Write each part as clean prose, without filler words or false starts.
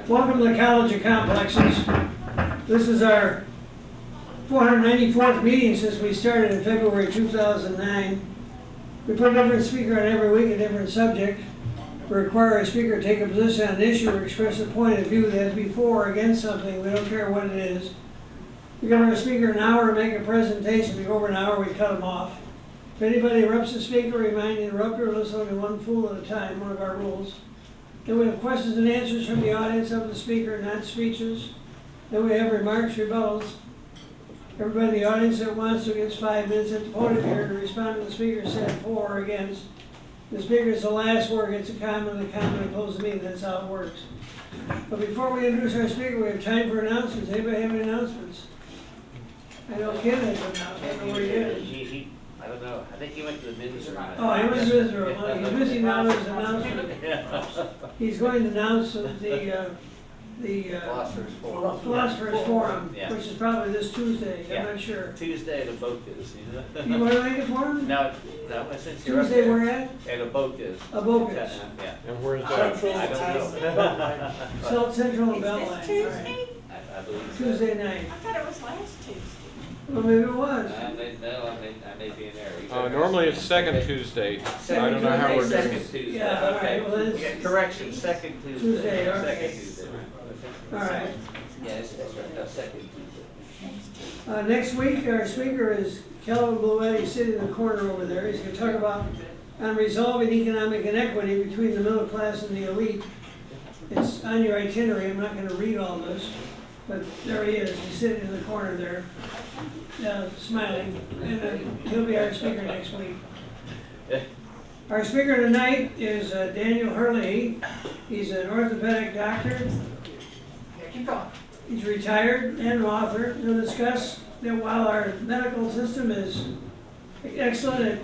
Welcome to the College of Complexes. This is our 494th meeting since we started in February 2009. We put a different speaker on every week, a different subject. We require a speaker to take a position on an issue or express a point of view that has to be for or against something. We don't care what it is. We give our speaker an hour to make a presentation. If we go over an hour, we cut them off. If anybody interrupts the speaker, remind the interrupter to listen to one fool at a time, one of our rules. Then we have questions and answers from the audience of the speaker, not speeches. Then we have remarks, rebuttals. Everybody in the audience that wants to gets 5 minutes at the podium here to respond to the speaker said for or against. The speaker is the last word, gets a comment, and the comment closes the meeting. That's how it works. But before we introduce our speaker, we have time for announcements. Anybody have any announcements? I know Ken has an announcement. I don't know where he is. I don't know. I think he went to the business room. Oh, he went to the business room. Well, he's busy now with his announcement. He's going to announce the Philosopher's Forum, Yeah. which is probably this Tuesday. Yeah. I'm not sure. Tuesday at a boat is. You want to make it for him? No, since you're up Tuesday there. where at? At a boat is. A boat is. Yeah. And where's that? I don't know. South Central and Beltline. Is All this right. Tuesday? I believe so. Tuesday night. I thought it was last Tuesday. Well, maybe it was. I may be in there. Normally it's second Tuesday. I don't know how we're doing Second it. Tuesday. Yeah, all right. Well, then Yeah, it's, correction, second Tuesday. Tuesday, okay. Second Tuesday. all right. Yes, that's right. No, second Tuesday. Next week, our speaker is Kelvin Bluet. He's sitting in the corner over there. He's going to talk about on resolving economic inequity between the middle class and the elite. It's on your itinerary. I'm not going to read all this, but there he is. He's sitting in the corner there, smiling, and he'll be our speaker next week. Our speaker tonight is Daniel Herlihy. He's an orthopedic doctor. He's retired and an author. He'll discuss that while our medical system is excellent at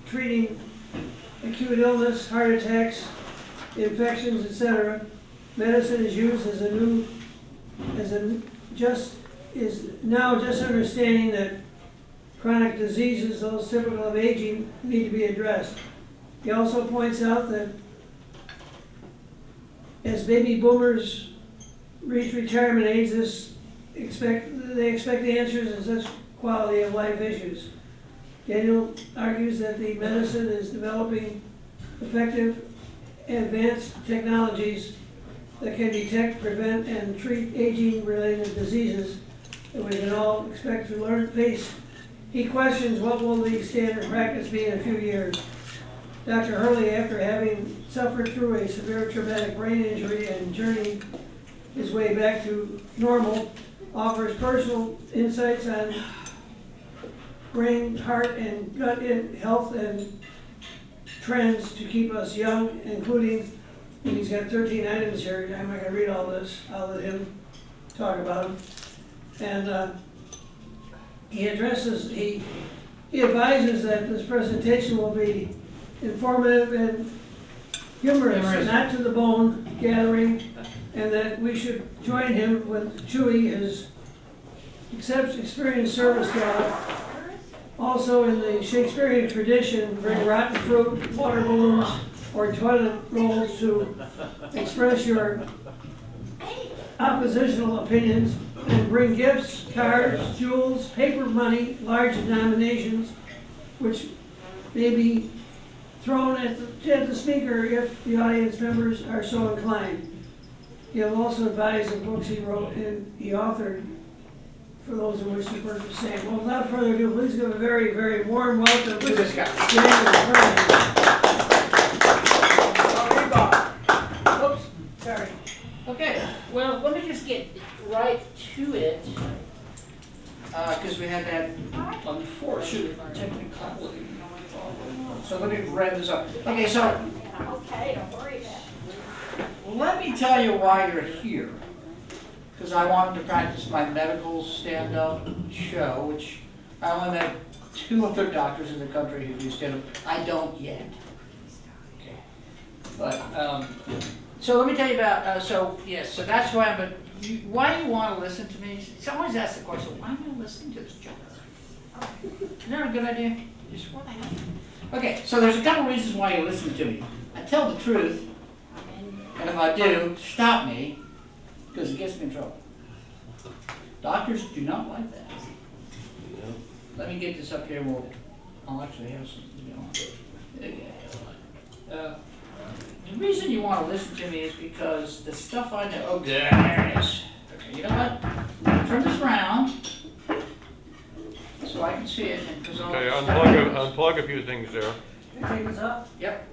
treating acute illness, heart attacks, infections, etc., medicine is used as now just understanding that chronic diseases, those typical of aging, need to be addressed. He also points out that as baby boomers reach retirement age, they expect the answers in such quality of life issues. Daniel argues that the medicine is developing effective advanced technologies that can detect, prevent, and treat aging-related diseases that we can all expect to face. He questions what will the standard practice be in a few years. Dr. Herlihy, after having suffered through a severe traumatic brain injury and journeyed his way back to normal, offers personal insights on brain, heart, and gut health and trends to keep us young, including, and he's got 13 items here. I'm not going to read all this. I'll let him talk about them. And he advises that this presentation will be informative and humorous, not to the bone gathering, and that we should join him with Chewy, his experienced service dog. Also in the Shakespearean tradition, bring rotten fruit, water balloons, or toilet rolls to express your oppositional opinions, and bring gifts, cards, jewels, paper money, large denominations, which may be thrown at the speaker if the audience members are so inclined. He'll also advise the books he wrote and he authored for those who wish to purchase the same. Well, without further ado, please give a very, very warm welcome to this guy. Oops, sorry. Okay, well, let me just get right to it, because we had that on before, technicality. So let me rev this up. Okay, so Okay, don't worry about it. let me tell you why you're here. Because I wanted to practice my medical stand-up show, which I only met 2 other doctors in the country who do stand-up. I don't yet. Okay. But, so let me tell you about, so that's why why do you want to listen to me? Someone's asked the question, why am I listening to this joke? Isn't that a good idea? Just what? Okay, so there's a couple reasons why you listen to me. I tell the truth, and if if I do, stop me, because it gets me in trouble. Doctors do not like that. Let me get this up here, I'll actually have some, the reason you want to listen to me is because the stuff I know, oh, there it is. Okay, you know what? Turn this around, so I can see it, and because Okay, unplug a few things there. Take this up. Yep.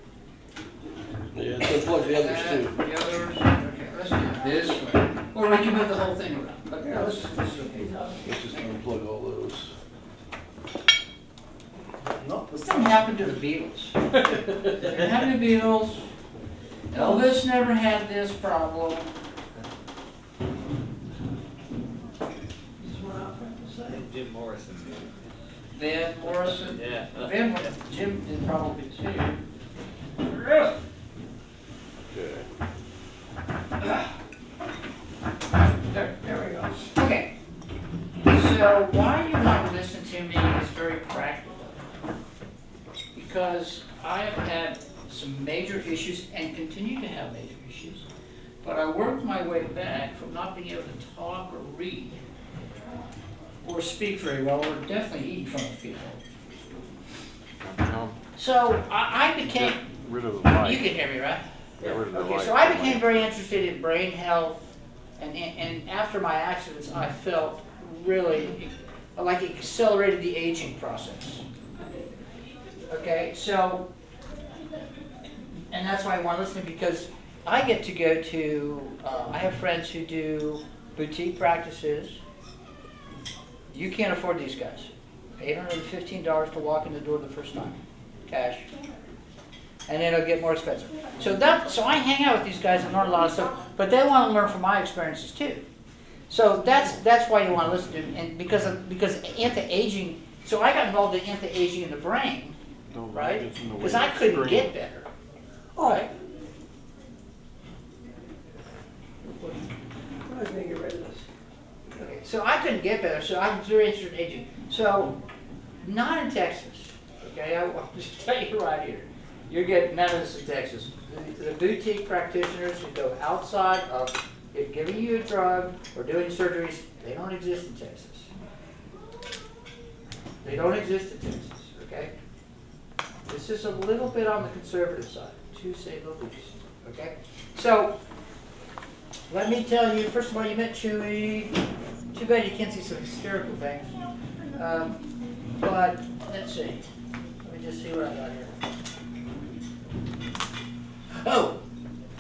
Yeah, so plug the others too. The others, okay, let's do it this way. Or we can move the whole thing around, but Yeah, let's okay. Let's just unplug all those. This didn't happen to the Beatles. Didn't happen to the Beatles. Elvis never had this problem. Just one out front to say. Jim Morrison did. Van Morrison. Yeah. Jim did probably too. Okay. There we go. Okay. So why you want to listen to me is very practical. Because I have had some major issues and continue to have major issues, but I worked my way back from not being able to talk or read or speak very well, or definitely eat in front of people. So I became, Get rid of the you mic. can hear me, right? Get rid of the Okay, mic. so I became very interested in brain health, and after my accidents, I felt really like it accelerated the aging process. Okay, so, and that's why I want to listen, because I get to go to, I have friends who do boutique practices. You can't afford these guys. $815 to walk in the door the first time, cash. And then it'll get more expensive. So I hang out with these guys and learn a lot of stuff, but they want to learn from my experiences too. So that's why you want to listen to them, and because anti-aging. So I got involved in anti-aging in the brain, right? Because I couldn't get better. Right? I'm not gonna get rid of this. Okay, so I couldn't get better, so I was very interested in aging. So, not in Texas, okay, I'll just tell you right here. You're getting none of this in Texas. The boutique practitioners who go outside of giving you a drug or doing surgeries, they don't exist in Texas. They don't exist in Texas, okay? This is a little bit on the conservative side, to say the least, okay? So, let me tell you, first of all, you met Chewy. Too bad you can't see some hysterical things. But, let's see. Let me just see what I got here. Oh!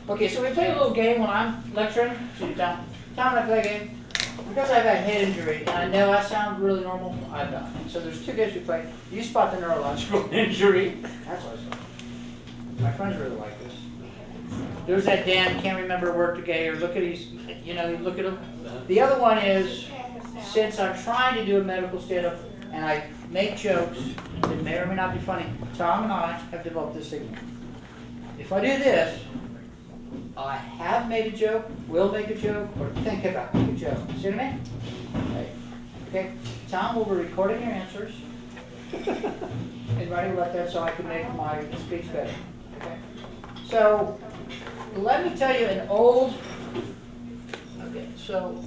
Okay, so we play a little game when I'm lecturing. See, Tom and I play a game. Because I've had head injury, and I know I sound really normal, I've not. So there's two games we play. You spot the neurological injury. That's what I saw. My friends really like this. There's that Dan, can't remember work today, or look at these, you look at him. The other one is, since I'm trying to do a medical stand-up, and I make jokes that may or may not be funny, Tom and I have developed this signal. If I do this, I have made a joke, will make a joke, or think about making a joke. See what I mean? Okay. Tom will be recording your answers and writing about that so I can make my speech better. Okay. So let me tell you an old. Okay. So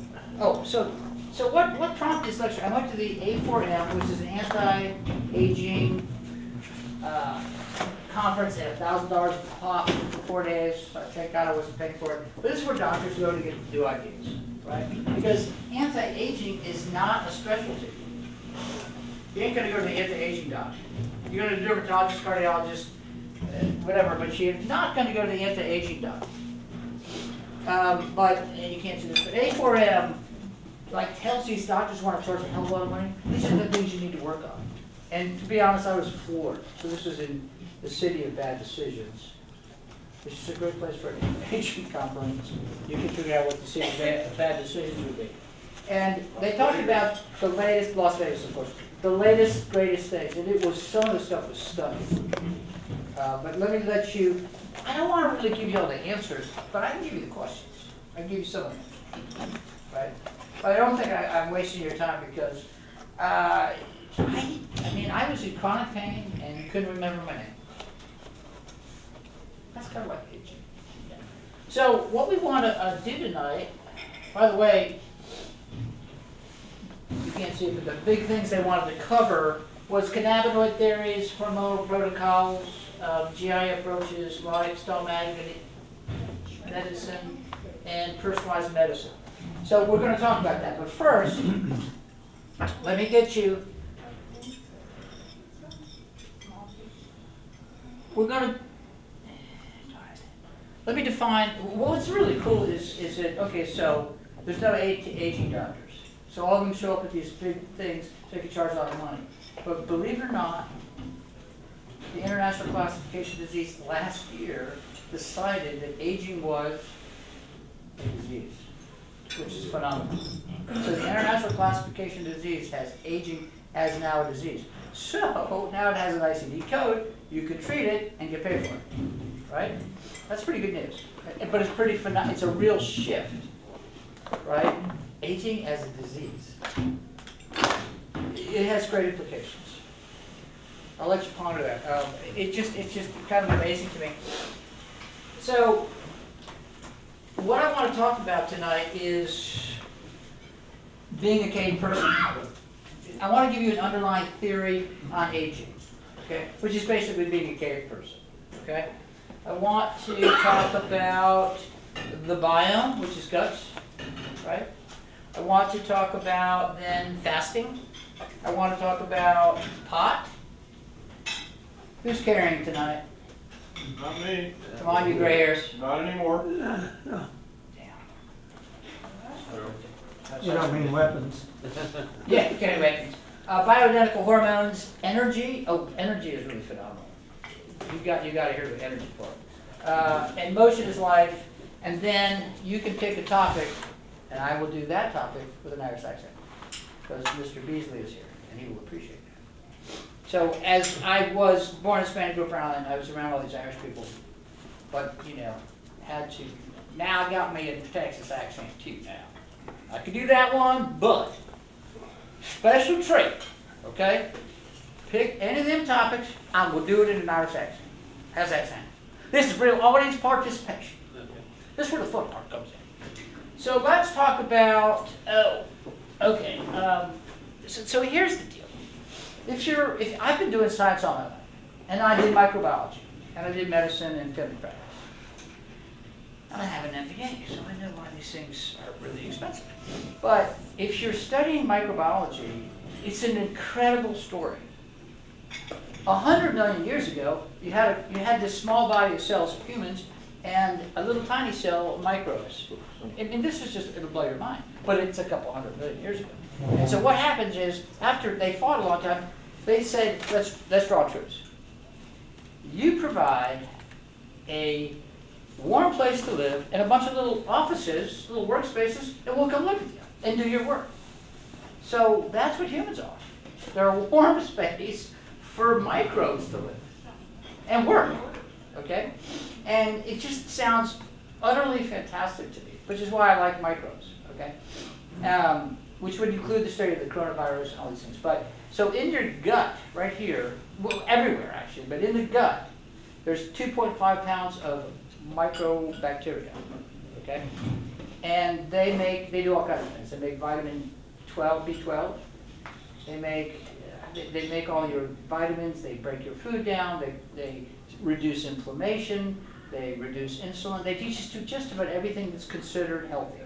what prompted this lecture? I went to the A4M, which is an anti-aging conference at $1,000 a pop for 4 days. So thank God I wasn't paying for it. But this is where doctors go to get new ideas, right? Because anti-aging is not a specialty. You ain't going to go to the anti-aging doctor. You're going to the dermatologist, cardiologist, whatever, but you're not going to go to the anti-aging doctor. And you can't do this. But A4M tells these doctors want to charge a hell of a lot of money. These are the things you need to work on. And to be honest, I was floored. So this is in the city of bad decisions. This is a great place for an aging conference. You can figure out what the city of bad decisions would be. And they talked about the latest, Las Vegas of course, the latest, greatest things. And it was, some of the stuff was stunning. But let me let you, I don't want to really give you all the answers, but I can give you the questions. I can give you some of them, right? But I don't think I'm wasting your time because I was in chronic pain and couldn't remember my name. That's kind of like aging. Yeah. So what we want to do tonight, by the way, you can't see it, but the big things they wanted to cover was cannabinoid theories, hormonal protocols, GI approaches, lifestyle management, medicine, and personalized medicine. So we're going to talk about that. But first, let me get you. We're going to. Let me define. What's really cool is that, okay, so there's no aging doctors. So all of them show up with these big things, so they can charge a lot of money. But believe it or not, the International Classification of Disease last year decided that aging was a disease, which is phenomenal. So the International Classification of Disease has aging as now a disease. So now it has an ICD code, you can treat it and get paid for it, right? That's pretty good news. But it's pretty phenomenal. It's a real shift, right? Aging as a disease. It has great implications. I'll let you ponder that. It's just kind of amazing to me. So, what I want to talk about tonight is being a cave person. I want to give you an underlying theory on aging, okay, which is basically being a cave person, okay? I want to talk about the biome, which is guts, right? I want to talk about then fasting. I want to talk about pot. Who's carrying tonight? Not me. Come on, you gray hairs. Not anymore. No, Damn. you don't mean weapons. Yeah, you carry weapons. Bioidentical hormones, energy. Oh, energy is really phenomenal. You got to hear the energy part. And motion is life. And then you can pick a topic, and I will do that topic with an Irish accent, because Mr. Beasley is here, and he will appreciate that. So as I was born in Spanish Group Island, I was around all these Irish people, but, you know, had to. Now I got me a Texas accent too now. I could do that one, but special trait, okay? Pick any of them topics, I will do it in an Irish accent. How's that sound? This is real audience participation. This is where the fun part comes in. So let's talk about, so here's the deal. If I've been doing science all my life, and I did microbiology, and I did medicine and family practice. And I have an MBA, so I know why these things are really expensive. But if you're studying microbiology, it's an incredible story. 100 million years ago, you had this small body of cells of humans and a little tiny cell of microbes. And this is just, it'll blow your mind, but it's a couple 100 million years ago. And so what happens is, after they fought a long time, they said, let's draw a truce. You provide a warm place to live and a bunch of little offices, little workspaces, and we'll come live with you and do your work. So that's what humans are. They're a warm space for microbes to live and work, okay? And it just sounds utterly fantastic to me, which is why I like microbes, okay? Which would include the study of the coronavirus and all these things. But so in your gut, right here, well, everywhere actually, but in the gut, there's 2.5 pounds of microbacteria, okay? And they do all kinds of things. They make vitamin 12, B12. They make all your vitamins. They break your food down. They reduce inflammation. They reduce insulin. They teach us to just about everything that's considered healthy.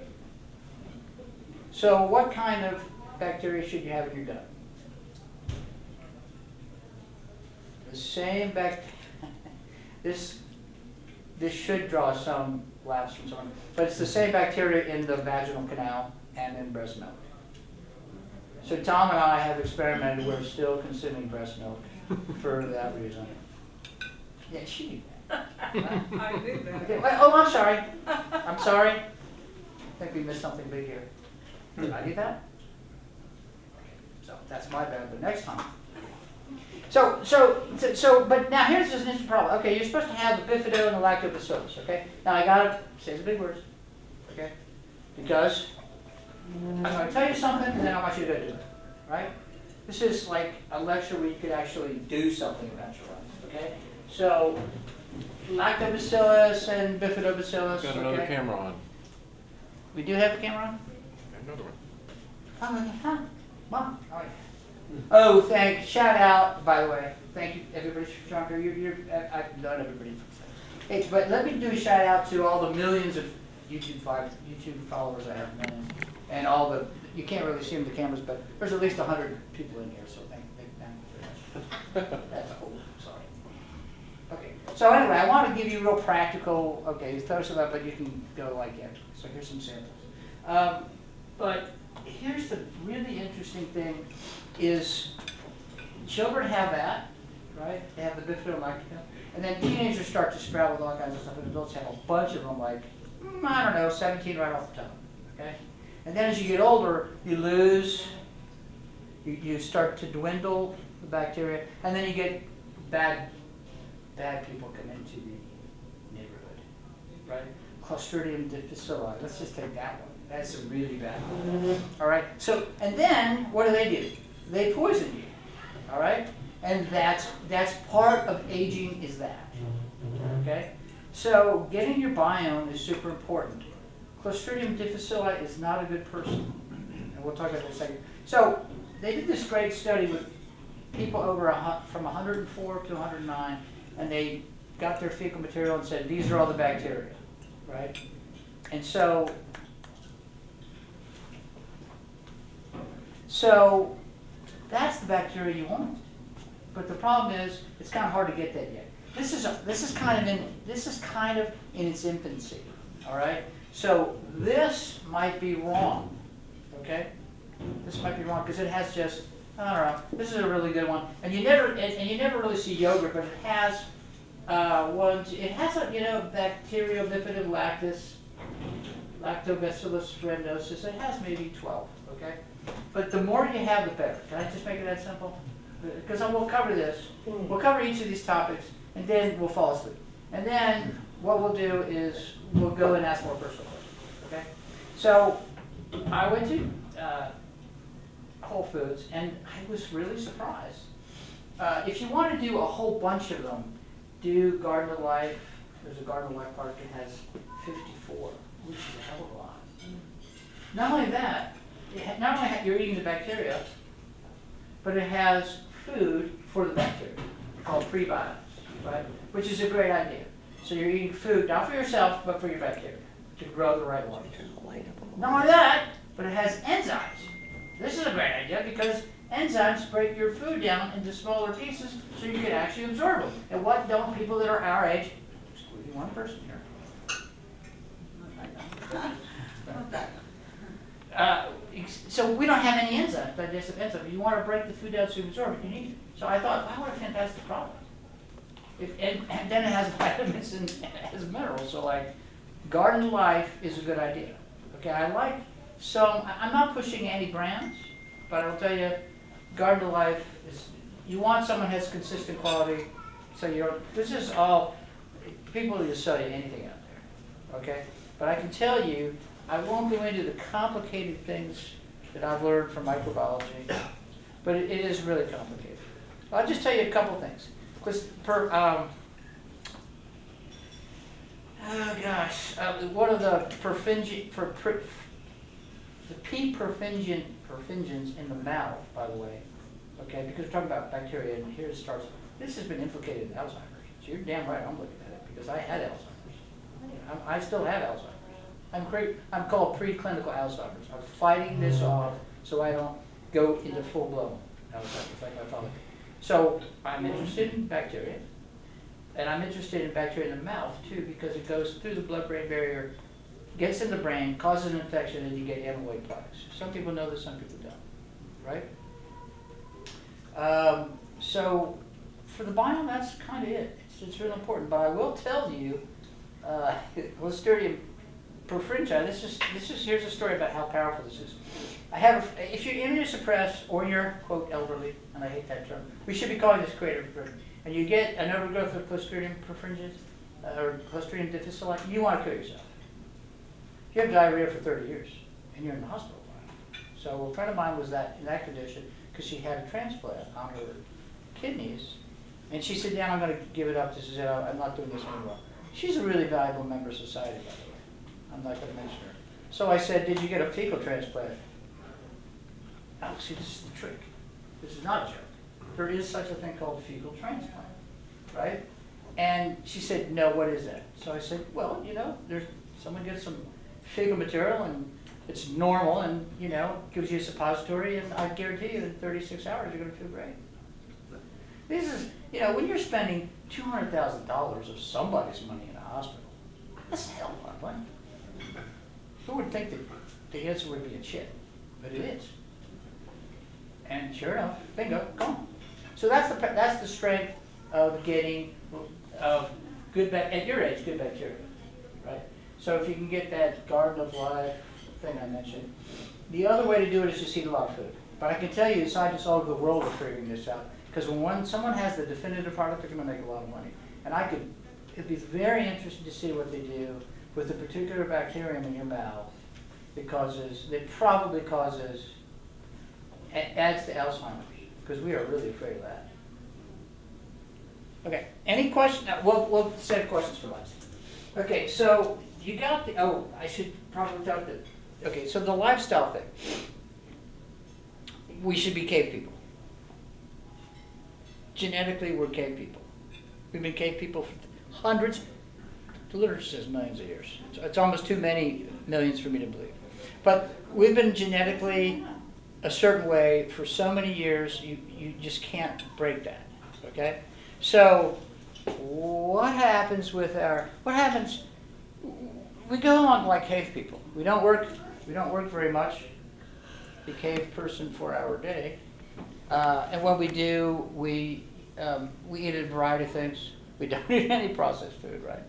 So what kind of bacteria should you have in your gut? The same this should draw some laughs from someone, but it's the same bacteria in the vaginal canal and in breast milk. So Tom and I have experimented. We're still consuming breast milk for that reason. Yeah, she knew that. I do that. Okay, oh, I'm sorry. I'm sorry. I think we missed something big here. Did I do that? So that's my bad, but next time. But now here's just an interesting problem. Okay, you're supposed to have the bifido and the lactobacillus, okay? Now I gotta say the big words, okay? Because I'm gonna tell you something and then I want you to go do it, right? This is like a lecture where you could actually do something about your life, okay? So lactobacillus and bifidobacillus. Got another okay? camera on. We do have a camera on? Another one. Mom, all right. Oh, shout out, by the way, thank you, everybody, not everybody. Hey, but let me do a shout out to all the millions of YouTube followers I have, millions, and all the, you can't really see them with the cameras, but there's at least 100 people in here, so thank you very much. That's cool, sorry. Okay, so anyway, I want to give you real practical, okay, throw some up, but you can go like that. So here's some samples. But here's the really interesting thing is children have that, right? They have the bifidolactica. And then teenagers start to sprout with all kinds of stuff, and adults have a bunch of them, like, I don't know, 17 right off the top, okay? And then as you get older, you lose, you start to dwindle the bacteria, and then you get bad people come into the neighborhood, right? Clostridium difficile. Let's just take that one. That's a really bad one. All right. So, and then what do? They poison you. All right. And that's part of aging is that. Okay. So getting your biome is super important. Clostridium difficile is not a good person, and we'll talk about that in a second. So they did this great study with people from 104 to 109, and they got their fecal material and said these are all the bacteria. Right? And so that's the bacteria you want. But the problem is it's kind of hard to get that yet. This is kind of in its infancy. All right? So this might be wrong. Okay? This might be wrong because it has just, I don't know, this is a really good one. And you never really see yogurt, but it has it has a, bacterial bifidum lactis, lactobacillus rhamnosus. It has maybe 12, okay? But the more you have, the better. Can I just make it that simple? Because we'll cover this. We'll cover each of these topics, and then we'll fall asleep. And then what we'll do is we'll go and ask more personal questions, okay? So I went to Whole Foods, and I was really surprised. If you want to do a whole bunch of them, do Garden of Life. There's a Garden of Life product that has 54, which is a hell of a lot. Not only that, you're eating the bacteria, but it has food for the bacteria called prebiotics, right? Which is a great idea. So you're eating food not for yourself, but for your bacteria to grow the right way. Not only that, but it has enzymes. This is a great idea because enzymes break your food down into smaller pieces so you can actually absorb them. And what don't people that are our age, excluding one person here, so we don't have any enzymes, digestive enzymes. You want to break the food down so you absorb it, you need it. So I thought, wow, what a fantastic product. And then it has vitamins and it has minerals. So like, Garden Life is a good idea. Okay, I'm not pushing any brands, but I'll tell you, Garden Life is, you want someone who has consistent quality, so this is all, people will just sell you anything out there, okay? But I can tell you, I won't go into the complicated things that I've learned from microbiology, but it is really complicated. I'll just tell you a couple things. One of the P. perfringens in the mouth, by the way, okay, because we're talking about bacteria, and here it starts. This has been implicated in Alzheimer's. So you're damn right I'm looking at it, because I had Alzheimer's. I still have Alzheimer's. I'm called preclinical Alzheimer's. I'm fighting this off so I don't go into full-blown Alzheimer's like my father. So I'm interested in bacteria, and I'm interested in bacteria in the mouth, too, because it goes through the blood-brain barrier, gets in the brain, causes an infection, and you get amyloid products. Some people know this, some people don't, right? So for the biome, that's kind of it. It's really important. But I will tell you, Listeria perfringi, here's a story about how powerful this is. If you're immunosuppressed or you're, quote, elderly, and I hate that term, we should be calling this creative perfringi, and you get an overgrowth of Clostridium perfringens, or Clostridium difficile, you want to kill yourself. If you have diarrhea for 30 years, and you're in the hospital, so a friend of mine was in that condition because she had a transplant on her kidneys, And she said, Dan, I'm going to give it up. This is it. I'm not doing this anymore. She's a really valuable member of society, by the way. I'm not going to mention her. So I said, did you get a fecal transplant? Oh, see, this is the trick. This is not a joke. There is such a thing called fecal transplant, right? And she said, no, what is that? So I said, well, you know, someone gets some fecal material and it's normal and, you know, gives you a suppository, and I guarantee you in 36 hours you're going to feel great. This is, you know, when you're spending $200,000 of somebody's money in a hospital, that's a hell of a lot of money. Who would think that the answer would be a chip? But it is. And sure enough, bingo, gone. So that's the strength of getting good at your age, good bacteria, right? So if you can get that garden of life thing I mentioned, the other way to do it is just eat a lot of food. But I can tell you, scientists all over the world are figuring this out, because when someone has the definitive product, they're going to make a lot of money. And it'd be very interesting to see what they do with the particular bacterium in your mouth that probably adds to Alzheimer's, because we are really afraid of that. Okay, any question? We'll save questions for last. Okay, so you got I should probably talk to, okay, so the lifestyle thing. We should be cave people. Genetically, we're cave people. We've been cave people for hundreds, the literature says millions of years. It's almost too many millions for me to believe. But we've been genetically a certain way for so many years, you just can't break that, okay? So what happens? We go along like cave people. We don't work very much. Be cave person 4-hour day. And when we do, we eat a variety of things. We don't eat any processed food, right?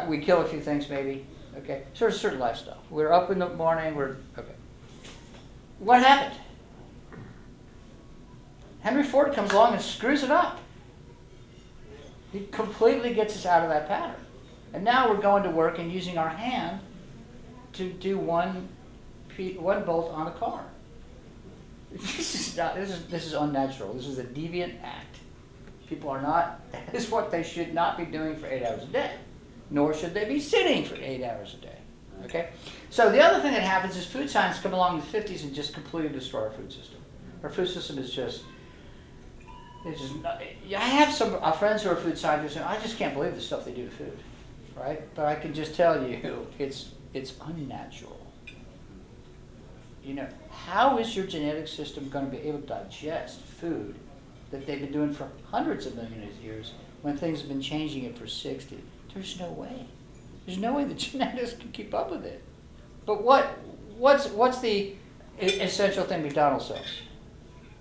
We kill a few things maybe, okay? So there's a certain lifestyle. We're up in the morning, okay. What happened? Henry Ford comes along and screws it up. He completely gets us out of that pattern. And now we're going to work and using our hand to do one bolt on a car. This is unnatural. This is a deviant act. People are not, that is what they should not be doing for 8 hours a day. Nor should they be sitting for 8 hours a day. Okay? So the other thing that happens is food science come along in the 50s and just completely destroy our food system. Our food system is just, I have some friends who are food scientists, and I just can't believe the stuff they do to food, right? But I can just tell you, it's unnatural. You know, how is your genetic system going to be able to digest food that they've been doing for hundreds of millions of years when things have been changing it for 60? There's no way. There's no way the genetics can keep up with it. But what's the essential thing McDonald's sells?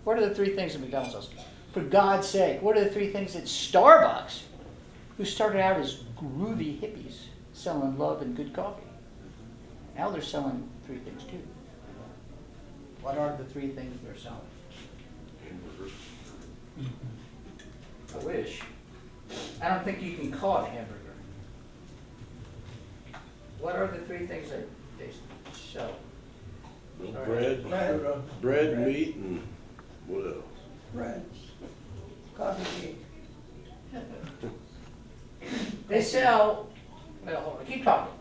What are the 3 things that McDonald's sells? For God's sake, what are the 3 things that Starbucks, who started out as groovy hippies, selling love and good coffee? Now they're selling 3 things too. What are the 3 things they're selling? Hamburgers. I wish. I don't think you can call it a hamburger. What are the 3 things that they sell? Bread, meat, and what else? Bread, coffee cake. They sell, well, hold on, keep talking.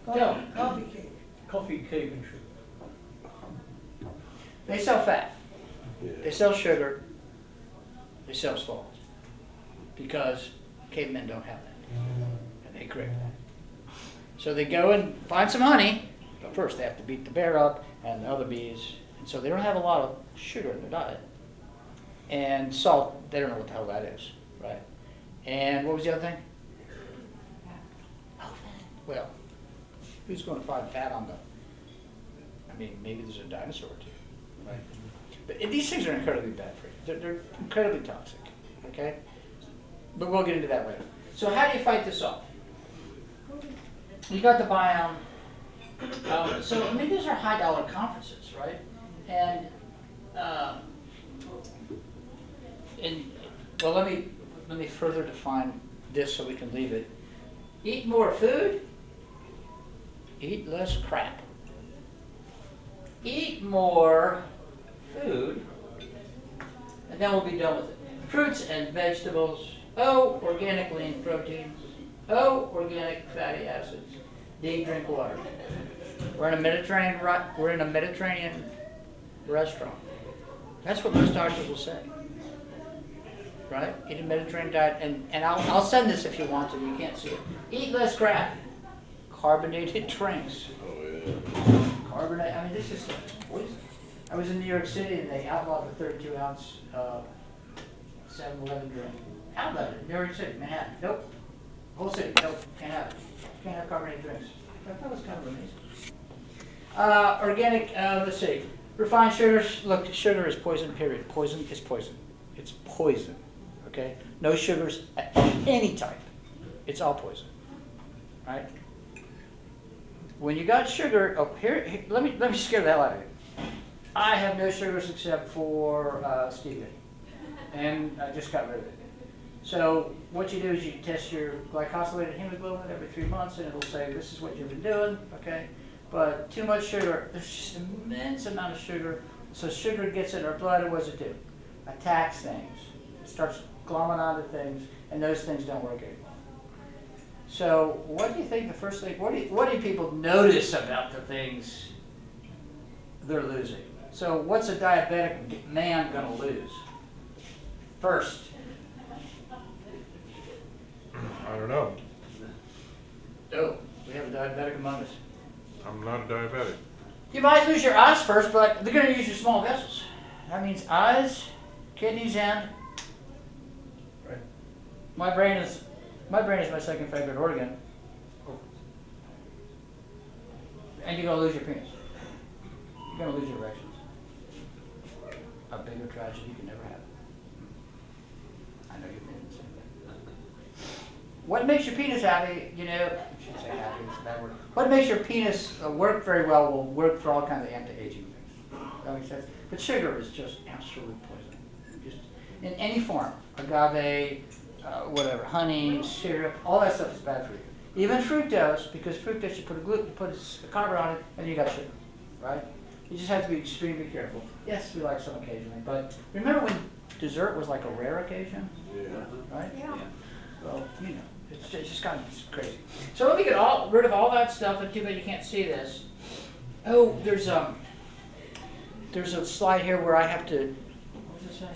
Coffee cake. Coffee, cake, and sugar. They sell fat. Yeah. They sell sugar. They sell salt. Because cavemen don't have that. And they correct that. So they go and find some honey, but first they have to beat the bear up and the other bees. And so they don't have a lot of sugar in their diet. And salt, they don't know what the hell that is, right? And what was the other thing? Oh, fat. Well, who's going to find fat on maybe there's a dinosaur or 2, right? But these things are incredibly bad for you. They're incredibly toxic, okay? But we'll get into that later. So how do you fight this off? You got the biome. So these are high-dollar conferences, right? And well, let me further define this so we can leave it. Eat more food. Eat less crap. Eat more food, and then we'll be done with it. Fruits and vegetables. O, organic lean proteins. O, organic fatty acids. D, drink water. We're in a Mediterranean restaurant. That's what most doctors will say. Right? Eat a Mediterranean diet, and I'll send this if you want to. You can't see it. Eat less crap. Carbonated drinks. Oh, yeah. Carbonate. I mean, this is poison. I was in New York City and they outlawed the 32-ounce 7-Eleven drink. Outlawed it. New York City, Manhattan. Nope. Whole city. Nope. Can't have it. Can't have carbonated drinks. I thought it was kind of amazing. Organic. Let's see. Refined sugars. Look, sugar is poison. Period. Poison is poison. It's poison. Okay. No sugars at any type. It's all poison. Right. When you got sugar, oh here let me scare the hell out of you. I have no sugars except for stevia, and I just got rid of it. So what you do is you test your glycosylated hemoglobin every 3 months, and it'll say this is what you've been doing, okay? But too much sugar, there's just an immense amount of sugar. So sugar gets in our blood, and what does it do? Attacks things. It starts glomming onto things, and those things don't work anymore. So what do you think the first thing, what do people notice about the things they're losing? So what's a diabetic man going to lose first? I don't know. Oh, we have a diabetic among us. I'm not a diabetic. You might lose your eyes first, but they're going to use your small vessels. That means eyes, kidneys, and Right. my brain is my second favorite organ. And you're going to lose your penis. You're going to lose your erections. A bigger tragedy you can never have. I know you've been in the same thing. What makes your penis happy, I shouldn't say happy, it's a bad word. What makes your penis work very well will work for all kinds of anti-aging things. That makes sense? But sugar is just absolute poison. Just in any form. Agave, whatever, honey, syrup, all that stuff is bad for you. Even fructose, because fructose you put a carbon on it and you got sugar, right? You just have to be extremely careful. Yes, we like some occasionally, but remember when dessert was like a rare occasion, Yeah. right? Yeah. Well, it's just kind of crazy. So let me get rid of all that stuff, and too bad you can't see this. Oh, there's a slide here where I have to, what does it say?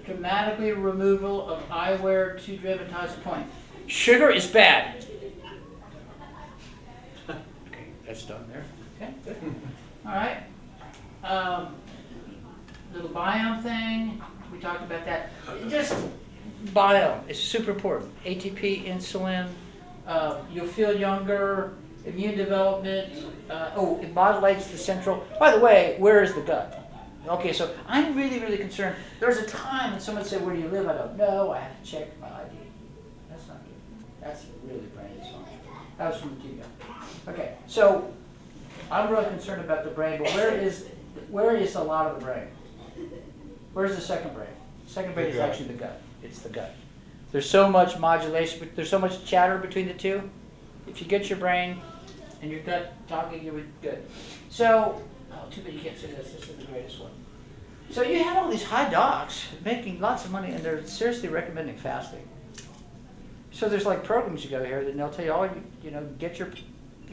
Dramatically removal of eyewear to dramatize a point. Sugar is bad. Okay, that's done there. Okay, good. All right. Little biome thing. We talked about that. Just biome is super important. ATP, insulin. You'll feel younger. Immune development. It modulates the central. By the way, where is the gut? Okay, so I'm really, really concerned. There was a time when someone said, "Where do you live?" I don't know. I have to check my ID. That's not good. That's really brain dysfunction. That was from the TV. Okay, so I'm really concerned about the brain, but where is a lot of the brain? Where's the second brain? The second brain is actually the gut. It's the gut. There's so much modulation, there's so much chatter between the two. If you get your brain and your gut talking, you're good. So, too bad you can't see this. This is the greatest one. So you have all these high docs making lots of money, and they're seriously recommending fasting. So there's like programs you go here, and they'll tell you, get your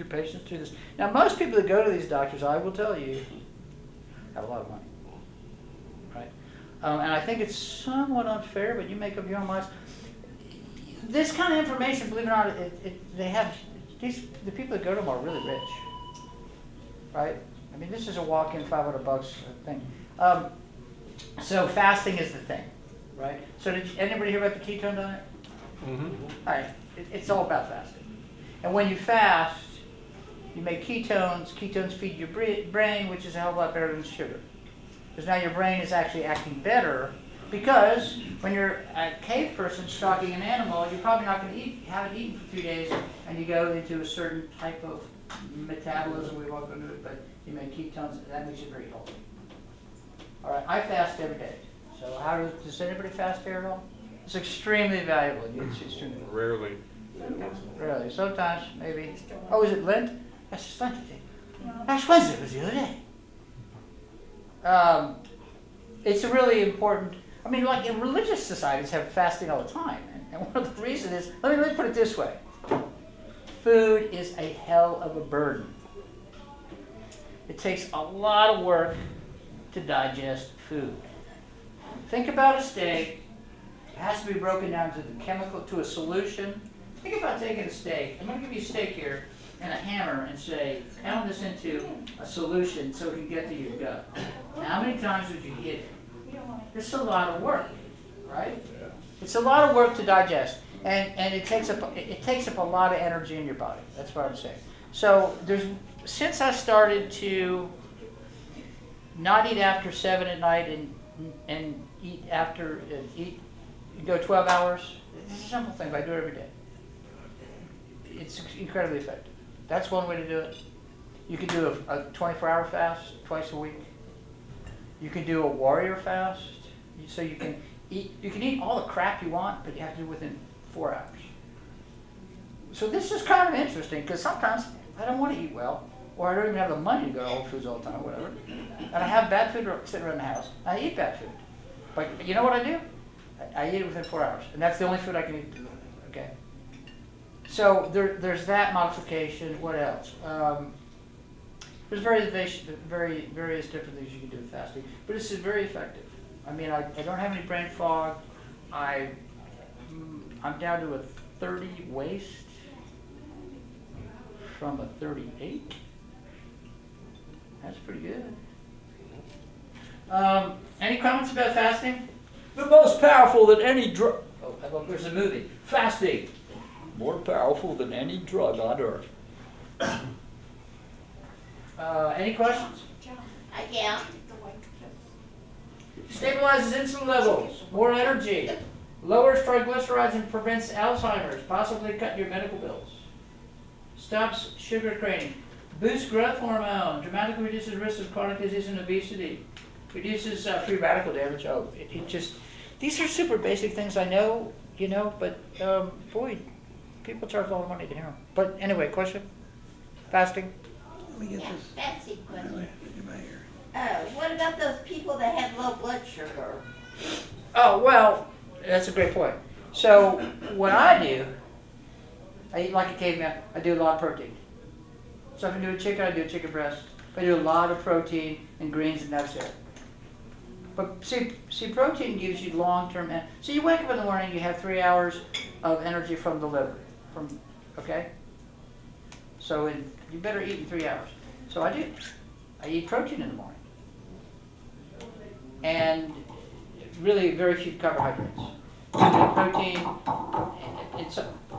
patients through this. Now, most people that go to these doctors, I will tell you, have a lot of money, right? And I think it's somewhat unfair, but you make up your own minds. This kind of information, believe it or not, they have the people that go to them are really rich, right? I mean, this is a walk-in $500 thing. So fasting is the thing, right? So did anybody hear about the ketone diet? Mm-hmm. All right, it's all about fasting. And when you fast, you make ketones. Ketones feed your brain, which is a hell of a lot better than sugar. Because now your brain is actually acting better, because when you're a cave person stalking an animal, you're probably not going to haven't eaten for 3 days, and you go into a certain type of metabolism, we won't go into it, but you make ketones, and that makes you very healthy. All right, I fast every day. So does anybody fast here at all? It's extremely valuable. It's extremely valuable. Rarely. Rarely. Sometimes, maybe. Oh, is it Lent? That's just Lent today. Ash Wednesday was the other day. It's really important. I mean, like in religious societies have fasting all the time. And one of the reasons is, let me put it this way. Food is a hell of a burden. It takes a lot of work to digest food. Think about a steak. It has to be broken down to a solution. Think about taking a steak. I'm going to give you a steak here and a hammer and say, pound this into a solution so it can get to your gut. Now, how many times would you hit it? It's a lot of work, right? It's a lot of work to digest, and it takes up a lot of energy in your body. That's what I'm saying. So since I started to not eat after 7 at night and go 12 hours, it's a simple thing. I do it every day. It's incredibly effective. That's one way to do it. You can do a 24-hour fast twice a week. You can do a warrior fast, so you can eat all the crap you want, but you have to do it within 4 hours. So this is kind of interesting, because sometimes I don't want to eat well, or I don't even have the money to go to Whole Foods all the time, or whatever. And I have bad food sitting around the house. I eat bad food. But you know what I do? I eat it within 4 hours, and that's the only food I can eat. Okay. So there's that modification. What else? There's various different things you can do with fasting, but this is very effective. I mean, I don't have any brain fog. I'm down to a 30 waist from a 38. That's pretty good. Any comments about fasting? The most powerful than any drug. Oh, how about there's a movie. Fasting. More powerful than any drug on earth. Any questions? Yeah. Stabilizes insulin levels, more energy, lowers triglycerides and prevents Alzheimer's, possibly cutting your medical bills. Stops sugar craving, boosts growth hormone, dramatically reduces risk of chronic disease and obesity, reduces free radical damage. Oh, it just, these are super basic things I know, but boy, people charge a lot of money to hear them. But anyway, question? Fasting? Let me get Yeah, this. that's the question. Get my ear. What about those people that have low blood sugar? Oh, well, that's a great point. So what I do, I eat like a caveman. I do a lot of protein. So if I do a chicken, I do a chicken breast. I do a lot of protein and greens, and that's it. But see, protein gives you long-term. So you wake up in the morning, you have 3 hours of energy from the liver. Okay? So you better eat in 3 hours. So I do. I eat protein in the morning. And really very few carbohydrates. Protein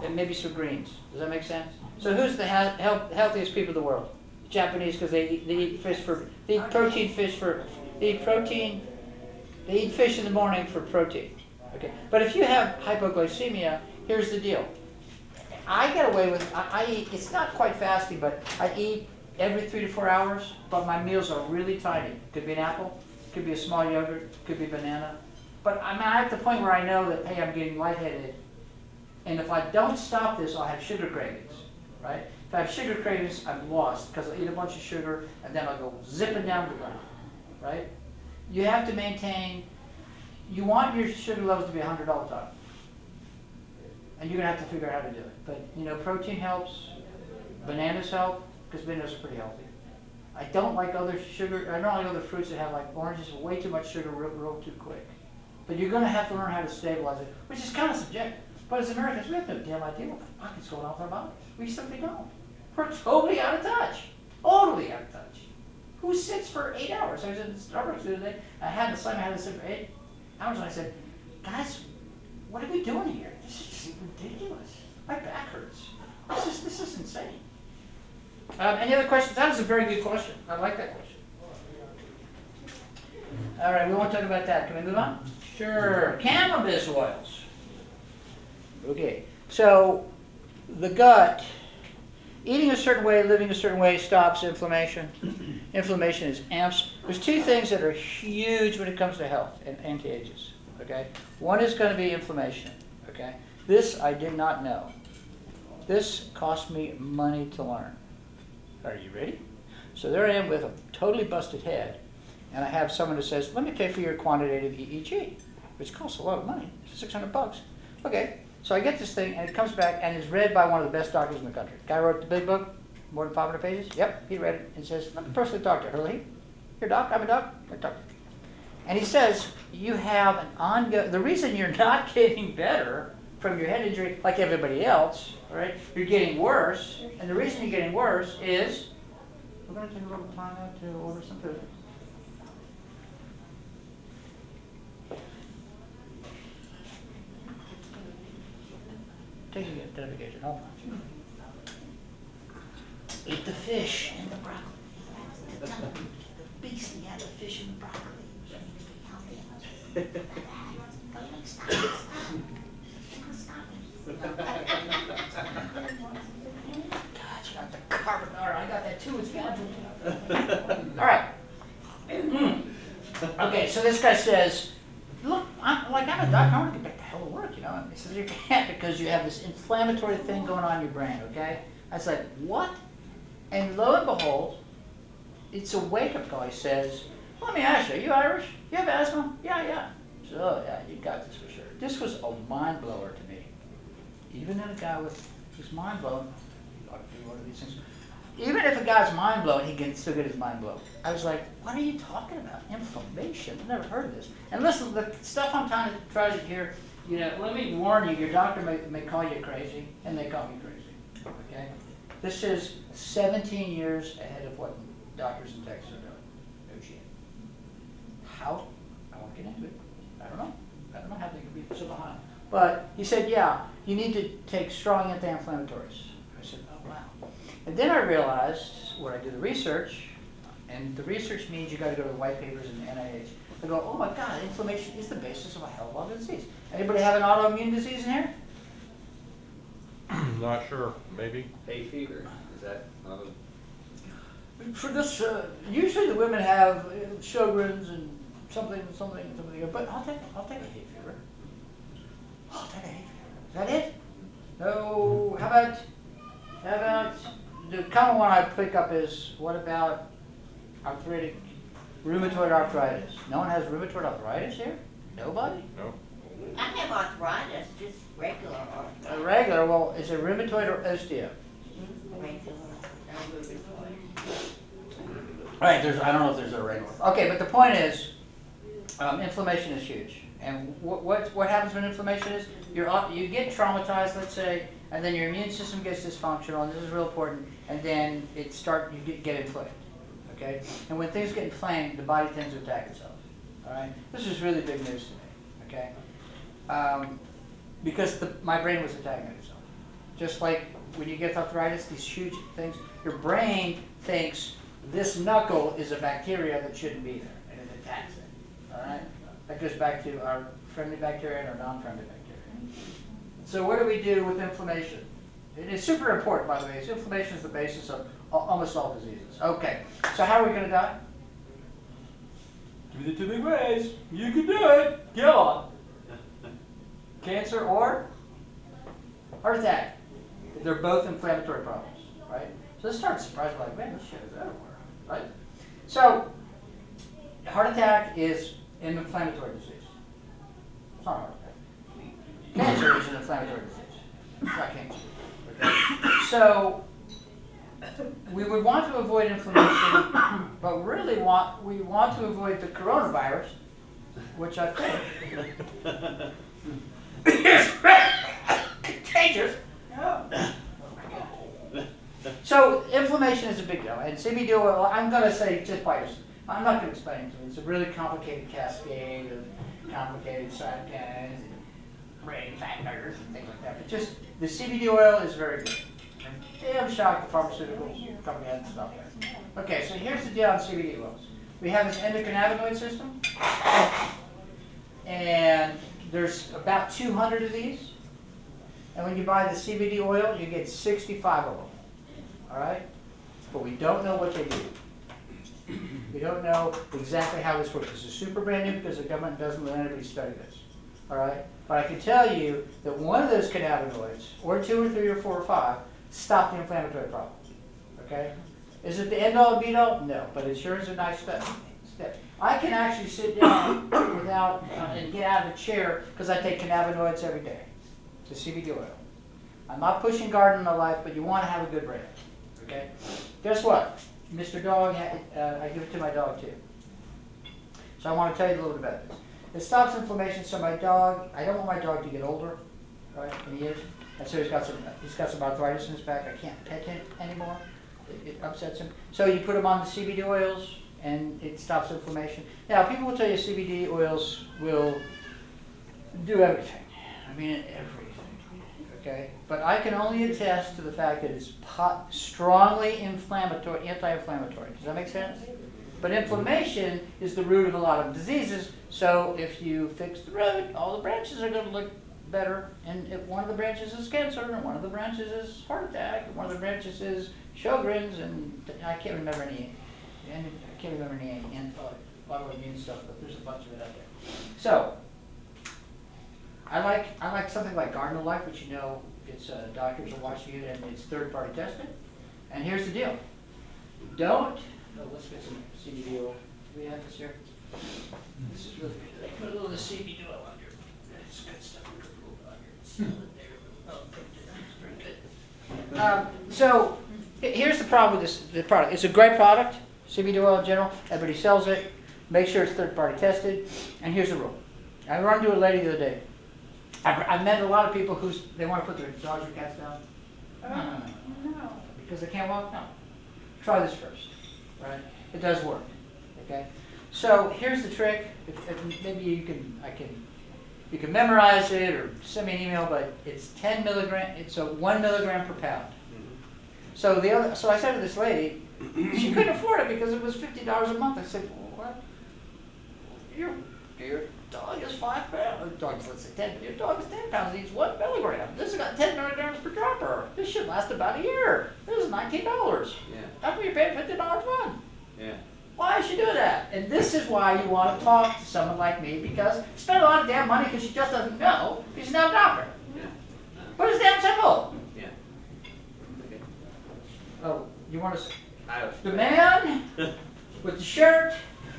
and maybe some greens. Does that make sense? So who's the healthiest people in the world? Japanese, because they eat fish in the morning for protein. Okay. But if you have hypoglycemia, here's the deal. I get away with, I eat, it's not quite fasting, but I eat every 3 to 4 hours, but my meals are really tiny. Could be an apple, could be a small yogurt, could be banana. But I'm at the point where I know that, hey, I'm getting lightheaded. And if I don't stop this, I'll have sugar cravings, right? If I have sugar cravings, I'm lost, because I'll eat a bunch of sugar, and then I'll go zipping down the ground, right? You have to maintain, you want your sugar levels to be 100 all the time. And you're going to have to figure out how to do it. But, protein helps, bananas help, because bananas are pretty healthy. I don't like other fruits that have like oranges, way too much sugar real too quick. But you're going to have to learn how to stabilize it, which is kind of subjective. But as Americans, we have no damn idea what the fuck is going on with our bodies. We simply don't. We're totally out of touch. Totally out of touch. Who sits for 8 hours? I was in Starbucks the other day. I had to sit for 8 hours, and I said, guys, what are we doing here? This is just ridiculous. My back hurts. This is insane. Any other questions? That is a very good question. I like that question. All right, we won't talk about that. Can we move on? Sure. Cannabis oils. Okay, so the gut, eating a certain way, living a certain way stops inflammation. Inflammation is amps. There's two things that are huge when it comes to health and anti-ages. Okay, one is going to be inflammation. Okay, this I did not know. This cost me money to learn. Are you ready? So there I am with a totally busted head, and I have someone who says, let me pay for your quantitative EEG, which costs a lot of money, $600. Okay, so I get this thing, and it comes back, and it's read by one of the best doctors in the country. Guy wrote the big book, more than 500 pages. Yep, he read it and says, let me personally talk to Herlihy. You're a doc? I'm a doc? I'm a doctor. And he says, you have an ongoing, the reason you're not getting better from your head injury like everybody else, right? You're getting worse, and the reason you're getting worse is, we're going to take a little time out to order some food. Taking identification, hold on. Eat the fish and the broccoli. The beast, he had the fish and the broccoli. God, you got the carbonara. I got that too. It's wonderful. All right. Okay, so this guy says, look, I'm a doctor. I want to get back to hell to work, you know. And he says, you can't because you have this inflammatory thing going on in your brain, okay? I was like, what? And lo and behold, it's a wake-up call. He says, let me ask you, are you Irish? You have asthma? Yeah. So, oh, yeah, you got this for sure. This was a mind blower to me. Even in a guy with who's mind blown, one of these things. Even if a guy's mind blown, he can still get his mind blown. I was like, what are you talking about? Inflammation? I've never heard of this. And listen, the stuff I'm trying to hear, you know, let me warn you, your doctor may call you crazy, and they call me crazy. Okay? This is 17 years ahead of what doctors in Texas are doing. No shit. How? I won't get into it. I don't know how they can be so behind. But he said, yeah, you need to take strong anti-inflammatories. I said, oh, wow. And then I realized when I did the research, and the research means you got to go to the white papers and the NIH. I go, oh my God, inflammation is the basis of a hell of a lot of disease. Anybody have an autoimmune disease in here? Not sure, maybe. Hay fever, is that not a? For this, usually the women have Sjogren's and something, but I'll take a hay fever. I'll take a hay fever. Is that it? No. How about the common one I pick up is, what about arthritic, rheumatoid arthritis? No one has rheumatoid arthritis here? Nobody? No. I have arthritis, just regular arthritis. Regular, well, is it rheumatoid or osteo? Regular. Right, I don't know if there's a regular. Okay, but the point is, inflammation is huge. And what happens when inflammation is, you get traumatized, let's say, and then your immune system gets dysfunctional, and this is real important, and then you get inflamed, okay? And when things get inflamed, the body tends to attack itself, all right? This is really big news to me, okay? Because my brain was attacking itself. Just like when you get arthritis, these huge things, your brain thinks this knuckle is a bacteria that shouldn't be there, and it attacks it, all right? That goes back to our friendly bacteria and our non-friendly bacteria. So what do we do with inflammation? It is super important, by the way. Inflammation is the basis of almost all diseases. Okay, so how are we going to die? Do the two big ways. You can do it. Get on. Cancer or heart attack. They're both inflammatory problems, right? So this starts surprising, like, man, this shit is everywhere, right? So heart attack is an inflammatory disease. It's not a heart attack. Cancer is an inflammatory disease. It's not cancer. Okay? So we would want to avoid inflammation, but really we want to avoid the coronavirus, which I think is contagious. So inflammation is a big deal, and CBD oil, I'm going to say just by yourself. I'm not going to explain it to you. It's a really complicated cascade of complicated cytokines and brain factors and things like that. But just the CBD oil is very good. And I'm shocked the pharmaceutical company hasn't stopped there. Okay, so here's the deal on CBD oils. We have this endocannabinoid system, and there's about 200 of these. And when you buy the CBD oil, you get 65 of them. All right? But we don't know what they do. We don't know exactly how this works. This is super brand new because the government doesn't let anybody study this. All right? But I can tell you that one of those cannabinoids, or 2 or 3 or 4 or 5, stop the inflammatory problem. Okay? Is it the end all and be all? No, but it sure is a nice step. Okay. I can actually sit down without, and get out of the chair because I take cannabinoids every day. The CBD oil. I'm not pushing garden in life, but you want to have a good brand. Okay? Guess what? Mr. Dog, I give it to my dog too. So I want to tell you a little bit about this. It stops inflammation, so my dog, I don't want my dog to get older, right? And he is. And so he's got some arthritis in his back. I can't pet him anymore. It upsets him. So you put him on the CBD oils, and it stops inflammation. Now, people will tell you CBD oils will do everything. I mean, everything. Okay? But I can only attest to the fact that it's strongly inflammatory, anti-inflammatory. Does that make sense? But inflammation is the root of a lot of diseases. So if you fix the root, all the branches are going to look better. And if one of the branches is cancer, and one of the branches is heart attack, and one of the branches is Sjogren's, and I can't remember any autoimmune stuff, but there's a bunch of it out there. So I like something like Garden of Life, which you know it's doctors are watching it and it's third-party tested. And here's the deal: let's get some CBD oil. Do we have this here? This is really good. I put a little of the CBD oil on here. It's good stuff. We put a little on here. It's still in there. Oh, very good. So here's the problem with the product. It's a great product, CBD oil in general. Everybody sells it. Make sure it's third-party tested. And here's the rule. I run into a lady the other day. I've met a lot of people they want to put their dogs or cats down. No. Because they can't walk? No. Try this first. Right? It does work. Okay? So here's the trick. If maybe you can memorize it or send me an email, but it's 10 milligram. It's a 1 milligram per pound. So I said to this lady, she couldn't afford it because it was $50 a month. I said, well, what? Your dog is 5 pounds. Let's say 10. Your dog is 10 pounds. It needs 1 milligram. This has got 10 milligrams per dropper. This should last about a year. This is $19. Yeah. After you're paying $50 a month. Yeah. Why should you do that? And this is why you want to talk to someone like me, because spend a lot of damn money because she just doesn't know. She's not a doctor. Yeah. But it's damn simple. Yeah. Okay. Oh, you want to? I The man with the shirt,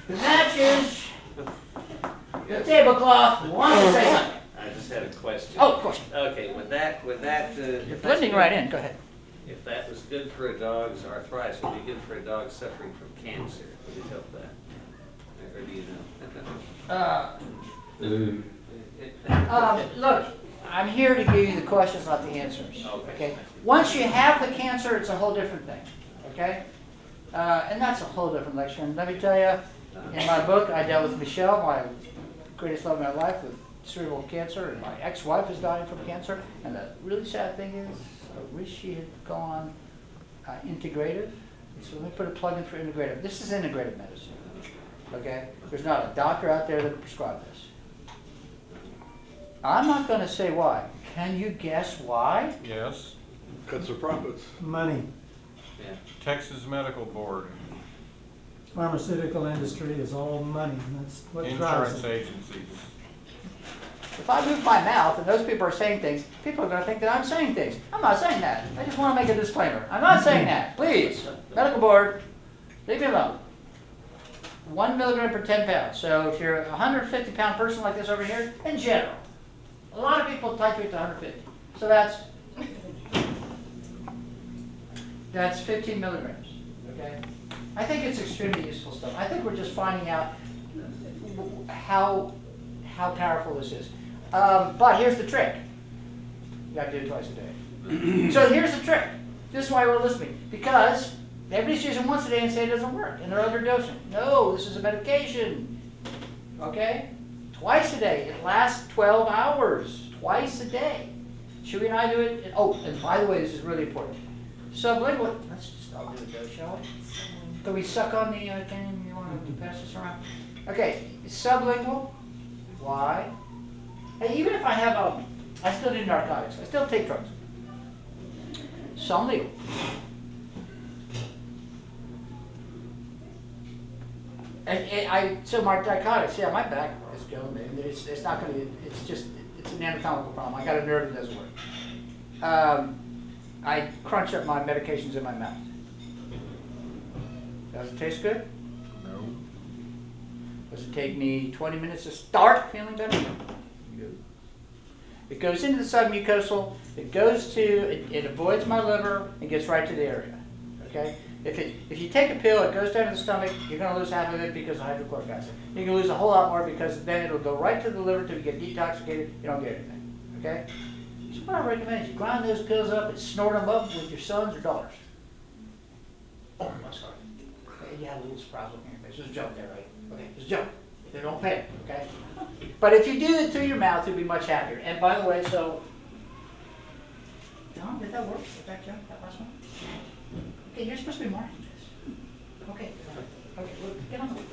the matches, the tablecloth wants to say something. I just had a question. Oh, of course. Okay, with that, You're blending right in. Go ahead. If that was good for a dog's arthritis, would it be good for a dog suffering from cancer? Would it help that? Or do you know? Look, I'm here to give you the questions, not the answers. Okay. Once you have the cancer, it's a whole different thing. Okay? And that's a whole different lecture. And let me tell you, in my book, I dealt with Michelle, my greatest love of my life, with cerebral cancer, and my ex-wife is dying from cancer. And the really sad thing is, I wish she had gone integrative. So let me put a plug in for integrative. This is integrative medicine. Okay? There's not a doctor out there that will prescribe this. I'm not going to say why. Can you guess why? Yes. Cuts their profits. Money. Yeah. Texas Medical Board, Pharmaceutical industry is all money. That's what drives insurance it. agencies. If I move my mouth and those people are saying things, people are going to think that I'm saying things. I'm not saying that. I just want to make a disclaimer. I'm not saying that. Please, medical board, leave me alone. 1 milligram per 10 pounds. So if you're a 150-pound person like this over here, in general, a lot of people titrate to 150. So that's 15 milligrams. Okay? I think it's extremely useful stuff. I think we're just finding out how powerful this is. But here's the trick. You got to do it twice a day. So here's the trick. This is why we're listening. Because everybody's using once a day and say it doesn't work, and they're overdosing. No, this is a medication. Okay? Twice a day. It lasts 12 hours. Twice a day. Chewy and I do it. And by the way, this is really important. Sublingual. I'll do a dose, shall we? Can we suck on the thing? You want to pass this around? Okay. Sublingual. Why? And even if I have I still do narcotics. I still take drugs. Sublingual. So my narcotics, yeah, my back is killing me. It's not going to. It's an anatomical problem. I got a nerve that doesn't work. I crunch up my medications in my mouth. Does it taste good? No. Does it take me 20 minutes to start feeling better? No. It goes into the submucosal, it goes to, it avoids my liver, and gets right to the area, okay? If you take a pill, it goes down to the stomach, you're going to lose half of it because of hydrochloric acid. You're going to lose a whole lot more because then it'll go right to the liver till you get detoxified, you don't get anything, okay? So what I recommend is you grind those pills up and snort them up with your sons or daughters. Oh, I'm sorry. Okay, you have a little surprise on your face. There's a joke there, right? Okay, there's a joke. They don't panic, okay? But if you do it through your mouth, you'll be much happier. And by the way, so, Tom, did that work? Did that jump? That last one? Okay, you're supposed to be marking this. Okay, okay, well, get on with it.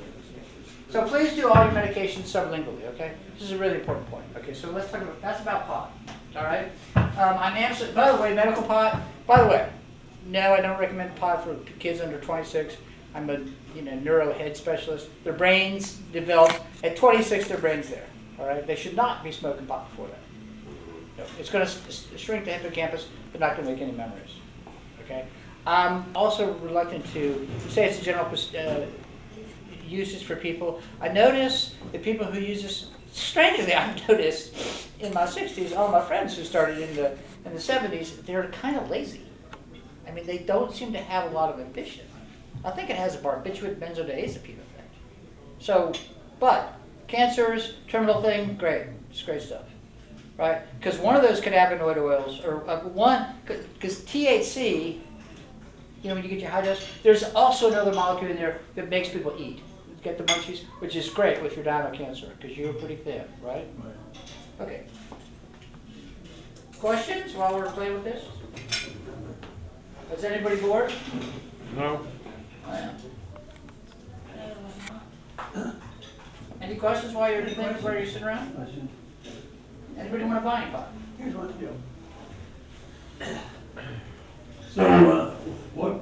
So please do all your medications sublingually, okay? This is a really important point. Okay, so let's talk about, that's about pot, all right? I'm answering, by the way, medical pot, by the way, no, I don't recommend pot for kids under 26. I'm a neuro head specialist. Their brains develop, at 26 their brain's there, all right? They should not be smoking pot before that. No, it's going to shrink the hippocampus, but not going to make any memories, okay? I'm also reluctant to say it's a general uses for people. I notice the people who use this, strangely I've noticed in my 60s, all my friends who started in the 70s, they're kind of lazy. I mean, they don't seem to have a lot of ambition. I think it has a barbiturate benzodiazepine effect. So, but cancers, terminal thing, great. It's great stuff, right? Because one of those cannabinoid oils, or because THC, when you get your high dose, there's also another molecule in there that makes people eat. Get the munchies, which is great if you're dying of cancer, because you're pretty thin, right? Okay. Questions while we're playing with this? Is anybody bored? No. I am. Any questions while you're sitting around? Anybody want to buy any pot? Here's what to do. So, what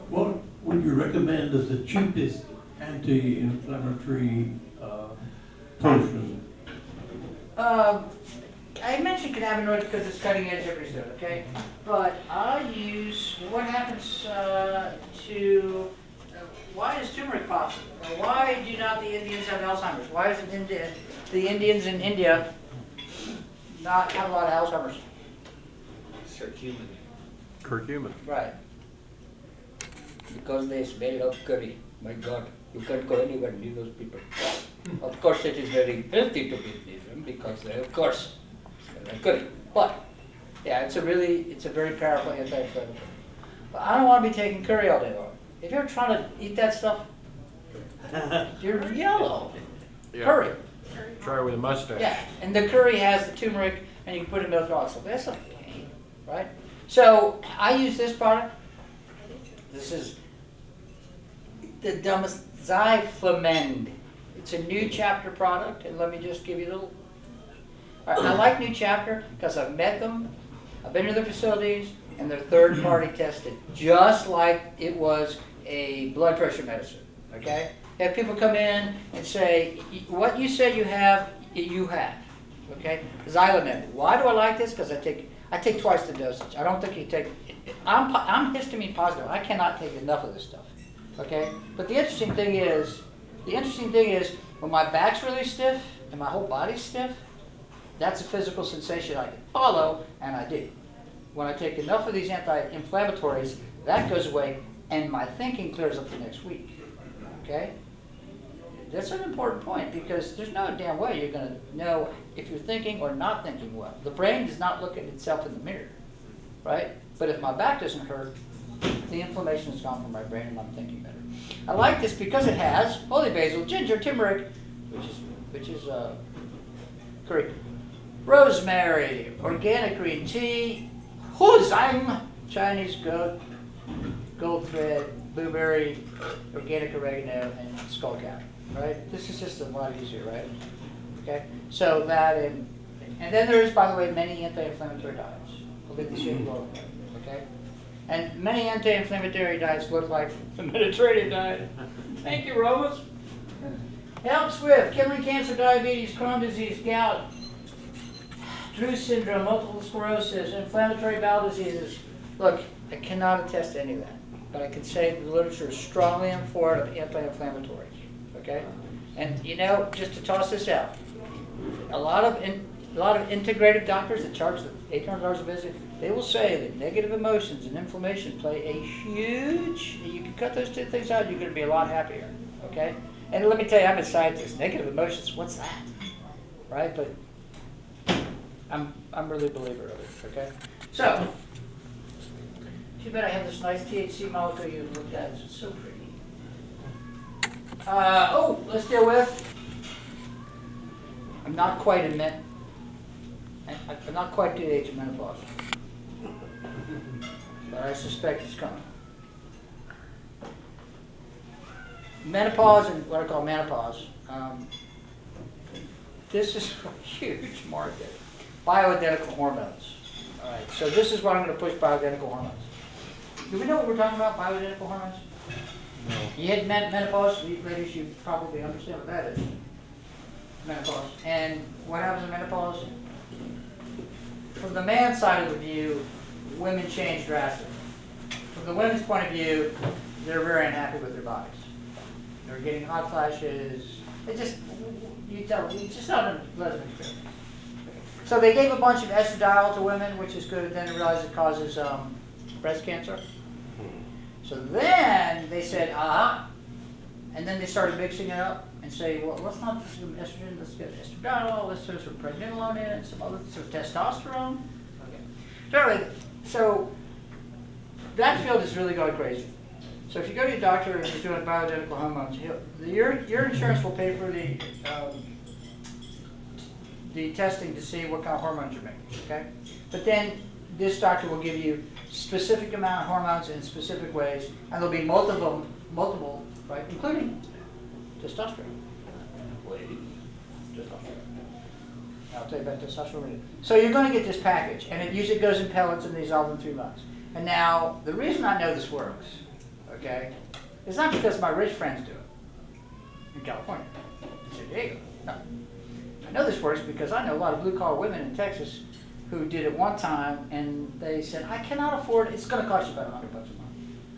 would you recommend as the cheapest anti-inflammatory potion? I mentioned cannabinoids because it's cutting edge every step, okay? But I use what happens to why is turmeric possible? Or why do not the Indians have Alzheimer's? Why is it the Indians in India not have a lot of Alzheimer's? Curcumin. Curcumin. Right. Because they smell of curry. My God, you can't go anywhere near those people. Of course, it is very healthy to be near them because they, of course, smell like curry. But yeah, it's a very powerful anti-inflammatory. But I don't want to be taking curry all day long. If you're trying to eat that stuff, you're yellow. Yeah. Curry. Try with a mustache. Yeah, and the curry has the turmeric, and you can put in milk and all that stuff. That's a pain, right? So I use this product. This is the Zyflamend. It's a New Chapter product, and let me just give you a little. All right, I like New Chapter because I've met them, I've been to their facilities, and they're third-party tested, just like it was a blood pressure medicine. Okay? Have people come in and say, what you said you have, you have. Okay? Xylomed. Why do I like this? Because I take twice the dosage. I don't think you take. I'm histamine positive. I cannot take enough of this stuff. Okay? But the interesting thing is when my back's really stiff and my whole body's stiff, that's a physical sensation I can follow, and I do. When I take enough of these anti-inflammatories, that goes away, and my thinking clears up the next week. Okay? That's an important point because there's no damn way you're going to know if you're thinking or not thinking well. The brain does not look at itself in the mirror, right? But if my back doesn't hurt, the inflammation is gone from my brain and I'm thinking better. I like this because it has holy basil, ginger, turmeric, which is curry, rosemary, organic green tea, huzang, Chinese goat, gold thread, blueberry, organic oregano, and skullcap. Right? This is just a lot easier, right? Okay? So that and then there is, by the way, many anti-inflammatory diets. I'll leave the shape below. Okay? And many anti-inflammatory diets look like the Mediterranean diet. Thank you, Romans. Helps with kidney cancer, diabetes, Crohn's disease, gout, Drew syndrome, multiple sclerosis, inflammatory bowel diseases. Look, I cannot attest to any of that, but I can say the literature is strongly in favor of anti-inflammatories. Okay? And you know, just to toss this out, a lot of integrative doctors that charge $800 a visit, they will say that negative emotions and inflammation play a huge. You can cut those two things out, you're going to be a lot happier. Okay. And let me tell you, I'm a scientist. Negative emotions, what's that? Right? But I'm really a believer of it. Okay. So, too bad I have this nice THC molecule you looked at. It's so pretty. Let's deal with. I'm not quite I'm not quite to the age of menopause, but I suspect it's coming. Menopause and what I call menopause. This is a huge market. Bioidentical hormones. All right, so this is what I'm going to push: bioidentical hormones. Do we know what we're talking about? Bioidentical hormones. No. You hit menopause, ladies, you probably understand what that is. Menopause. And what happens in menopause? From the man's side of the view, women change drastically. From the women's point of view, they're very unhappy with their bodies. They're getting hot flashes. They just, you tell them, it's just not a pleasant experience. So they gave a bunch of estradiol to women, which is good, and then they realized it causes breast cancer. So then they said, and then they started mixing it up and say, well, let's not do some estrogen, let's get estradiol, let's throw some pregnenolone in it, some other, some testosterone. Okay. So that field is really going crazy. So if you go to your doctor and he's doing bioidentical hormones, your insurance will pay for the testing to see what kind of hormones you're making, okay? But then this doctor will give you specific amount of hormones in specific ways, and there'll be multiple, right, including testosterone. I'll tell you about testosterone later. So you're going to get this package, and it usually goes in pellets and dissolved in 3 months. And now, the reason I know this works, okay, is not because my rich friends do it in California, in San Diego. No. I know this works because I know a lot of blue-collar women in Texas who did it one time, and they said, I cannot afford, it's going to cost you about $100 a month.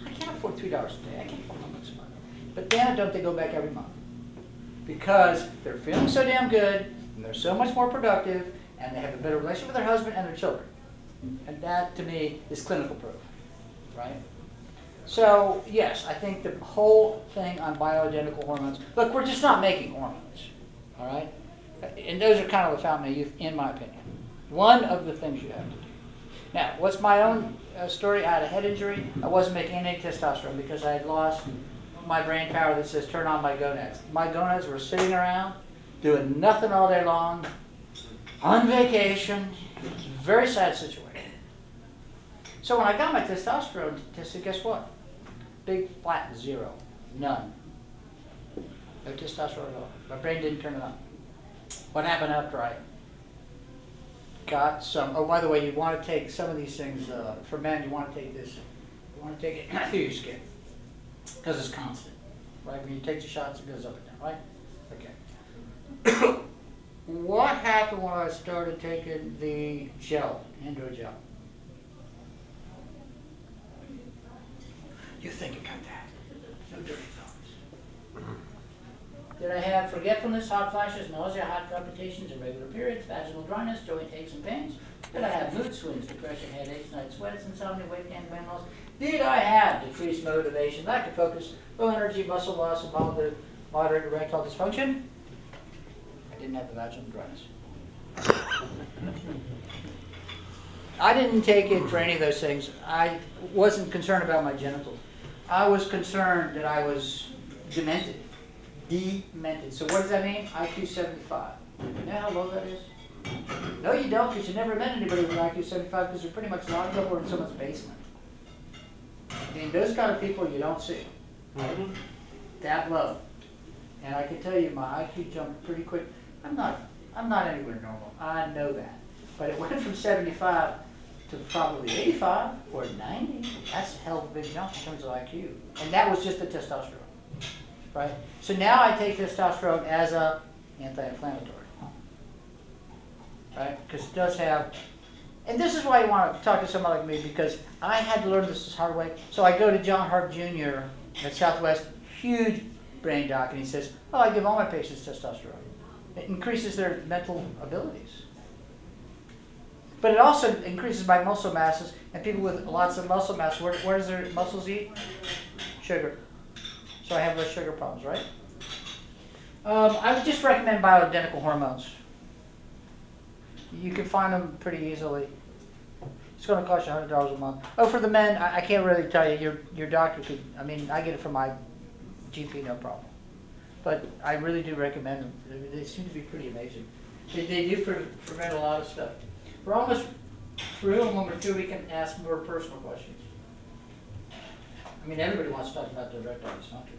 I can't afford $3 a day. I can't afford $100 a month. But then don't they go back every month? Because they're feeling so damn good, and they're so much more productive, and they have a better relationship with their husband and their children. And that, to me, is clinical proof, right? So, yes, I think the whole thing on bioidentical hormones, look, we're just not making hormones, all right? And those are kind of the fountain of youth, in my opinion. One of the things you have to do. Now, what's my own story? I had a head injury. I wasn't making any testosterone because I had lost my brain power that says turn on my gonads. My gonads were sitting around, doing nothing all day long, on vacation. It's a very sad situation. So when I got my testosterone tested, guess what? Big flat 0. None. No testosterone at all. My brain didn't turn it on. What happened after I got some, oh, by the way, you want to take some of these things, for men, you want to take this, you want to take it through your skin, because it's constant, right? When you take the shots, it goes up and down, right? Okay. What happened when I started taking the gel, Andro gel? You think about that. No dirty thoughts. Did I have forgetfulness, hot flashes, nausea, hot palpitations, irregular periods, vaginal dryness, joint aches and pains? Did I have mood swings, depression, headaches, night sweats, insomnia, weight gain, bone loss? Did I have decreased motivation, lack of focus, low energy, muscle loss, and moderate erectile dysfunction? I didn't have the vaginal dryness. I didn't take it for any of those things. I wasn't concerned about my genitals. I was concerned that I was demented. Demented. So what does that mean? IQ 75. You know how low that is? No, you don't, because you never met anybody with an IQ 75 because they're pretty much locked up or in someone's basement. I mean, those kind of people you don't see. That low. And I can tell you my IQ jumped pretty quick. I'm not anywhere normal. I know that. But it went from 75 to probably 85 or 90. That's a hell of a big jump in terms of IQ. And that was just the testosterone. Right? So now I take testosterone as a anti-inflammatory. Right? Because it does have, and this is why you want to talk to somebody like me, because I had to learn this the hard way. So I go to John Hart Jr. at Southwest, huge brain doc and he says, oh, I give all my patients testosterone. It increases their mental abilities. But it also increases my muscle masses, and people with lots of muscle mass, where does their muscles eat? Sugar. So I have less sugar problems, right? I would just recommend bioidentical hormones. You can find them pretty easily. It's going to cost you $100 a month. Oh, for the men, I can't really tell you. Your doctor could, I mean, I get it from my GP, no problem. But I really do recommend them. They seem to be pretty amazing. They do prevent a lot of stuff. We're almost through, and when we're through, we can ask more personal questions. I mean, everybody wants to talk about their erectile dysfunction.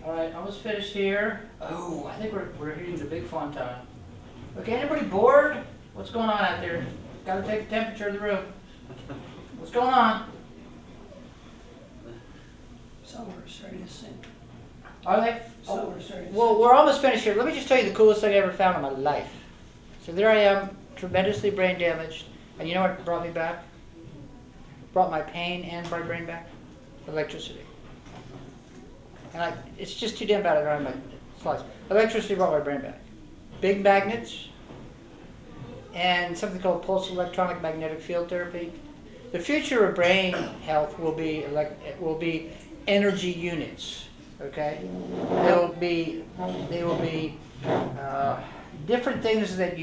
All right, almost finished here. Oh, I think we're hitting the big fun time. Okay, anybody bored? What's going on out there? Got to take the temperature of the room. What's going on? Some are starting to sink. Are they? Some are starting to Well, we're almost finished here. Let me just tell you the coolest thing I ever found in my life. So there I am, tremendously brain damaged. And you know what brought me back? Brought my pain and my brain back? Electricity. And it's just too damn bad I don't have my slides. Electricity brought my brain back. Big magnets and something called pulse electronic magnetic field therapy. The future of brain health will be energy units. Okay, they will be different things that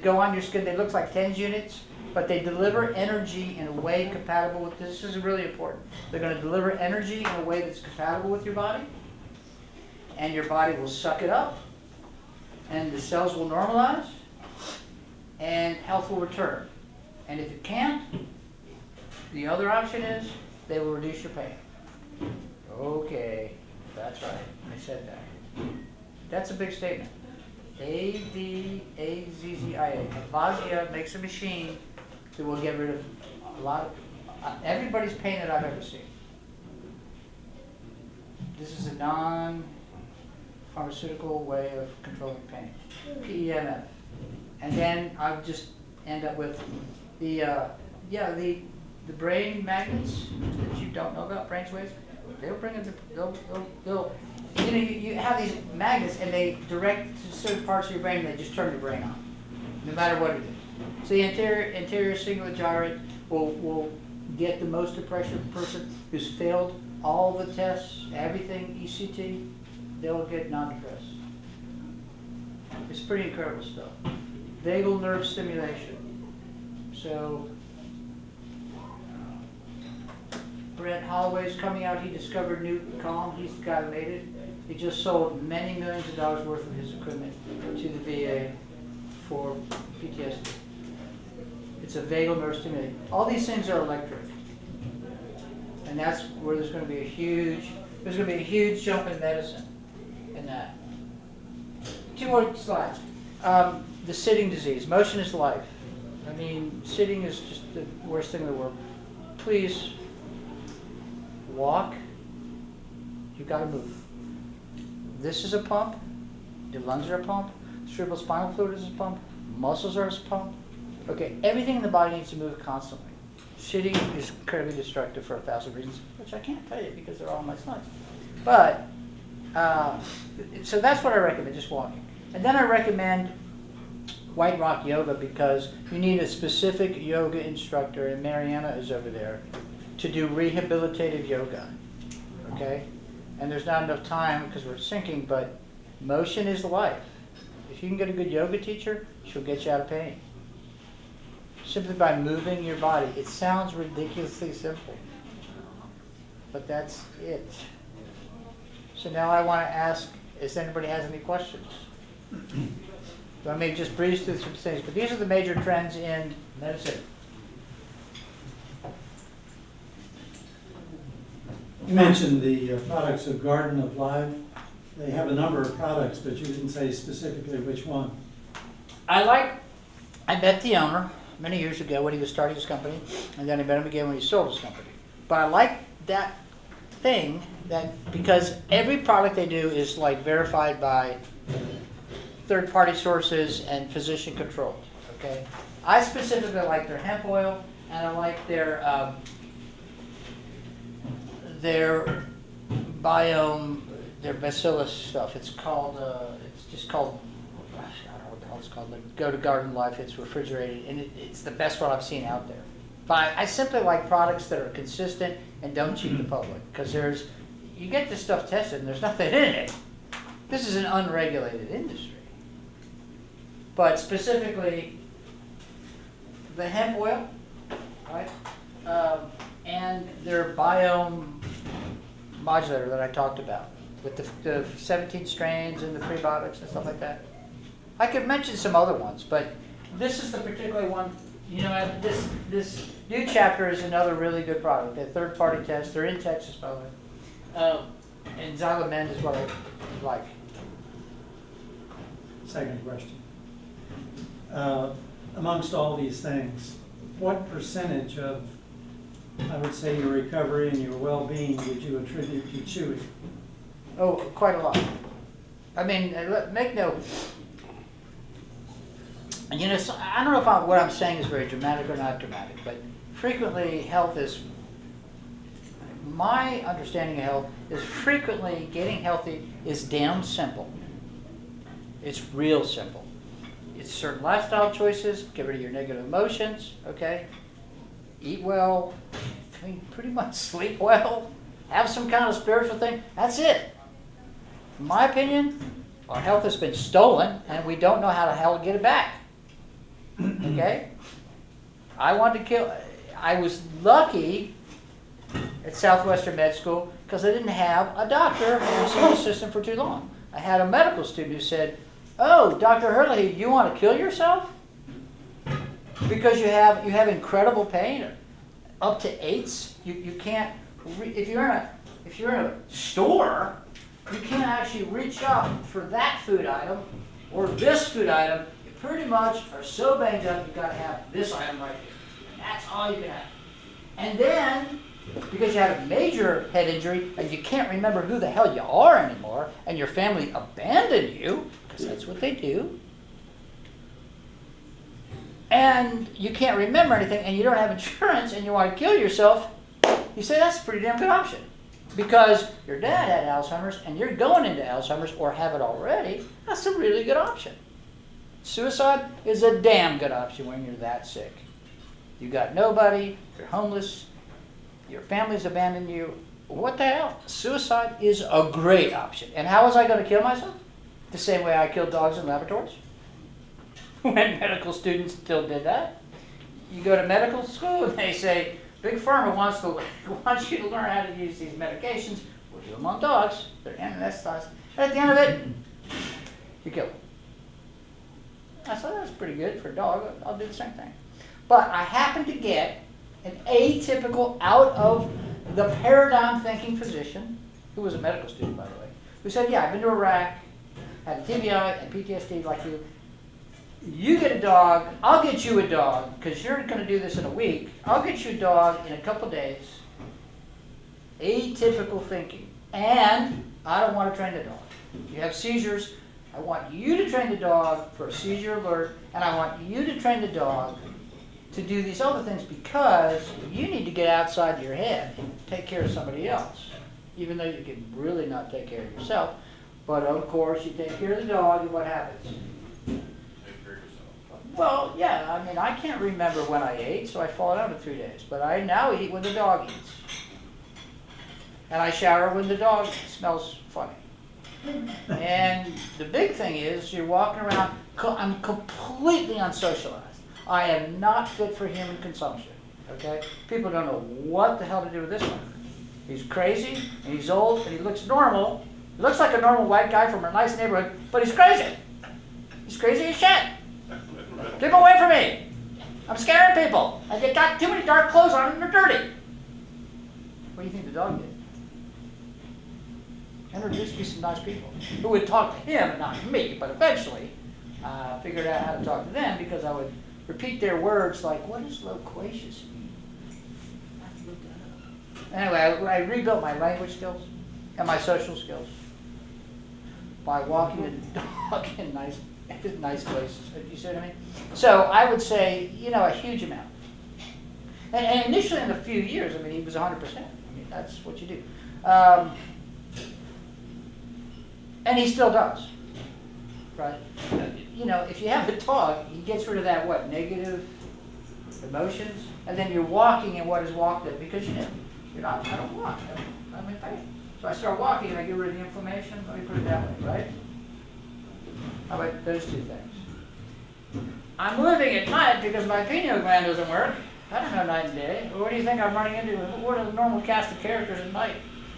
go on your skin. They look like TENS units, but they deliver energy in a way compatible with this. This is really important. They're going to deliver energy in a way that's compatible with your body, and your body will suck it up, and the cells will normalize, and health will return. And if it can't, the other option is they will reduce your pain. Okay, that's right. I said that. That's a big statement. Avazzia. Avazzia makes a machine that will get rid of a lot of everybody's pain that I've ever seen. This is a non-pharmaceutical way of controlling pain. PEMF. And then I'll just end up with the brain magnets that you don't know about, brain waves. They'll bring it. They'll. You have these magnets, and they direct to certain parts of your brain, and they just turn your brain on, no matter what it is. So the anterior cingulate gyrate will get the most depression person who's failed all the tests, everything, ECT, they'll get non-depressed. It's pretty incredible stuff. Vagal nerve stimulation. So Brett Holloway's coming out. He discovered Newton Calm. He's the guy who made it. He just sold many millions of dollars worth of his equipment to the VA for PTSD. It's a vagal nerve stimulator. All these things are electric, and that's where there's going to be a huge jump in medicine in that. 2 more slides. The sitting disease. Motion is life. I mean, sitting is just the worst thing in the world. Please walk. You've got to move. This is a pump. Your lungs are a pump. Cerebral spinal fluid is a pump. Muscles are a pump. Okay, everything in the body needs to move constantly. Sitting is incredibly destructive for 1,000 reasons, which I can't tell you because they're all on my slides. But, so that's what I recommend, just walking. And then I recommend White Rock Yoga because you need a specific yoga instructor, and Mariana is over there, to do rehabilitative yoga, okay? And there's not enough time because we're sinking, but motion is life. If you can get a good yoga teacher, she'll get you out of pain. Simply by moving your body. It sounds ridiculously simple, but that's it. So now I want to ask, if anybody has any questions. So I may just breeze through some things, but these are the major trends in medicine. You mentioned the products of Garden of Life. They have a number of products, but you didn't say specifically which one. I met the owner many years ago when he was starting his company, and then I met him again when he sold his company. But I like that thing because every product they do is like verified by third-party sources and physician controlled. Okay, I specifically like their hemp oil, and I like their their biome, their bacillus stuff. It's called, it's just called, gosh, I don't know what the hell it's called. Like, go to Garden Life. It's refrigerated, and it's the best one I've seen out there. But I simply like products that are consistent and don't cheat the public, because you get this stuff tested and there's nothing in it. This is an unregulated industry. But specifically, the hemp oil, right? And their biome modulator that I talked about, with the 17 strains and the prebiotics and stuff like that. I could mention some other ones, but this is the particular one. You know, this new chapter is another really good product. They're third-party tests. They're in Texas, by the way. And Xylomend is what I like. Second question. Amongst all these things, what percentage of, I would say, your recovery and your well-being would you attribute to Chewy? Oh, quite a lot. I mean, make no. You know, so, I don't know if what I'm saying is very dramatic or not dramatic, but frequently health is, my understanding of health is frequently getting healthy is damn simple. It's real simple. It's certain lifestyle choices, get rid of your negative emotions, okay? Eat well, I mean, pretty much sleep well, have some kind of spiritual thing, that's it. In my opinion, our health has been stolen and we don't know how the hell to get it back. Okay? I was lucky at Southwestern Med School because I didn't have a doctor in the school system for too long. I had a medical student who said, "Oh, Dr. Herlihy, you want to kill yourself? Because you have incredible pain, up to 8s. You can't, if you're in a store, you can't actually reach up for that food item or this food item. You pretty much are so banged up, you've got to have this item right here. And that's all you can have. And then, because you had a major head injury and you can't remember who the hell you are anymore, and your family abandoned you, because that's what they do, and you can't remember anything, and you don't have insurance, and you want to kill yourself, you say that's a pretty damn good option. Because your dad had Alzheimer's, and you're going into Alzheimer's, or have it already, that's a really good option. Suicide is a damn good option when you're that sick. You got nobody, you're homeless, your family's abandoned you. What the hell? Suicide is a great option. And how was I going to kill myself? The same way I killed dogs in laboratories. When medical students still did that. You go to medical school and they say, Big Pharma wants you to learn how to use these medications. We'll do them on dogs. They're anesthetized. And at the end of it, you kill them. I said, that's pretty good for a dog. I'll do the same thing. But I happened to get an atypical, out of the paradigm thinking physician, who was a medical student, by the way, who said, yeah, I've been to Iraq, had a TBI and PTSD like you. You get a dog, I'll get you a dog, because you're going to do this in a week. I'll get you a dog in a couple days. Atypical thinking. And I don't want to train the dog. You have seizures, I want you to train the dog for a seizure alert, and I want you to train the dog to do these other things because you need to get outside your head and take care of somebody else, even though you can really not take care of yourself. But of course, you take care of the dog, and what happens? Take care of yourself. Well, yeah, I mean, I can't remember when I ate, so I fall down in 3 days. But I now eat when the dog eats. And I shower when the dog smells funny. And the big thing is, you're walking around, I'm completely unsocialized. I am not fit for human consumption, okay? People don't know what the hell to do with this one. He's crazy, and he's old, and he looks normal. He looks like a normal white guy from a nice neighborhood, but he's crazy. He's crazy as shit. Keep him away from me. I'm scaring people. I get got too many dark clothes on and they're dirty. What do you think the dog did? Introduced me some nice people who would talk to him, not me, but eventually figured out how to talk to them because I would repeat their words like, what does loquacious mean? I have to look that up. Anyway, I rebuilt my language skills and my social skills by walking the dog in nice places. You see what I mean? So I would say, a huge amount. And initially in a few years, he was 100%. That's what you do. And he still does, right? You know, if you have a dog, he gets rid of that, what, negative emotions? And then you're walking in what is walked in, because you know, you're not, I don't walk, I'm in pain. So I start walking and I get rid of the inflammation, let me put it that way, right? How about those two things? I'm living at night because my pineal gland doesn't work. I don't know night and day. What do you think I'm running into? What are the normal cast of characters at night?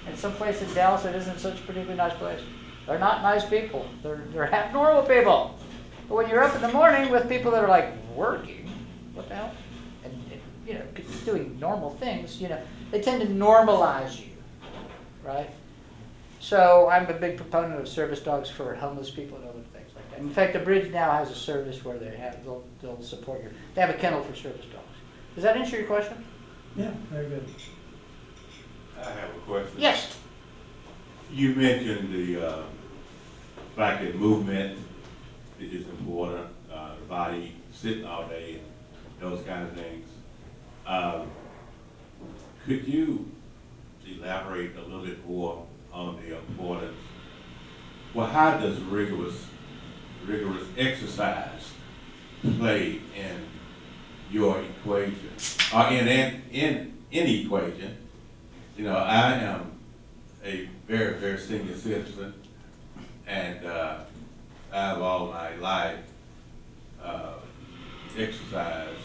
In some place in Dallas that isn't such a particularly nice place. They're not nice people. They're abnormal people. But when you're up in the morning with people that are like working, what the hell? And you know, doing normal things, you know, they tend to normalize you, right? So I'm a big proponent of service dogs for homeless people and other things like that. In fact, the Bridge now has a service where they'll support you. They have a kennel for service dogs. Does that answer your question? Yeah, very good. I have a question. Yes. You mentioned the fact that movement is important, the body sitting all day, and those kind of things. Could you elaborate a little bit more on the importance? Well, how does rigorous exercise play in your equation, or in any equation? You know, I am a very, very senior citizen, and I have all my life exercised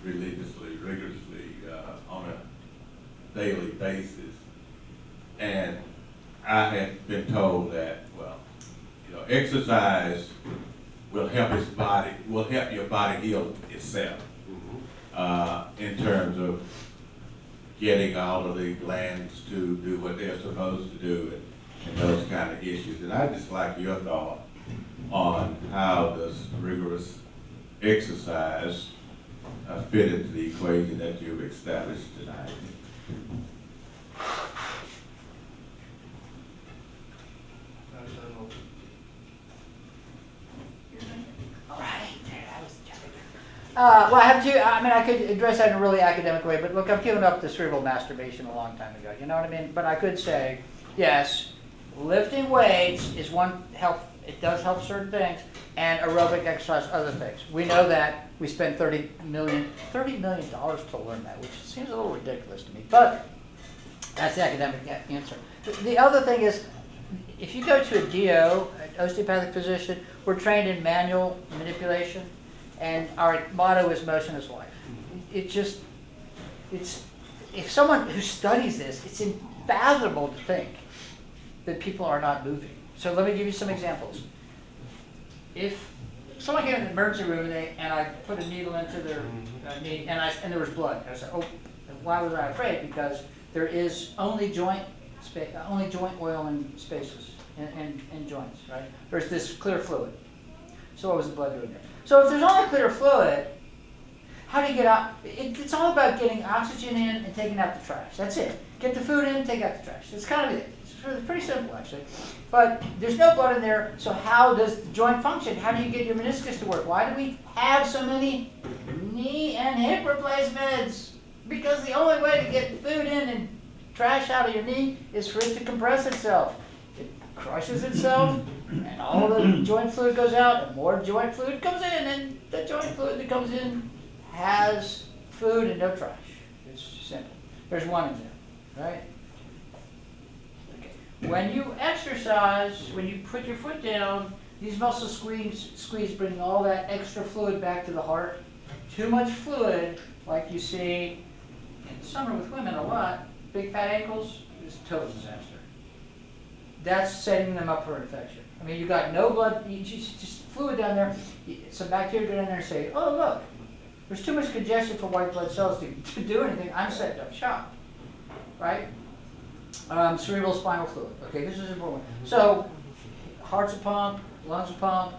religiously, rigorously, on a daily basis. And I had been told that, well, you know, exercise will help your body heal itself, in terms of getting all of the glands to do what they're supposed to do, and those kind of issues. And I'd just like your thought on how does rigorous exercise fit into the equation that you've established tonight. All right. Well, I have two. I mean, I could address that in a really academic way, but look, I've given up the cerebral masturbation a long time ago. You know what I mean? But I could say, yes, lifting weights is one help. It does help certain things, and aerobic exercise other things. We know that. We spend $30 million to learn that, which seems a little ridiculous to me. But that's the academic answer. The other thing is, if you go to a DO, an osteopathic physician, we're trained in manual manipulation. And our motto is motion is life. It's if someone who studies this, it's unfathomable to think that people are not moving. So let me give you some examples. If someone came in the emergency room and I put a needle into their knee and there was blood, I said, oh, why was I afraid? Because there is only joint oil in spaces in joints, right? There's this clear fluid. So what was the blood doing there? So if there's only clear fluid, how do you get out? It's all about getting oxygen in and taking out the trash. That's it. Get the food in, take out the trash. That's kind of it. It's pretty simple, actually. But there's no blood in there, so how does the joint function? How do you get your meniscus to work? Why do we have so many knee and hip replacements? Because the only way to get food in and trash out of your knee is for it to compress itself. It crushes itself, and all the joint fluid goes out, and more joint fluid comes in, and the joint fluid that comes in has food and no trash. It's simple. There's one example, right? Okay. When you exercise, when you put your foot down, these muscles squeeze, bringing all that extra fluid back to the heart. Too much fluid, like you see in summer with women a lot, big fat ankles, is a total disaster. That's setting them up for infection. I mean, you got no blood, you just fluid down there, some bacteria go down there and say, oh look, there's too much congestion for white blood cells to do anything, I'm setting up shop, right? Cerebral spinal fluid, okay, this is important. So, heart's a pump, lungs a pump,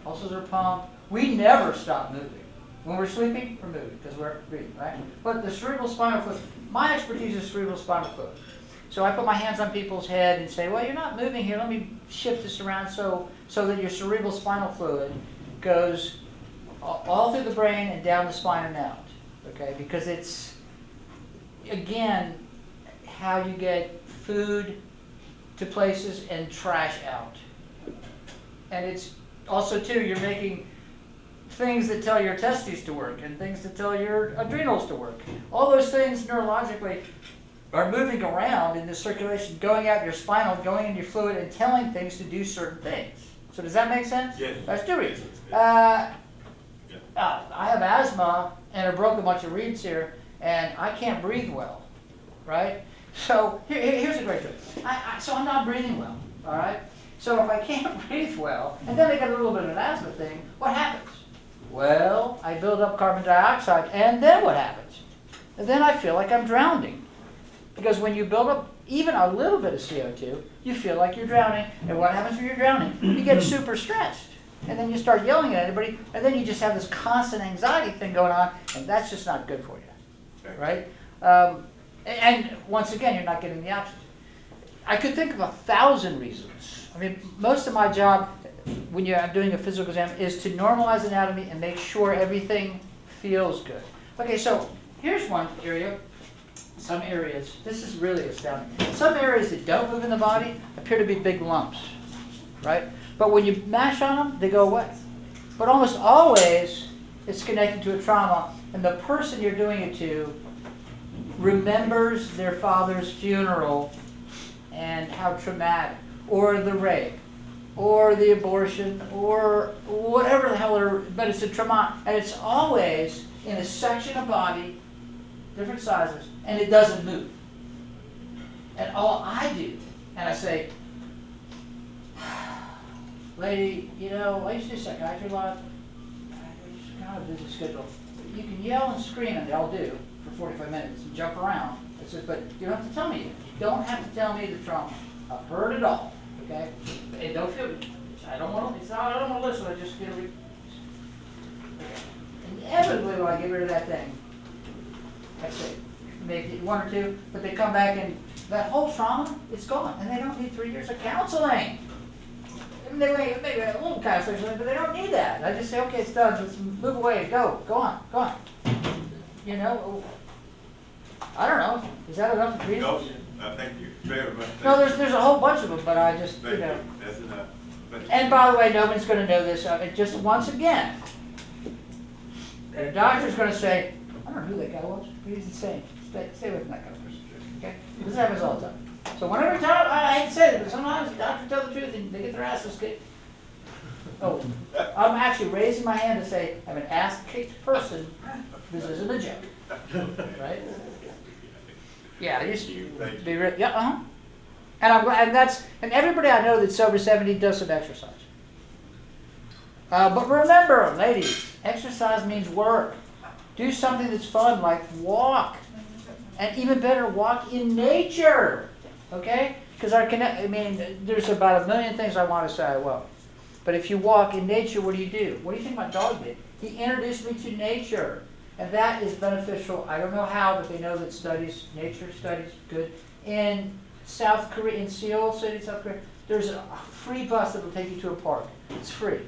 pulses are a pump. We never stop moving. When we're sleeping, we're moving because we're breathing, right? But the cerebral spinal fluid, my expertise is cerebral spinal fluid. So I put my hands on people's head and say, well, you're not moving here. Let me shift this around so that your cerebral spinal fluid goes all through the brain and down the spine and out, okay? Because it's, again, how you get food to places and trash out. And it's also, too, you're making things that tell your testes to work and things that tell your adrenals to work. All those things neurologically are moving around in the circulation, going out your spinal, going in your fluid, and telling things to do certain things. So does that make sense? Yes. That's two reasons. I have asthma, and I broke a bunch of reeds here, and I can't breathe well, right? So here's a great trick. So I'm not breathing well, all right? So if I can't breathe well, and then I get a little bit of an asthma thing, what happens? Well, I build up carbon dioxide, and then what happens? And then I feel like I'm drowning. Because when you build up even a little bit of CO2, you feel like you're drowning. And what happens when you're drowning? You get super stressed. And then you start yelling at everybody, and then you just have this constant anxiety thing going on, and that's just not good for you, right? And once again, you're not getting the oxygen. I could think of 1,000 reasons. I mean, most of my job when I'm doing a physical exam is to normalize anatomy and make sure everything feels good. Okay, so here's one area. Some areas, this is really astounding. Some areas that don't move in the body appear to be big lumps, right? But when you mash on them, they go away. But almost always, it's connected to a trauma, and the person you're doing it to remembers their father's funeral and how traumatic, or the rape, or the abortion, or whatever the hell, but it's a trauma, and it's always in a section of body, different sizes, and it doesn't move. And all I do, and I say, lady, you know, I used to do psychiatry a lot. It's kind of a busy schedule. You can yell and scream, and they'll do for 45 minutes and jump around. I said, but you don't have to tell me. You don't have to tell me the trauma. I've heard it all. Okay? And don't feel. I don't want to. It's not. I don't want to listen. I just get okay. Inevitably, when I get rid of that thing, I say maybe one or two, but they come back and that whole trauma is gone, and they don't need 3 years of counseling. I mean, they maybe a little counseling, but they don't need that. I just say, okay, it's done. Let's move away. Go on. You know, I don't know. Is that enough reasons? Thank you very much. No, there's a whole bunch of them, but I just, you know. That's enough. And by the way, nobody's going to know this. Just once again, the doctor's going to say, I don't know who that guy was. He's insane. Stay away from that kind of person. Okay? This happens all the time. So whenever time, I hate to say it, but sometimes the doctors tell the truth and they get their asses kicked. Oh, I'm actually raising my hand to say I'm an ass-kicked person. This isn't a joke. Right? Yeah, I used to be real. Yeah, And I'm glad, and everybody I know that's over 70 does some exercise. But remember, ladies, exercise means work. Do something that's fun, like walk. And even better, walk in nature. Okay? Because there's about 1 million things I want to say I will. But if you walk in nature, what do? What do you think my dog did? He introduced me to nature. And that is beneficial. I don't know how, but they know that nature studies, good. In South Korea, in Seoul City, South Korea, there's a free bus that will take you to a park. It's free.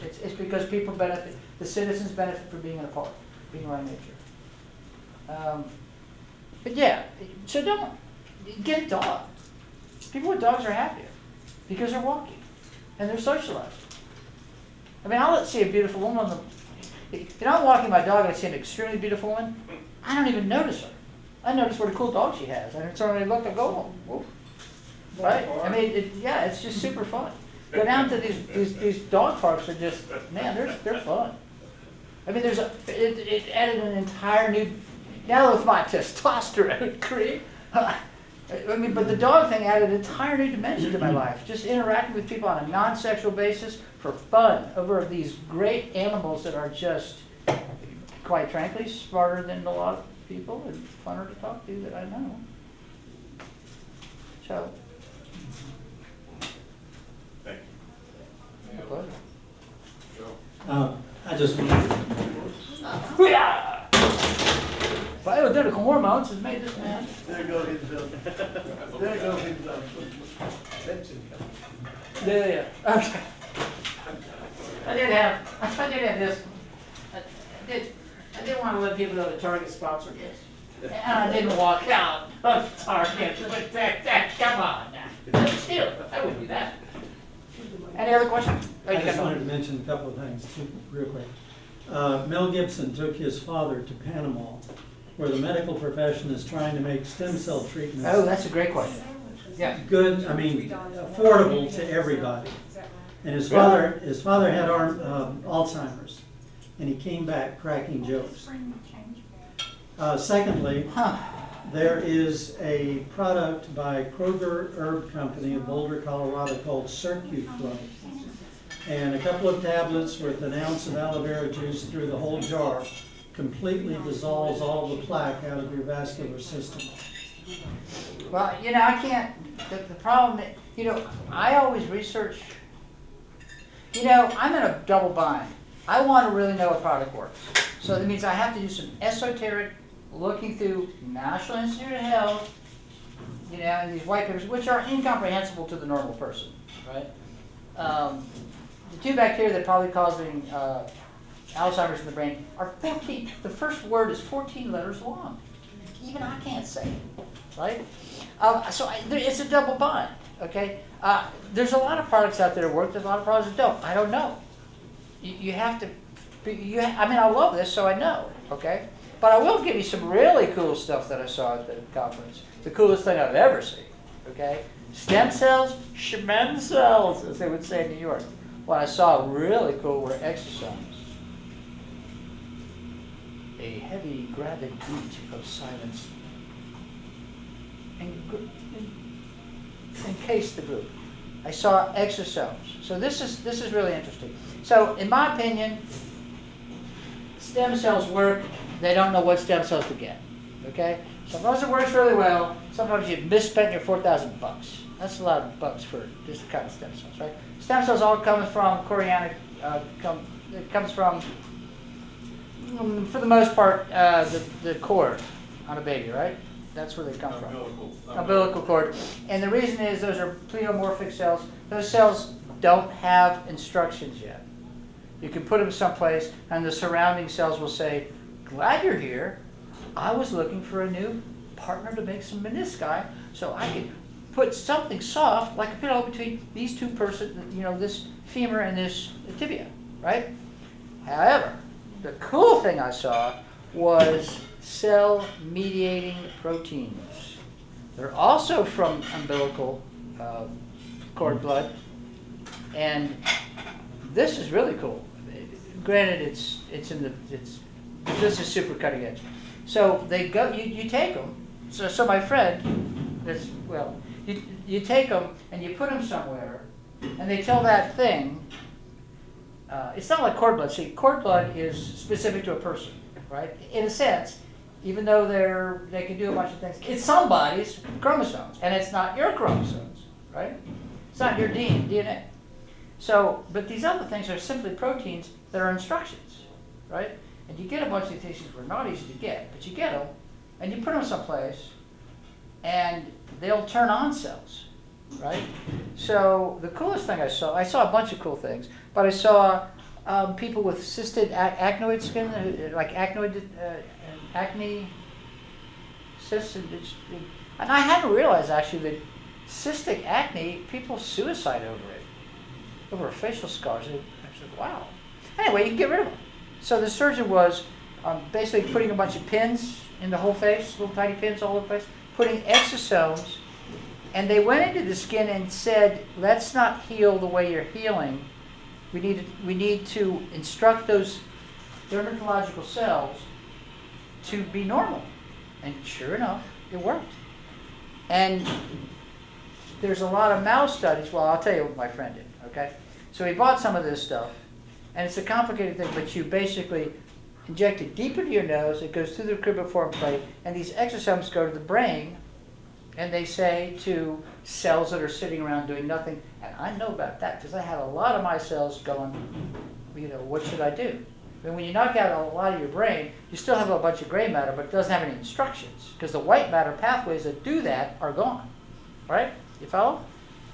It's because people benefit, the citizens benefit from being in a park, being around nature. But yeah, so don't get a dog. People with dogs are happier because they're walking and they're socializing. I mean, I'll see a beautiful woman if I'm walking my dog and I see an extremely beautiful woman, I don't even notice her. I notice what a cool dog she has. And so when I look, I go, whoa. Right? I mean, it's just super fun. Go down to these dog parks are just, man, they're fun. I mean, it added an entire new, now with my testosterone cream, but the dog thing added an entire new dimension to my life. Just interacting with people on a non-sexual basis for fun over these great animals that are just, quite frankly, smarter than a lot of people and funner to talk to that I know. So. Thank you. My pleasure. I just Bioidentical hormones has made this man. There goes his bill. There goes his bill. Yeah. Okay. I did have this. I did want to let people know that Target sponsored this. And I didn't walk out of Target, but come on now. Still, I wouldn't do that. Any other questions? Oh, you I got just one. wanted to mention a couple of things, real quick. Mel Gibson took his father to Panama, where the medical profession is trying to make stem cell treatments Oh, that's a great question. Yeah. good, I mean, affordable to everybody. And his father had Alzheimer's, and he came back cracking jokes. Secondly, there is a product by Kroger Herb Company of Boulder, Colorado called CircuFlow. And a couple of tablets with an ounce of aloe vera juice through the whole jar completely dissolves all the plaque out of your vascular system. Well, you know, I can't, the problem, you know, I always research, you know, I'm in a double bind. I want to really know a product works. So that means I have to do some esoteric looking through National Institute of Health, you know, and these white papers, which are incomprehensible to the normal person, right? The two bacteria that are probably causing Alzheimer's in the brain are 14, the first word is 14 letters long. Even I can't say it, right? It's a double bind, okay? There's a lot of products out there that work, there's a lot of products that don't. I don't know. You have to, I mean, I love this, so I know, okay? But I will give you some really cool stuff that I saw at the conference. The coolest thing I've ever seen, okay? Stem cells, shemen cells, as they would say in New York. What I saw really cool were exosomes. A heavy gravid beat of silence encased the group. I saw exosomes. So this is really interesting. So in my opinion, stem cells work. They don't know what stem cells to get. Okay? Sometimes it works really well. Sometimes you've misspent your $4,000 bucks. That's a lot of bucks for this kind of stem cells, right? Stem cells all come from chorionic. It comes from, for the most part, the cord on a baby, right? That's where they come from. Umbilical cord. And the reason is those are pleomorphic cells. Those cells don't have instructions yet. You can put them someplace, and the surrounding cells will say, "Glad you're here. I was looking for a new partner to make some menisci, so I could put something soft, like a pillow, between these two persons, you know, this femur and this tibia, right?" However, the cool thing I saw was cell-mediating proteins. They're also from umbilical cord blood, and this is really cool. Granted, this is super cutting edge. So they go, you take them. So my friend, you take them and you put them somewhere, and they tell that thing. It's not like cord blood. See, cord blood is specific to a person, right? In a sense, even though they can do a bunch of things, it's somebody's chromosomes, and it's not your chromosomes, right? It's not your DNA. So, but these other things are simply proteins that are instructions, right? And you get a bunch of these things that are not easy to get, but you get them, and you put them someplace, and they'll turn on cells, right? So the coolest thing I saw a bunch of cool things, but I saw people with cystic acnoid skin, like acne cysts, and I hadn't realized actually that cystic acne, people suicide over facial scars. I said, wow. Anyway, you can get rid of them. So the surgeon was basically putting a bunch of pins in the whole face, little tiny pins all over the place, putting exosomes, and they went into the skin and said, let's not heal the way you're healing. We need to instruct those dermatological cells to be normal. And sure enough, it worked. And there's a lot of mouse studies. Well, I'll tell you what my friend did, okay? So he bought some of this stuff, and it's a complicated thing, but you basically inject it deep into your nose, it goes through the cribriform plate, and these exosomes go to the brain, and they say to cells that are sitting around doing nothing, and I know about that because I had a lot of my cells going, you know, what should I do? And when you knock out a lot of your brain, you still have a bunch of gray matter, but it doesn't have any instructions because the white matter pathways that do that are gone, right? You follow?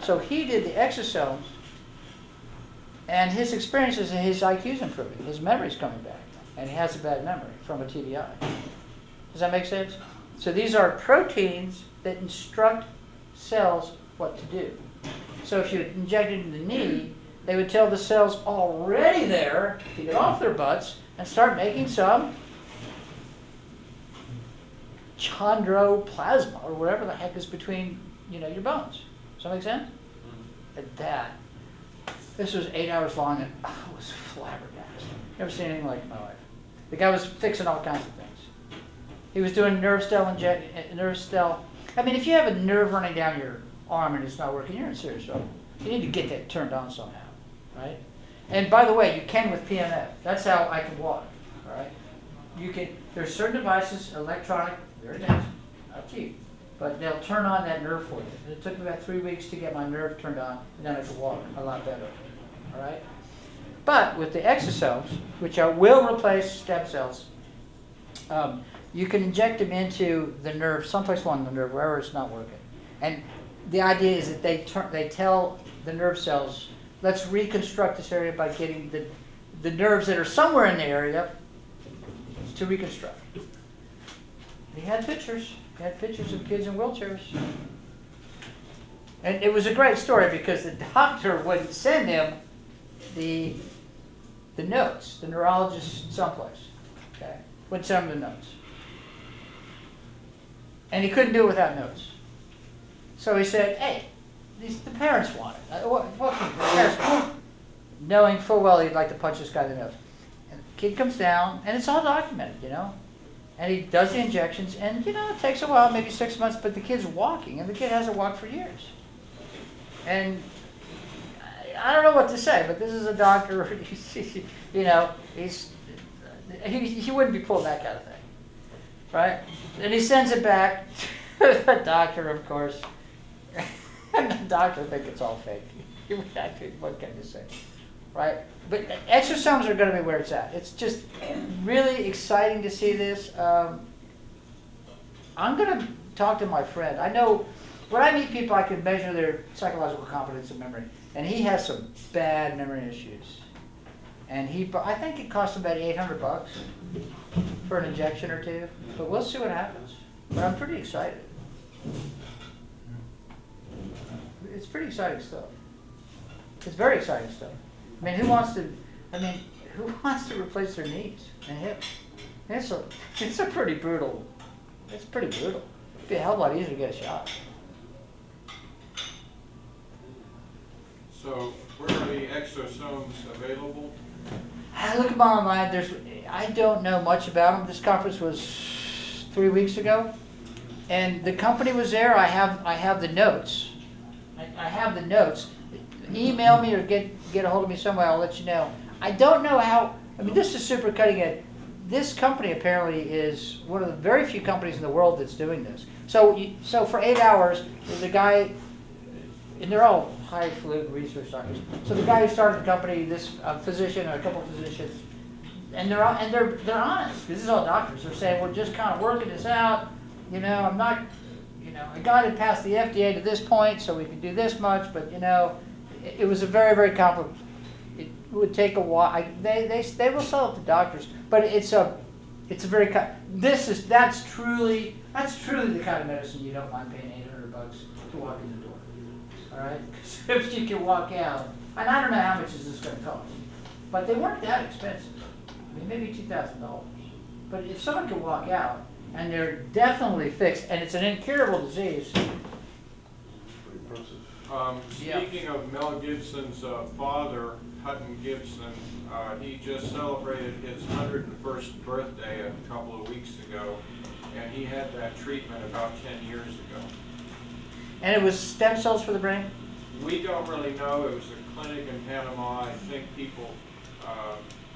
So he did the exosomes, and his experience is that his IQ's improving, his memory's coming back, and he has a bad memory from a TBI. Does that make sense? So these are proteins that instruct cells what to do. So if you inject it in the knee, they would tell the cells already there to get off their butts and start making some chondroplasma or whatever the heck is between, your bones. Does that make sense? At that, this was 8 hours long, and I was flabbergasted. Never seen anything like it in my life. The guy was fixing all kinds of things. He was doing nerve cell. I mean, if you have a nerve running down your arm and it's not working, you're in serious trouble. You need to get that turned on somehow, right? And by the way, you can with PMF. That's how I can walk, all right? You can. There's certain devices, electronic, very nice, not cheap, but they'll turn on that nerve for you. And it took me about 3 weeks to get my nerve turned on, and then I could walk a lot better, all right? But with the exosomes, which will replace stem cells, you can inject them into the nerve, someplace along the nerve, wherever it's not working. And the idea is that they tell the nerve cells, let's reconstruct this area by getting the nerves that are somewhere in the area to reconstruct. He had pictures. He had pictures of kids in wheelchairs. And it was a great story because the doctor would send him the notes, the neurologist someplace, okay, would send him the notes. And he couldn't do it without notes. So he said, hey, the parents want it. What can the parents want? Knowing full well he'd like to punch this guy in the nose. And the kid comes down, and it's all documented, And he does the injections, and, it takes a while, maybe 6 months, but the kid's walking, and the kid hasn't walked for years. And I don't know what to say, but this is a doctor, he wouldn't be pulling that kind of thing, right? And he sends it back to the doctor, of course. And the doctor thinks it's all fake. What can you say, right? But exosomes are going to be where it's at. It's just really exciting to see this. I'm going to talk to my friend. I know when I meet people, I can measure their psychological competence and memory. And he has some bad memory issues. And I think it costs him about $800 for an injection or two. But we'll see what happens. But I'm pretty excited. It's pretty exciting stuff. It's very exciting stuff. I mean, who wants to replace their knees and hips? It's pretty brutal. It'd be a hell of a lot easier to get a shot. So, where are the exosomes available? I look at them online. I don't know much about them. This conference was 3 weeks ago, and the company was there. I have the notes. I have the notes. Email me or get a hold of me somewhere. I'll let you know. I don't know how. I mean, this is super cutting edge. This company apparently is one of the very few companies in the world that's doing this. So for 8 hours, there's a guy, and they're all highfalutin research doctors. So the guy who started the company, this physician and a couple of physicians, and they're honest. This is all doctors. They're saying we're just kind of working this out. I'm not. I got it past the FDA to this point, so we can do this much. But it was a very, very complicated. It would take a while. They will sell it to doctors, but it's a very that's truly the kind of medicine you don't mind paying $800 to walk in the door. All right, if you can walk out, and I don't know how much is this going to cost, but they weren't that expensive. I mean, maybe $2,000. But if someone can walk out and they're definitely fixed, and it's an incurable disease. Speaking of Mel Gibson's father, Hutton Gibson, he just celebrated his 101st birthday a couple of weeks ago, and he had that treatment about 10 years ago. And it was stem cells for the brain? We don't really know. It was a clinic in Panama. I think people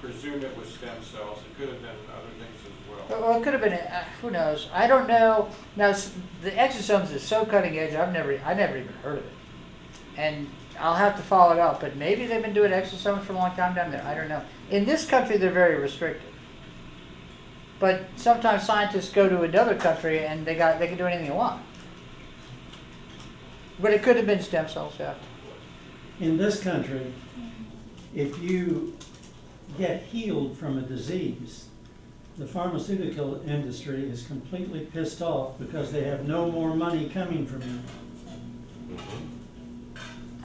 presume it was stem cells. It could have been other things as well. Well, it could have been, who knows? I don't know. Now, the exosomes is so cutting edge, I never even heard of it. And I'll have to follow it up, but maybe they've been doing exosomes for a long time down there. I don't know. In this country, they're very restricted. But sometimes scientists go to another country and they can do anything they want. But it could have been stem cells, yeah. In this country, if you get healed from a disease, the pharmaceutical industry is completely pissed off because they have no more money coming from you.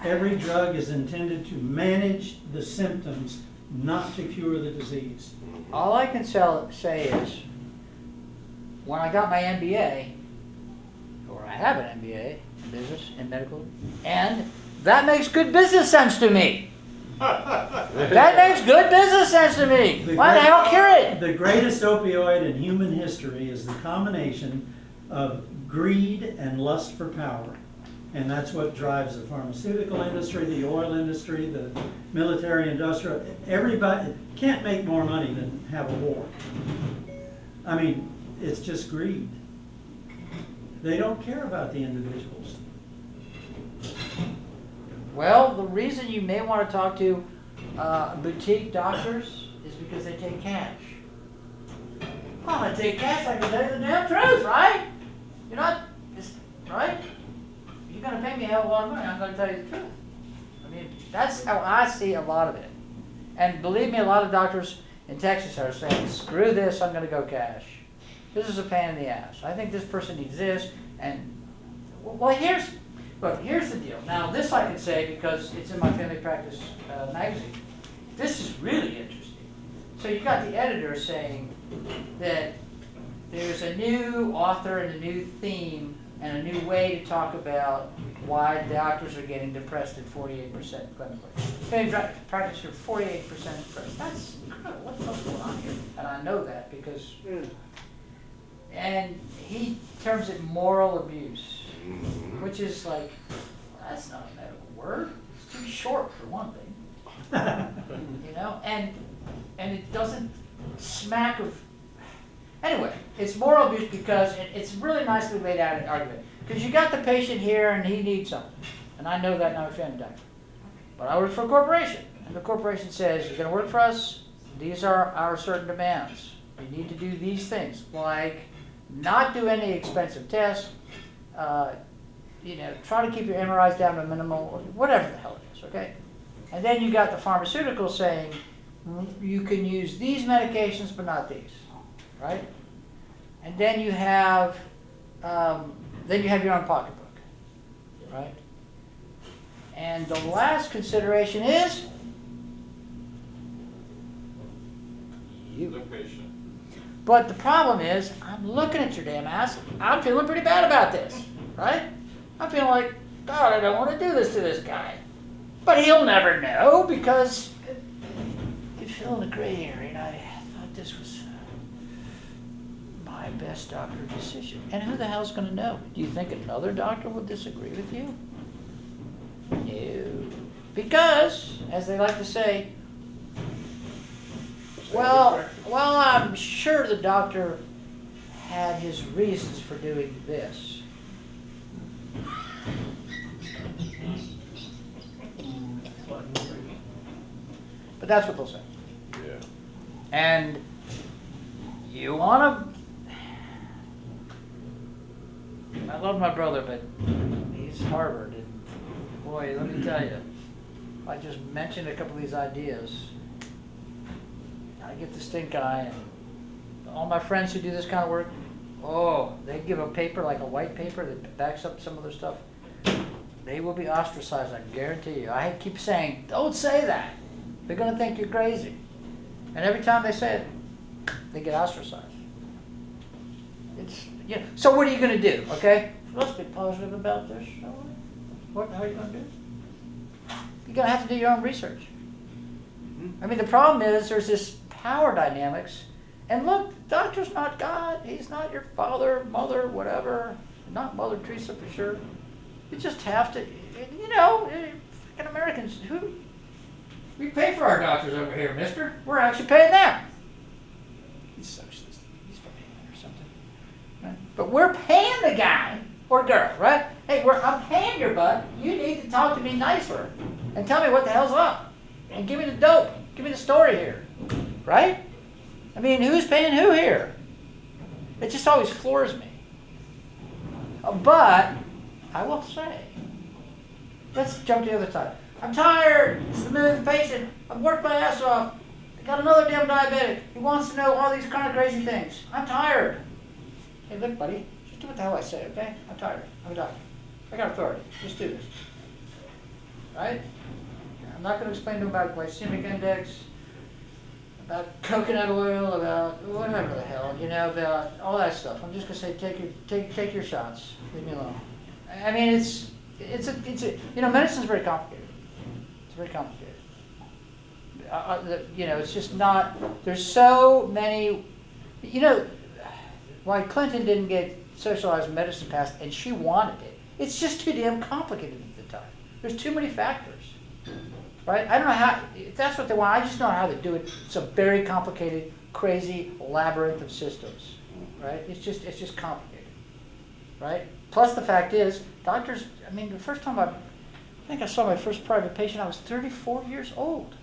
Every drug is intended to manage the symptoms, not to cure the disease. All I can say is, when I got my MBA, or I have an MBA in business and medical, and that makes good business sense to me. That makes good business sense to me. Why the hell cure it? The greatest opioid in human history is the combination of greed and lust for power. And that's what drives the pharmaceutical industry, the oil industry, the military industrial. Everybody can't make more money than have a war. I mean, it's just greed. They don't care about the individuals. Well, the reason you may want to talk to boutique doctors is because they take cash. Well, I take cash, I can tell you the damn truth, right? You're not, right? You're going to pay me a hell of a lot of money, I'm going to tell you the truth. I mean, that's how I see a lot of it. And believe me, a lot of doctors in Texas are saying, screw this, I'm going to go cash. This is a pain in the ass. I think this person needs this, and, well, here's the deal. Now, this I can say because it's in my family practice magazine. This is really interesting. So you got the editor saying that there's a new author and a new theme and a new way to talk about why doctors are getting depressed at 48% clinically. Family practice are 48% depressed. That's incredible. What's going on here? And I know that because, and he terms it moral abuse, which is like, that's not a medical word. It's too short for one thing. You know, and it doesn't smack of. Anyway, it's moral abuse because it's really nicely laid out in argument. Because you got the patient here and he needs something, and I know that now, I'm a family doctor. But I work for a corporation, and the corporation says you're going to work for us. These are our certain demands. You need to do these things, like not do any expensive tests. You know, try to keep your MRIs down to minimal, whatever the hell it is, okay? And then you got the pharmaceutical saying, you can use these medications, but not these, right? And then you have your own pocketbook, right? And the last consideration is you. The patient. But the problem is, I'm looking at your damn ass. I'm feeling pretty bad about this, right? I'm feeling like, God, I don't want to do this to this guy. But he'll never know because you fill in the gray area, and I thought this was my best doctor decision. And who the hell's going to know? Do you think another doctor would disagree with you? No. Because, as they like to say, well, I'm sure the doctor had his reasons for doing this. But that's what they'll say. Yeah. And you want to... I love my brother, but he's Harvard. And boy, let me tell you, I just mentioned a couple of these ideas. I get the stink eye, and all my friends who do this kind of work, oh, they give a paper, like a white paper that backs up some of their stuff. They will be ostracized, I guarantee you. I keep saying, don't say that. They're going to think you're crazy. And every time they say it, they get ostracized. It's, yeah. So what are you going to do, okay? Let's be positive about this. How are you going to do? You're going to have to do your own research. I mean, the problem is there's this power dynamics. And look, the doctor's not God. He's not your father, mother, whatever. Not Mother Teresa for sure. You just have to, you know, freaking Americans, we pay for our doctors over here, mister. We're actually paying them. He's socialist. He's from England or something. Right? But we're paying the guy or girl, right? Hey, I'm paying your butt. You need to talk to me nicer and tell me what the hell's up. And give me the dope. Give me the story here. Right? I mean, who's paying who here? It just always floors me. But I will say, let's jump to the other side. I'm tired. It's the mood of the patient. I've worked my ass off. The got another damn diabetic. He wants to know all these kind of crazy things. I'm tired. Hey, look, buddy, just do what the hell I say, okay? I'm tired. I'm a doctor. I got authority. Just do this. Right? I'm not going to explain to him about glycemic index, about coconut oil, about whatever the hell, about all that stuff. I'm just going to say, take your shots. Leave me alone. I mean, it's medicine's very complicated. It's very complicated. It's just not, there's so many, why Clinton didn't get socialized medicine passed, and she wanted it. It's just too damn complicated at the time. There's too many factors, right? I don't know how, if that's what they want, I just know how they do it. It's a very complicated, crazy labyrinth of systems, right? It's just complicated, right? Plus the fact is, doctors, the first time I think I saw my first private patient, I was 34 years old.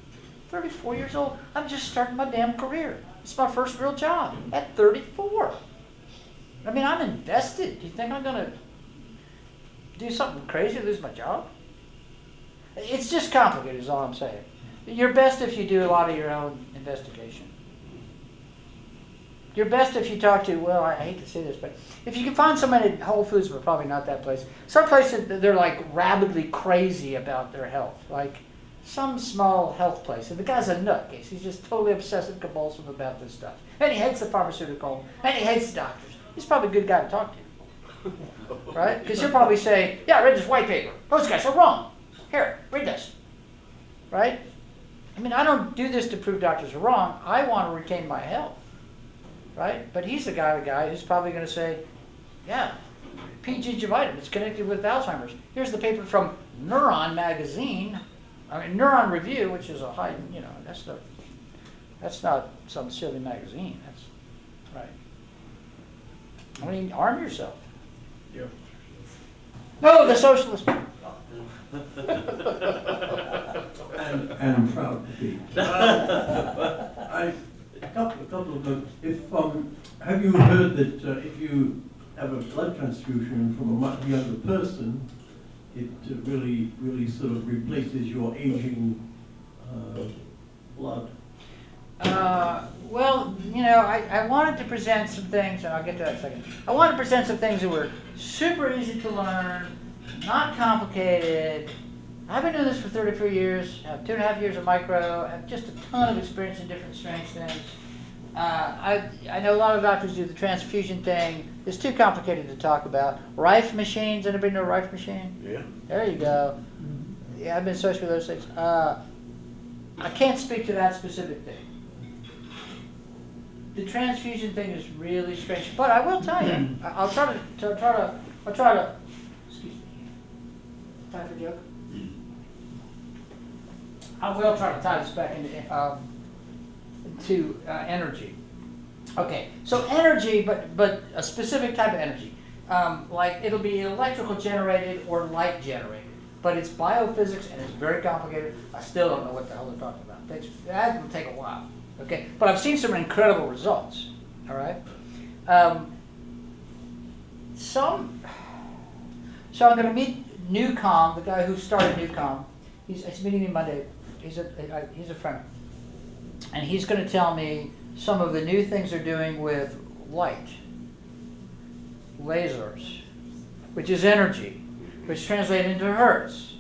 34 years old. I'm just starting my damn career. It's my first real job at 34. I'm invested. Do you think I'm going to do something crazy, lose my job? It's just complicated is all I'm saying. You're best if you do a lot of your own investigation. You're best if you talk to, well, I hate to say this, but if you can find somebody at Whole Foods, but probably not that place. Some places they're like rabidly crazy about their health. Like some small health place. And the guy's a nutcase. He's just totally obsessive compulsive about this stuff. And he hates the pharmaceutical, and he hates the doctors. He's probably a good guy to talk to. Right? Because he'll probably say, yeah, I read this white paper. Those guys are wrong. Here, read this. Right? I don't do this to prove doctors are wrong. I want to retain my health. Right? But he's the guy who's probably going to say, yeah, P-gingivitis, it's connected with Alzheimer's. Here's the paper from Neuron magazine. Neuron Review, which is a high, that's not some silly magazine. That's right. Arm yourself. Yeah. No, the socialist. And I'm proud to be. A couple of notes. Have you heard that if you have a blood transfusion from a much younger person, it really sort of replaces your aging blood? Well, I wanted to present some things, and I'll get to that in a second. I wanted to present some things that were super easy to learn, not complicated. I've been doing this for 34 years. I have 2.5 years of micro. I have just a ton of experience in different strange things. I know a lot of doctors do the transfusion thing. It's too complicated to talk about. Rife machines, anybody know a Rife machine? Yeah. There you go. Yeah, I've been associated with those things. I can't speak to that specific thing. The transfusion thing is really strange, but I will tell you. I'll try to. Excuse me. Time for a joke. I will try to tie this back into energy. Okay, so energy, but a specific type of energy. Like it'll be electrical generated or light generated, but it's biophysics and it's very complicated. I still don't know what the hell they're talking about. That will take a while. Okay, but I've seen some incredible results. All right. So I'm going to meet Newcom, the guy who started Newcom. He's meeting me Monday. He's a friend, and he's going to tell me some of the new things they're doing with light, lasers, which is energy, which translates into hertz,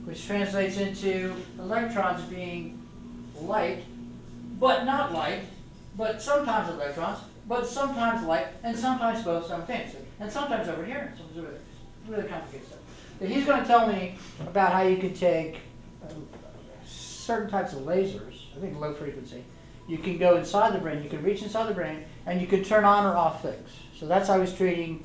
which translates into electrons being light, but not light, but sometimes electrons, but sometimes light, and sometimes both simultaneously, and sometimes over here, and sometimes over there. Really complicated stuff. But he's going to tell me about how you can take certain types of lasers, I think low frequency. You can go inside the brain, you can reach inside the brain, and you can turn on or off things. So that's how he's treating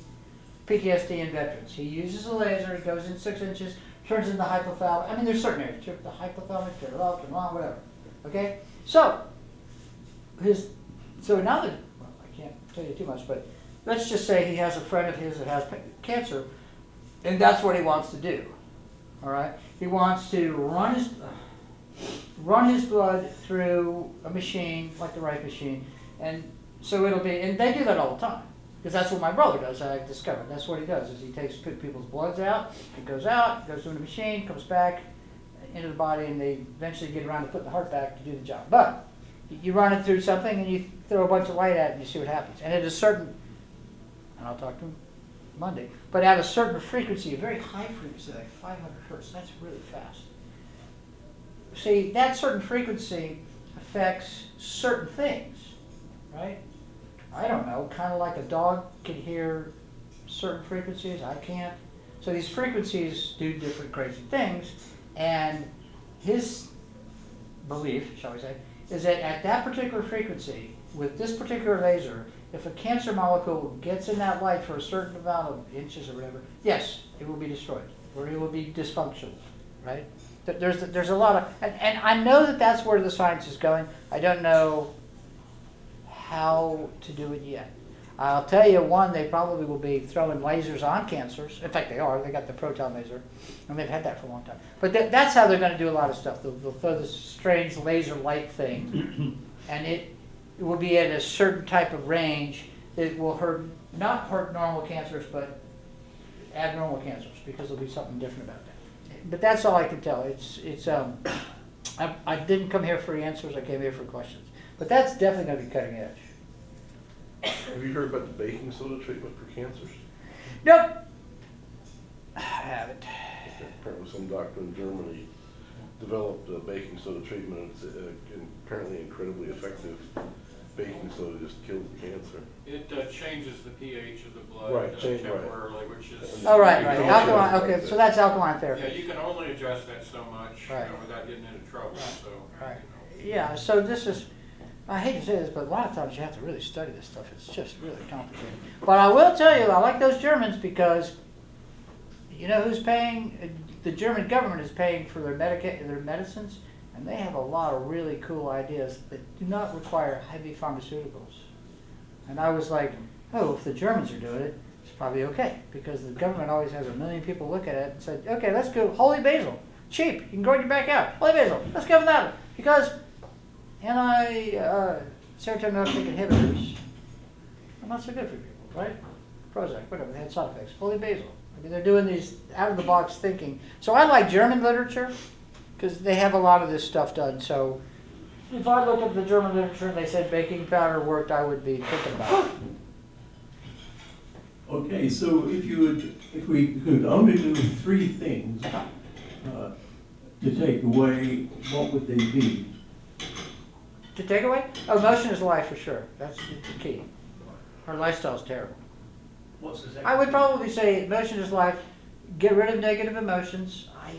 PTSD in veterans. He uses a laser, it goes in 6 inches, turns into hypothalamic. There's certain areas, the hypothalamic, turn it off, turn it on, whatever. Okay? So now that, well, I can't tell you too much, but let's just say he has a friend of his that has cancer, and that's what he wants to do. All right? He wants to run his blood through a machine, like the Rife machine, and so it'll be, and they do that all the time, because that's what my brother does, I discovered. That's what he does, is he takes people's bloods out, it goes through the machine, comes back into the body, and they eventually get around to putting the heart back to do the job. But You run it through something and you throw a bunch of light at it and you see what happens. And at a certain, and I'll talk to him Monday, but at a certain frequency, a very high frequency, like 500 hertz, that's really fast. See, that certain frequency affects certain things, right? I don't know, kind of like a dog can hear certain frequencies, I can't. So these frequencies do different crazy things, and his belief, shall we say, is that at that particular frequency, with this particular laser, if a cancer molecule gets in that light for a certain amount of inches or whatever, yes, it will be destroyed, or it will be dysfunctional, right? There's a lot of, and I know that that's where the science is going. I don't know how to do it yet. I'll tell you one, they probably will be throwing lasers on cancers. In fact, they are. They got the proton laser, and they've had that for a long time. But that's how they're going to do a lot of stuff. They'll throw this strange laser light thing, and it will be at a certain type of range that will not hurt normal cancers, but abnormal cancers, because there'll be something different about that. But that's all I can tell. I didn't come here for answers. I came here for questions. But that's definitely going to be cutting edge. Have you heard about the baking soda treatment for cancers? Nope. I haven't. Apparently some doctor in Germany developed a baking soda treatment. It's apparently incredibly effective. Baking soda just kills the cancer. It changes the pH of the blood Right, temporarily, which is... Oh, right. Alkaline, okay, so that's alkaline therapy. Yeah, you can only adjust that so much, Right. without getting into trouble, so... Right. Yeah, so this is, I hate to say this, but a lot of times you have to really study this stuff. It's just really complicated. But I will tell you, I like those Germans because, you know who's paying? The German government is paying for their medicines, and they have a lot of really cool ideas that do not require heavy pharmaceuticals. And I was like, oh, if the Germans are doing it, it's probably okay, because the government always has a million people look at it and said, okay, let's go holy basil, cheap, you can grow it in your backyard, holy basil, let's go with that, because serotonin uptake inhibitors are not so good for people, right? Prozac, whatever, they had side effects. Holy basil. I mean, they're doing these out-of-the-box thinking. So I like German literature because they have a lot of this stuff done. So if I looked at the German literature and they said baking powder worked, I would be thinking about it. Okay, so if we could only do three things to take away, what would they be? To take away? Emotion is life for sure. That's the key. Our lifestyle's terrible. What's the second? I would probably say emotion is life. Get rid of negative emotions. I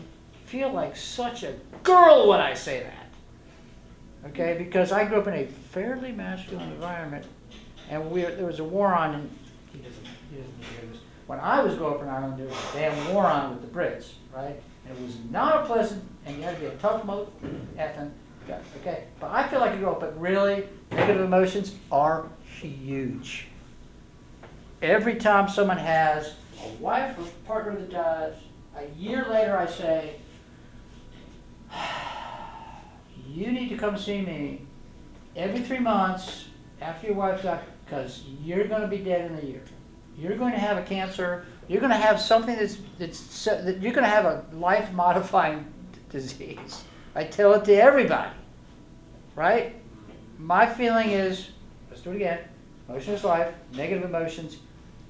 feel like such a girl when I say that. Okay, because I grew up in a fairly masculine environment, and there was a war on, and he doesn't hear this. When I was growing up in Ireland, there was a damn war on with the Brits, right? And it was not a pleasant, and you had to be a tough effing guy, okay? But I feel like I grew up, but really, negative emotions are huge. Every time someone has a wife or partner that dies, a year later I say, you need to come see me every 3 months after your wife died, because you're going to be dead in a year. You're going to have a cancer. You're going to have something that you're going to have a life-modifying disease. I tell it to everybody, right? My feeling is, let's do it again. Emotion is life. Negative emotions.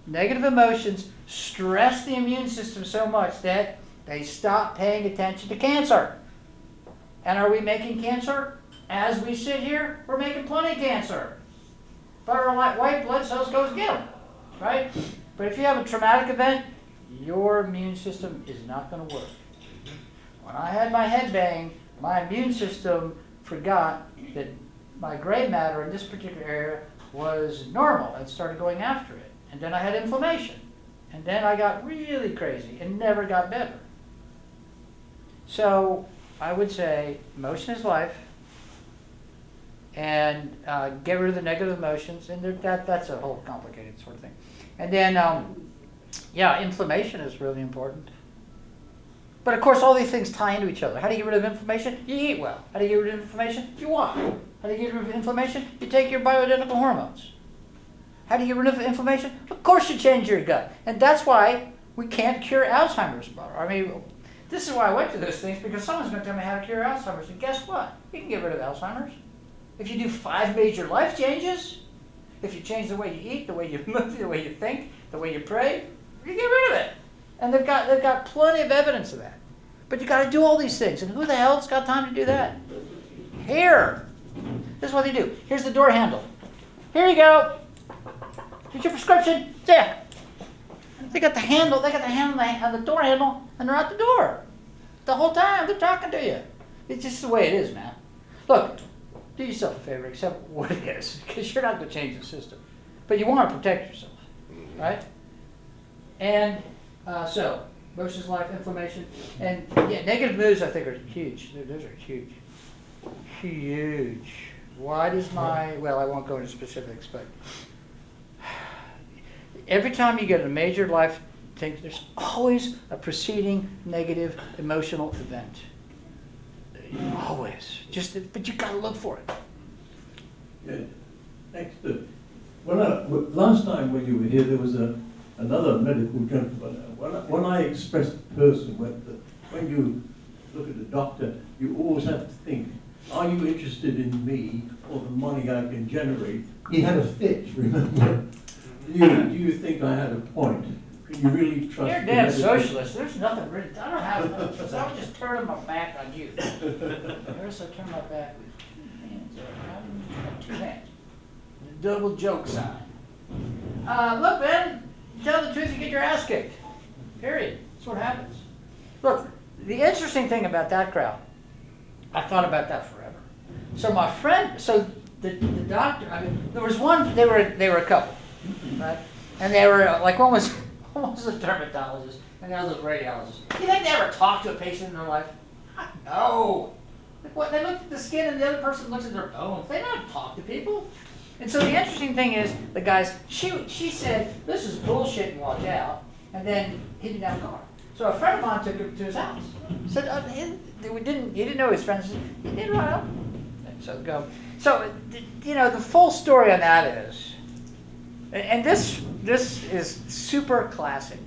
Negative emotions stress the immune system so much that they stop paying attention to cancer. And are we making cancer? As we sit here, we're making plenty of cancer. But our white blood cells goes get them, right? But if you have a traumatic event, your immune system is not going to work. When I had my head banged, my immune system forgot that my gray matter in this particular area was normal and started going after it. And then I had inflammation. And then I got really crazy and never got better. So I would say emotion is life. And get rid of the negative emotions. And that's a whole complicated sort of thing. And then, inflammation is really important. But of course, all these things tie into each other. How do you get rid of inflammation? You eat well. How do you get rid of inflammation? You walk. How do you get rid of inflammation? You take your bioidentical hormones. How do you get rid of inflammation? Of course you change your gut. And that's why we can't cure Alzheimer's. I mean, this is why I went to those things, because someone's going to tell me how to cure Alzheimer's. And guess what? You can get rid of Alzheimer's. If you do 5 major life changes, if you change the way you eat, the way you move, the way you think, the way you pray, you get rid of it. And they've got plenty of evidence of that. But you got to do all these things, and who the hell's got time to do that? Here. This is what they do. Here's the door handle. Here you go. Here's your prescription. There. They got the handle. They got the handle on the door handle, and they're out the door. The whole time they're talking to you. It's just the way it is, man. Look, do yourself a favor, accept what it is, because you're not going to change the system. But you want to protect yourself, right? And so, emotions, life, inflammation, and yeah, negative moods I think are huge. Those are huge. Huge. Why does well, I won't go into specifics, but every time you get a major life thing, there's always a preceding negative emotional event. Always. But you gotta look for it. Yeah. Next, last time when you were here, there was another medical gentleman. When I expressed the person, when you look at the doctor, you always have to think, are you interested in me or the money I can generate? He had a fit, remember? Do you think I had a point? Can you really trust You're a damn socialist. There's nothing really. I don't have. So I'm just turning my back on you. Notice I turn my back with 2 hands. Two hands. The double joke sign. Look, man. Tell the truth, you get your ass kicked. Period. That's what happens. Look, the interesting thing about that crowd, I thought about that forever. So my friend, the doctor. I mean, there was one. They were a couple, right? And they were like one was a dermatologist and the other was a radiologist. You think they ever talked to a patient in their life? No. What, they look at the skin and the other person looks at their bones. They don't talk to people. And so the interesting thing is, the guys, she said, this is bullshit, and walked out, and then he didn't have a car. So a friend of mine took him to his house. Said, he didn't know his friends. He did run up. So go. So, the full story on that is, and this is super classic.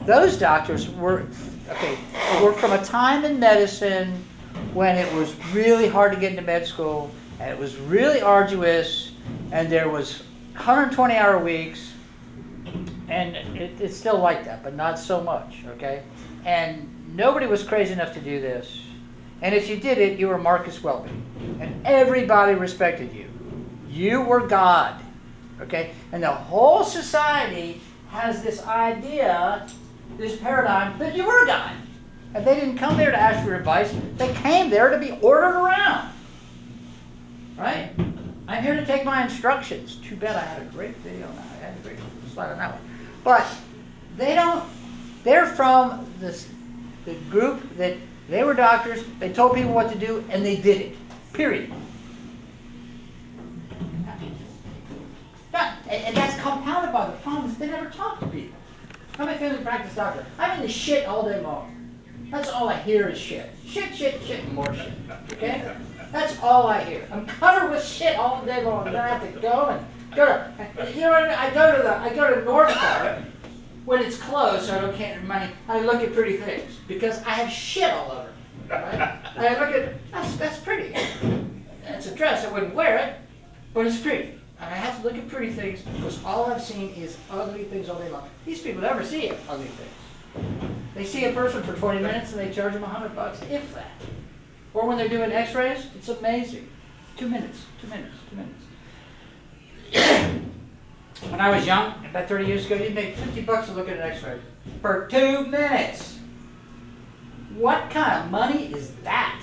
Those doctors were from a time in medicine when it was really hard to get into med school, and it was really arduous, and there was 120-hour weeks, and it's still like that, but not so much, okay? And nobody was crazy enough to do this. And if you did it, you were Marcus Welby. And everybody respected you. You were God, okay? And the whole society has this idea, this paradigm, that you were God. And they didn't come there to ask for advice. They came there to be ordered around, right? I'm here to take my instructions. Too bad I had a great video on that. I had a great slide on that one. But they're from the group that they were doctors, they told people what to do, and they did it. Period. And that's compounded by the problem is they never talk to people. How many family practice doctor? I'm in the shit all day long. That's all I hear is shit. Shit, and more shit. Okay? That's all I hear. I'm covered with shit all day long. And I have to go and go to, you know what I mean? I go to North Park when it's closed, so I don't can't money. I look at pretty things because I have shit all over. Right? And I look at that's pretty. It's a dress. I wouldn't wear it, but it's pretty. And I have to look at pretty things because all I've seen is ugly things all day long. These people never see ugly things. They see a person for 20 minutes and they charge them $100, if that. Or when they're doing x-rays, it's amazing. 2 minutes. When I was young, about 30 years ago, you'd make $50 to look at an x-ray for 2 minutes. What kind of money is that?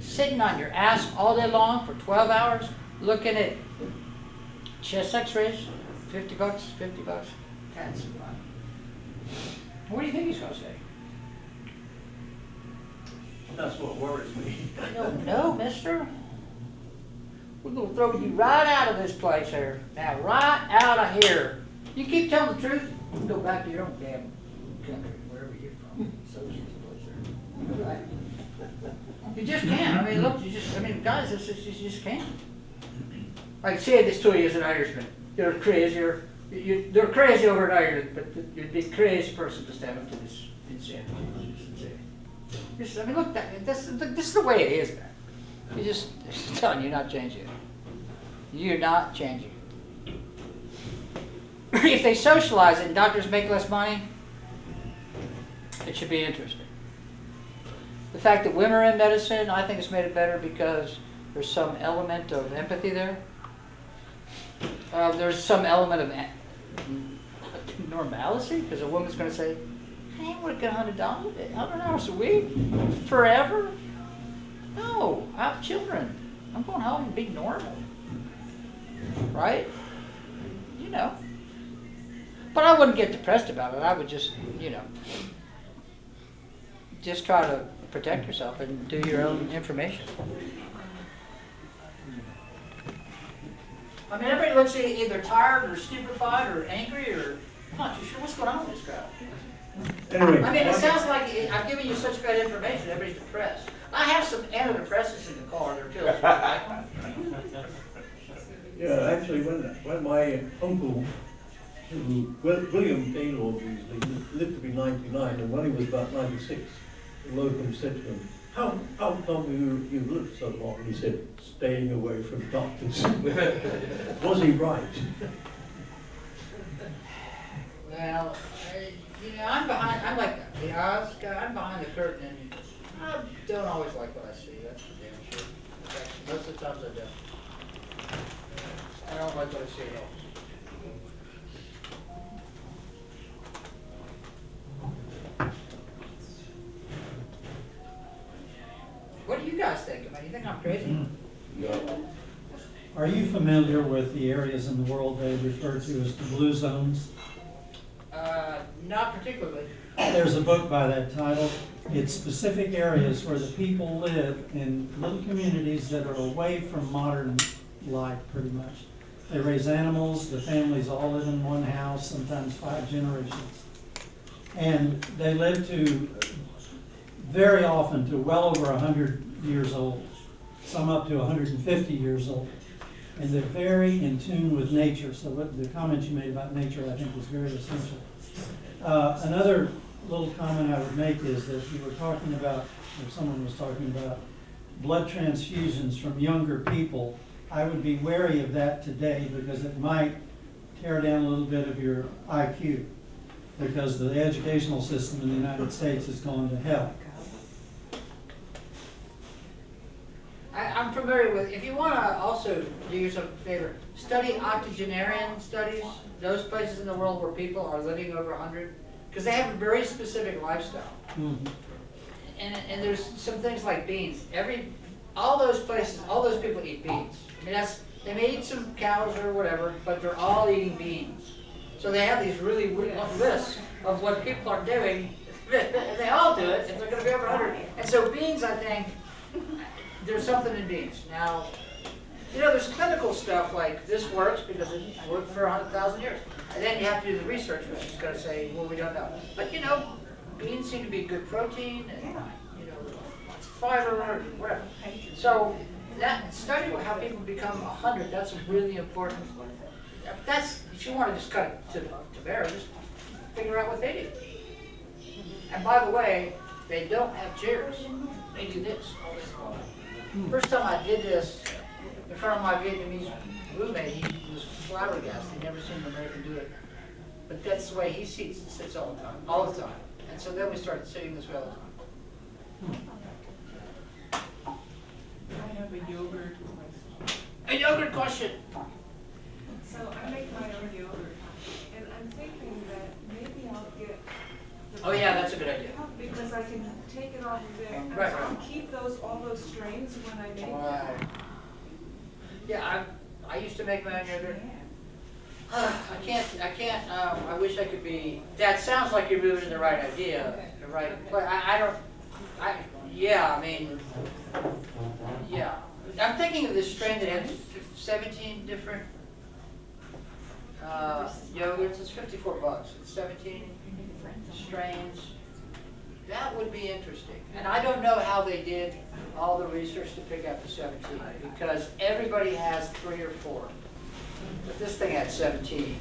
Sitting on your ass all day long for 12 hours, looking at chest x-rays, $50. That's fun. What do you think he's going to say? That's what worries me. No, mister. We're going to throw you right out of this place here. Now, right out of here. You keep telling the truth, you can go back to your own damn country, wherever you're from. Socialist place there. Right? You just can't. I mean, look, guys, you just can't. I can say this to you as an Irishman. You're crazy. They're crazy over an Irishman, but you'd be a crazy person to stand up to this insanity. Look, this is the way it is, man. I'm telling you, not changing it. You're not changing. If they socialize it and doctors make less money, it should be interesting. The fact that women are in medicine, I think it's made it better because there's some element of empathy there. There's some element of normalcy, because a woman's going to say, I ain't working $100 a week forever. No, I have children. I'm going home and be normal. Right? You know. But I wouldn't get depressed about it. I would just, just try to protect yourself and do your own information. I mean, everybody looks either tired or stupefied or angry or I'm not too sure what's going on with this crowd. Anyway. I mean, it sounds like I'm giving you such bad information. Everybody's depressed. I have some antidepressants in the car. They're pills. Yeah, actually, when my uncle, William Taylor, lived to be 99, and when he was about 96, the locum said to him, how come you lived so long? And he said, staying away from doctors. Was he right? Well, I'm like the Oz guy. I'm behind the curtain, and I don't always like what I see. That's for damn sure. Actually, most of the times I don't. I don't like what I see at all. What do you guys think? Do you think I'm crazy? No. Are you familiar with the areas in the world they refer to as the blue zones? Not particularly. There's a book by that title. It's specific areas where the people live in little communities that are away from modern life, pretty much. They raise animals, the families all live in one house, sometimes 5 generations. And they live to, very often, to well over 100 years old, some up to 150 years old. And they're very in tune with nature. So what the comment you made about nature, I think, was very essential. Another little comment I would make is that you were talking about, or someone was talking about, blood transfusions from younger people. I would be wary of that today because it might tear down a little bit of your IQ, because the educational system in the United States has gone to hell. I'm familiar with, if you want to also do yourself a favor, study octogenarian studies, those places in the world where people are living over 100, because they have a very specific lifestyle. Mm-hmm. And there's some things like beans. All those places, all those people eat beans. I mean, they may eat some cows or whatever, but they're all eating beans. So they have these really lists of what people are doing, and they all do it, and they're going to be over 100. And so beans, I think, there's something in beans. Now, there's clinical stuff like this works because it worked for 100,000 years. And then you have to do the research, which is going to say, well, we don't know. But, beans seem to be good protein and, lots of fiber and whatever. So that study how people become 100, that's really important. If you want to just cut it to bear, just figure out what they do. And by the way, they don't have chairs. They do this. First time I did this in front of my Vietnamese roommate, he was flabbergasted. He'd never seen an American do it. But that's the way he sits all the time. And so then we started sitting this way all the time. I have a yogurt question. A yogurt question. So I make my own yogurt, and I'm thinking that maybe I'll get. Oh yeah, that's a good idea. Because I can take it off of there, and Right. so I'll keep all those strains when I make Right. them. Yeah, I used to make my own yogurt. I can't, I wish I could be, that sounds like you're moving in the right idea, the right place. Yeah, I'm thinking of this strain that had 17 different yogurts. It's $54. It's 17 strains. That would be interesting. And I don't know how they did all the research to pick out the 17, because everybody has 3 or 4. But this thing had 17.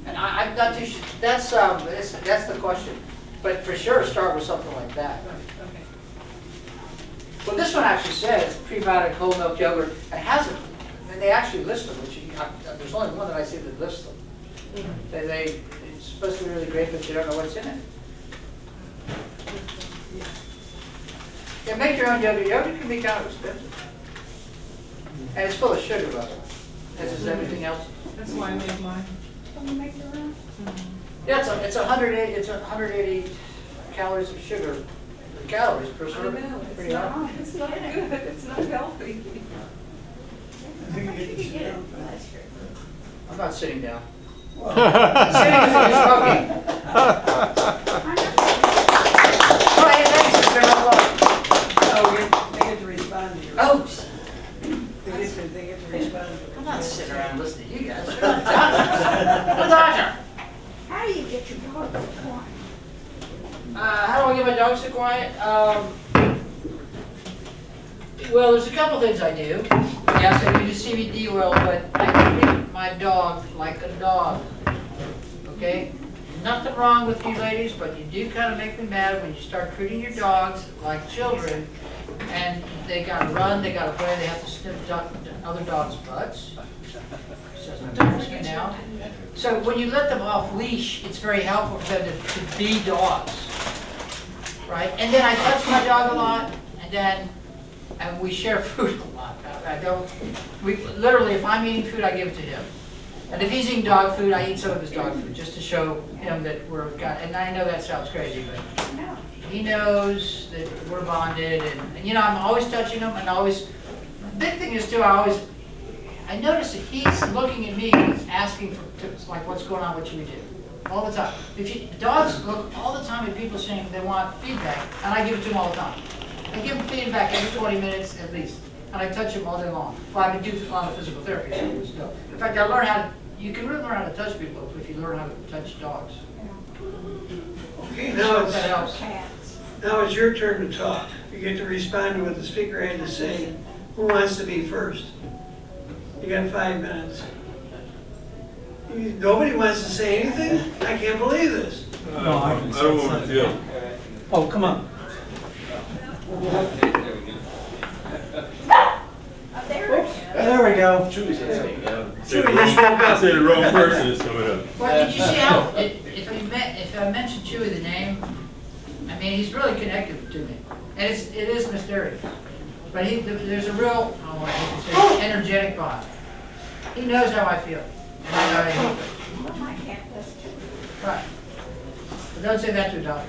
And I'm not too sure. That's the question. But for sure, start with something like that. Okay. Well, this one actually says prebiotic whole milk yogurt, and has it. And they actually list them, which there's only one that I see that lists them. It's supposed to be really great, but you don't know what's in it. Yeah, make your own yogurt. Yogurt can be kind of expensive. And it's full of sugar, by the way, as is everything else. That's why I made mine. Yeah, it's 180 calories of sugar. Calories per I serving. know, Pretty high. it's not good, it's not healthy. I think you get to sit down. I'm not sitting down. Sitting is smoking. Go ahead, thanks, Mr. Herlihy. Oh, they get to respond to your. Oh, They get to respond to your. I'm not sitting around listening to you guys. You're not doctors. I'm a doctor. How do you get your dog to quiet? How do I get my dogs so quiet? Well, there's a couple things I do. Yes, I do CBD oil, but I treat my dog like a dog. Okay? Nothing wrong with you ladies, but you do kind of make me mad when you start treating your dogs like children, and they gotta run, they gotta play, they have to sniff other dogs' butts. Doesn't touch me now. So when you let them off leash, it's very helpful for them to be dogs, right? And then I touch my dog a lot, and we share food a lot. Literally, if I'm eating food, I give it to him. And if he's eating dog food, I eat some of his dog food, just to show him that and I know that sounds crazy, but he knows that we're bonded, and you know, I'm always touching him, and the big thing is too, I notice that he's looking at me and he's asking for tips, like what's going on, what should we do? All the time. Dogs look all the time at people saying they want feedback, and I give it to them all the time. I give them feedback every 20 minutes at least, and I touch them all day long. Well, I've been doing a lot of physical therapy, so still. In fact, you can really learn how to touch people if you learn how to touch dogs. Okay, So that helps. now it's your turn to talk. You get to respond to what the speaker had to say. Who wants to be first? You got 5 minutes. Nobody wants to say anything? I can't believe this. No, I can I don't want to feel. Oh, come on. There we go. Chewy said something. Chewy just woke up. Say the wrong person is coming up. Well, did you see how, if I mentioned Chewy, the name, I mean, he's really connected to me. And it is mysterious. But there's a real, I hate to say, energetic bond. He knows how I feel. And I know how he feels. Well, my cat does too. Right. But don't say that to a dog.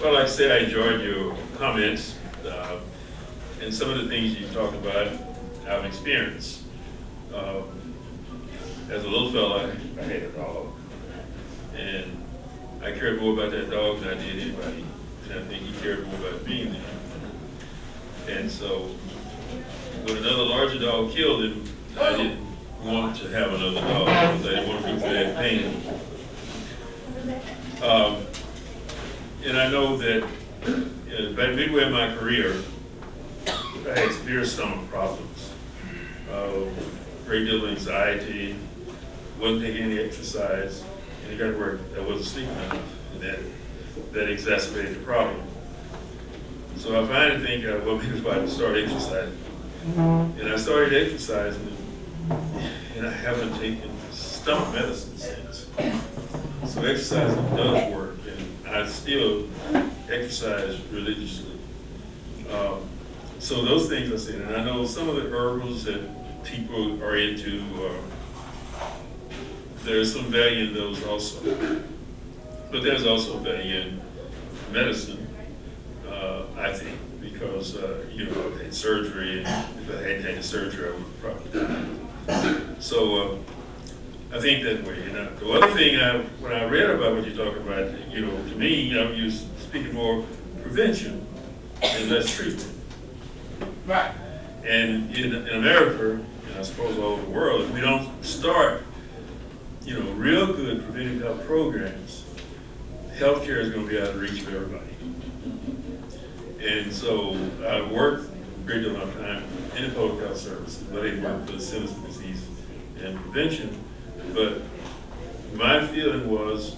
Well, like I said, I enjoyed your comments and some of the things you talked about I've experienced. As a little fella, I had a dog, and I cared more about that dog than I did anybody, and I think he cared more about being there. And so, when another larger dog killed him, I didn't want to have another dog because I didn't want to go through that pain. And I know that about midway in my career, I had severe stomach problems, great deal of anxiety, wasn't taking any exercise, and it got to where I wasn't sleeping enough, and that exacerbated the problem. So I finally think, well, maybe if I start exercising. And I started exercising, and I haven't taken stomach medicine since. So exercising does work, and I still exercise religiously. So those things I said, and I know some of the herbals that people are into, there's some value in those also. But there's also value in medicine, I think, because, I've had surgery, and if I hadn't had the surgery, I would probably die. So I think that way. And the other thing, when I read about what you're talking about, to me, you're speaking more prevention and less treatment. Right. And in America, and I suppose all over the world, if we don't start, real good preventive health programs, healthcare is going to be out of reach for everybody. And so I've worked a great deal of time in the public health service, but I work for the Centers for Disease and Prevention. But my feeling was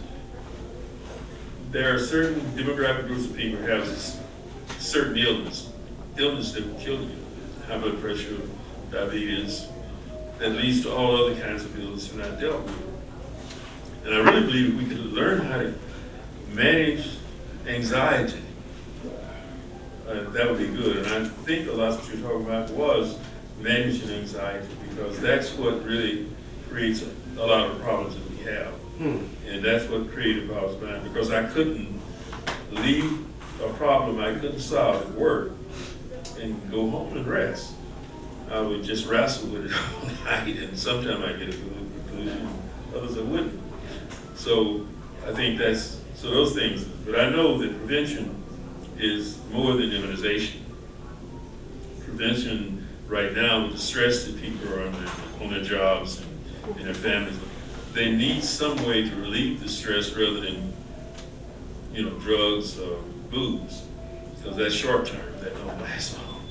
there are certain demographic groups of people who have certain illness that will kill you, high blood pressure, diabetes, that leads to all other kinds of illness that are not dealt with. And I really believe if we could learn how to manage anxiety, that would be good. And I think a lot of what you're talking about was managing anxiety, because that's what really creates a lot of the problems that we have. And that's what created Bob's mind, because I couldn't leave a problem I couldn't solve at work and go home and rest. I would just wrestle with it all night, and sometimes I get a good conclusion, others I wouldn't. So I think so those things, but I know that prevention is more than immunization. Prevention right now, with the stress that people are under on their jobs and their families, they need some way to relieve the stress rather than, drugs or booze, because that's short term, that don't last long.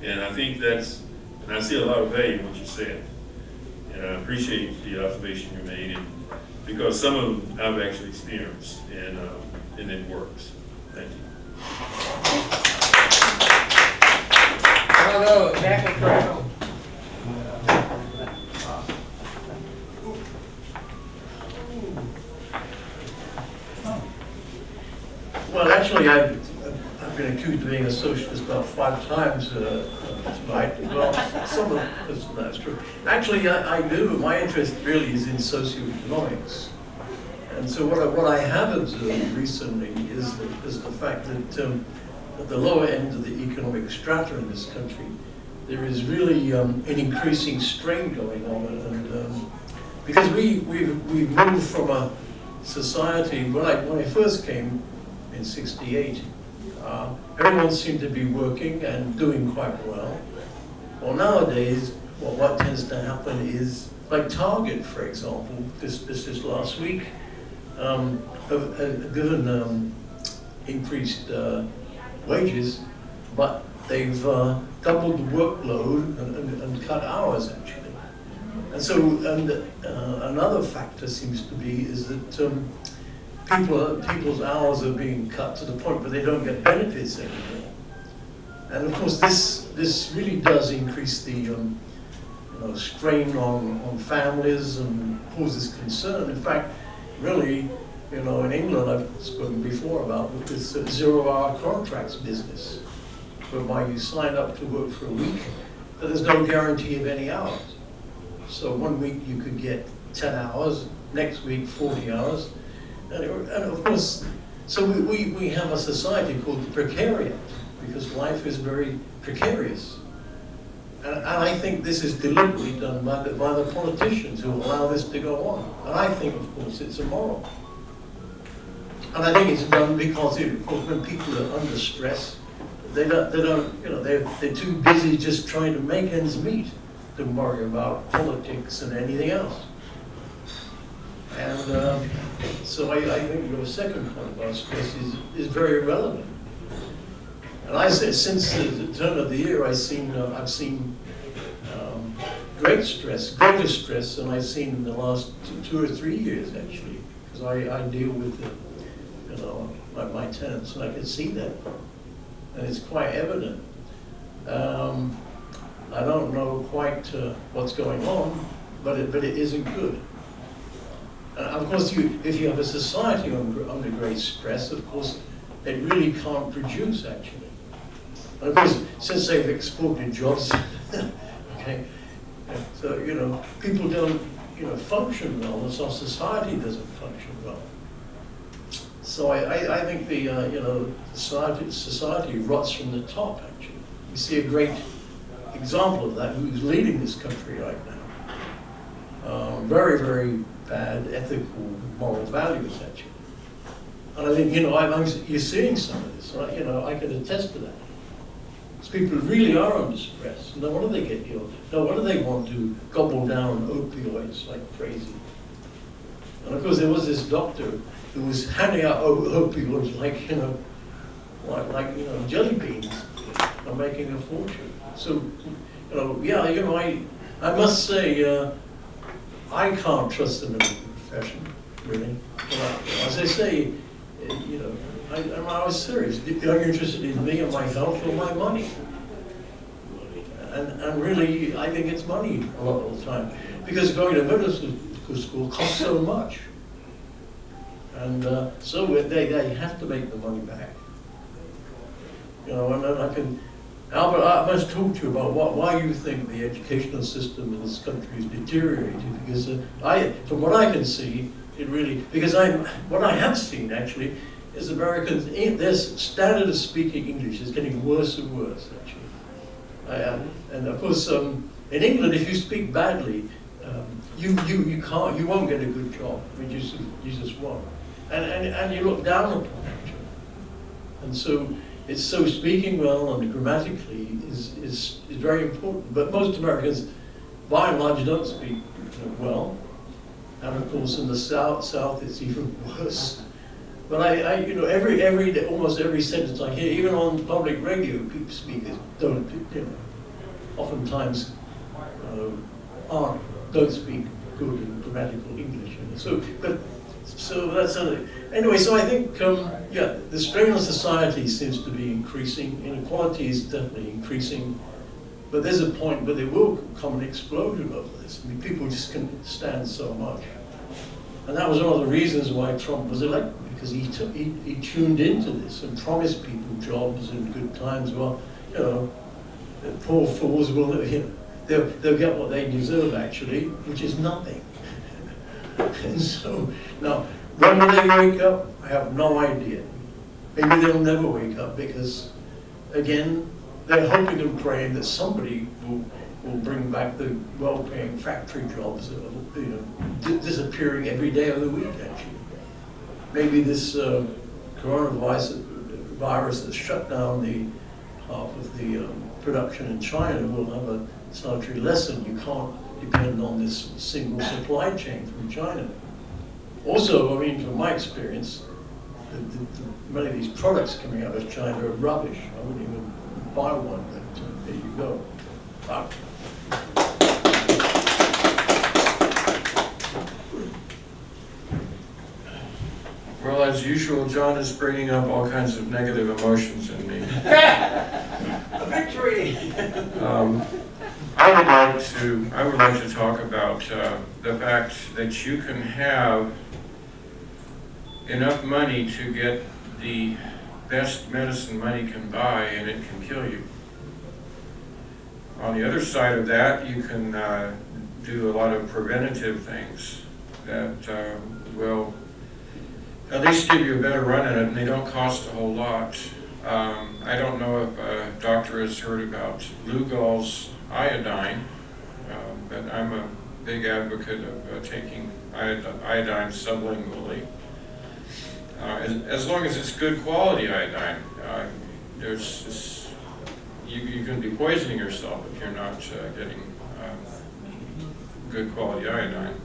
And I think and I see a lot of value in what you said. And I appreciate the observation you made, and because some of them I've actually experienced, and it works. Thank you. Bravo, exactly correct. Well, actually, I've been accused of being a socialist about 5 times tonight. Well, some of that's true. Actually, I do. My interest really is in socioeconomics. And so what I have observed recently is the fact that at the lower end of the economic strata in this country, there is really an increasing strain going on. And because we've moved from a society, when I first came in '68, everyone seemed to be working and doing quite well. Well, nowadays, what tends to happen is, like Target, for example, this last week, have given increased wages, but they've doubled the workload and cut hours, actually. And so, another factor seems to be is that people's hours are being cut to the point where they don't get benefits anymore. And of course, this really does increase the strain on families and causes concern. In fact, really, in England, I've spoken before about this 0-hour contracts business, whereby you sign up to work for a week, but there's no guarantee of any hours. So one week you could get 10 hours, next week 40 hours, and of course, so we have a society called the precariat, because life is very precarious. And I think this is deliberately done by the politicians who allow this to go on. And I think, of course, it's immoral. And I think it's done because, of course, when people are under stress, they're too busy just trying to make ends meet to worry about politics and anything else. And so I think your second point about stress is very relevant. And I say since the turn of the year, I've seen greater stress than I've seen in the last 2 or 3 years, actually, because I deal with my tenants, and I can see that, and it's quite evident. I don't know quite what's going on, but it isn't good. Of course, if you have a society under great stress, of course, they really can't produce, actually. And of course, since they've exported jobs, okay, so, people don't, function well, and so society doesn't function well. So I think the, society rots from the top, actually. We see a great example of that, who's leading this country right now. Very, very bad ethical, moral values, actually. And I think, you're seeing some of this, I can attest to that. Because people really are under stress. No wonder they get ill. No wonder they want to gobble down opioids like crazy. And of course, there was this doctor who was handing out opioids like jelly beans, and making a fortune. So, I must say, I can't trust the medical profession, really. As I say, I was serious. Are you interested in me and my health or my money? And really, I think it's money a lot of the time. Because going to medical school costs so much. And so they have to make the money back. You know, and then I can, Albert, I must talk to you about why you think the educational system in this country is deteriorating. Because from what I can see, it really, because what I have seen actually is Americans, their standard of speaking English is getting worse and worse actually. And of course, in England, if you speak badly, you won't get a good job. I mean, you just won't. And you look down upon it. And so speaking well and grammatically is very important. But most Americans, by and large, don't speak well. And of course, in the South, it's even worse. But almost every sentence I hear, even on public radio, people speakers don't oftentimes don't speak good and grammatical English. So that's anyway. So I think the strain on society seems to be increasing. Inequality is definitely increasing. But there's a point where there will come an explosion of this. I mean, people just can stand so much. And that was one of the reasons why Trump was elected, because he tuned into this and promised people jobs and good times. Well, the poor fools will, they'll get what they deserve actually, which is nothing. And so, now, when will they wake up? I have no idea. Maybe they'll never wake up because, again, they're hoping and praying that somebody will bring back the well-paying factory jobs that are disappearing every day of the week, actually. Maybe this coronavirus that's shut down half of the production in China will have a salutary lesson. You can't depend on this single supply chain from China. Also, I mean, from my experience, many of these products coming out of China are rubbish. I wouldn't even buy one, but there you go. Wow. Well, as usual, John is bringing up all kinds of negative emotions in me. Victory! I would like to talk about the fact that you can have enough money to get the best medicine money can buy, and it can kill you. On the other side of that, you can do a lot of preventative things that will at least give you a better run at it, and they don't cost a whole lot. I don't know if a doctor has heard about Lugol's iodine, but I'm a big advocate of taking iodine sublingually. As long as it's good quality iodine, you can be poisoning yourself if you're not getting good quality iodine.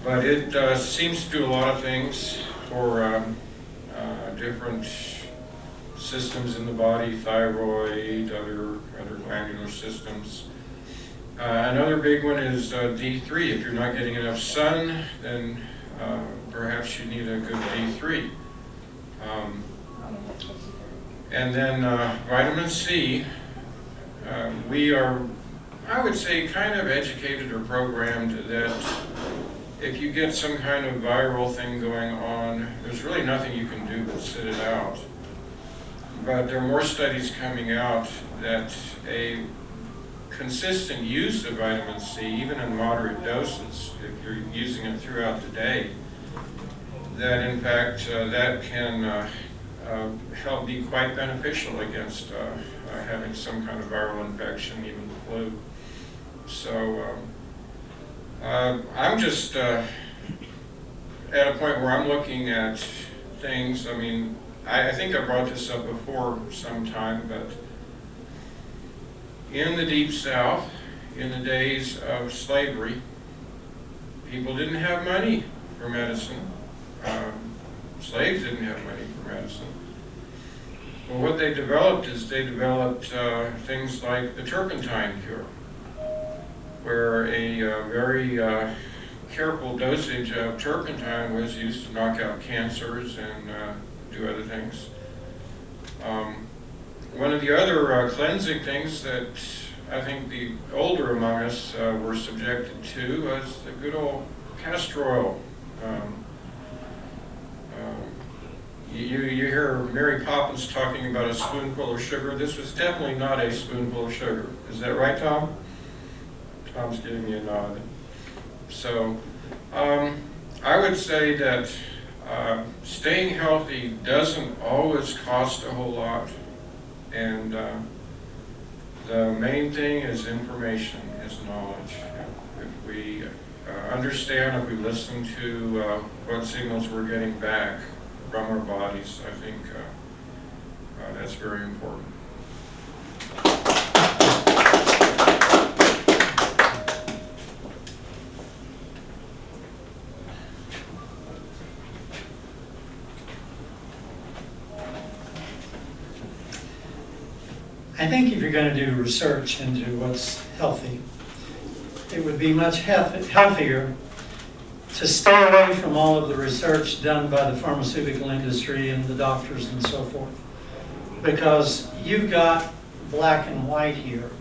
But it seems to do a lot of things for different systems in the body, thyroid, other glandular systems. Another big one is D3. If you're not getting enough sun, then perhaps you need a good D3. And then vitamin C. We are, I would say, kind of educated or programmed that if you get some kind of viral thing going on, there's really nothing you can do but sit it out. But there are more studies coming out that a consistent use of vitamin C, even in moderate doses, if you're using it throughout the day, that in fact that can help be quite beneficial against having some kind of viral infection, even flu. So I'm just at a point where I'm looking at things. I mean, I think I brought this up before sometime, but in the Deep South, in the days of slavery, people didn't have money for medicine. Slaves didn't have money for medicine. Well, what they developed is they developed things like the turpentine cure, where a very careful dosage of turpentine was used to knock out cancers and do other things. One of the other cleansing things that I think the older among us were subjected to was the good old castor oil. You hear Mary Poppins talking about a spoonful of sugar. This was definitely not a spoonful of sugar. Is that right, Tom? Tom's giving me a nod. So I would say that staying healthy doesn't always cost a whole lot. And the main thing is information, is knowledge. If we understand, if we listen to what signals we're getting back from our bodies, I think that's very important. I think if you're going to do research into what's healthy, it would be much healthier to stay away from all of the research done by the pharmaceutical industry and the doctors and so forth. Because you've got black and white here.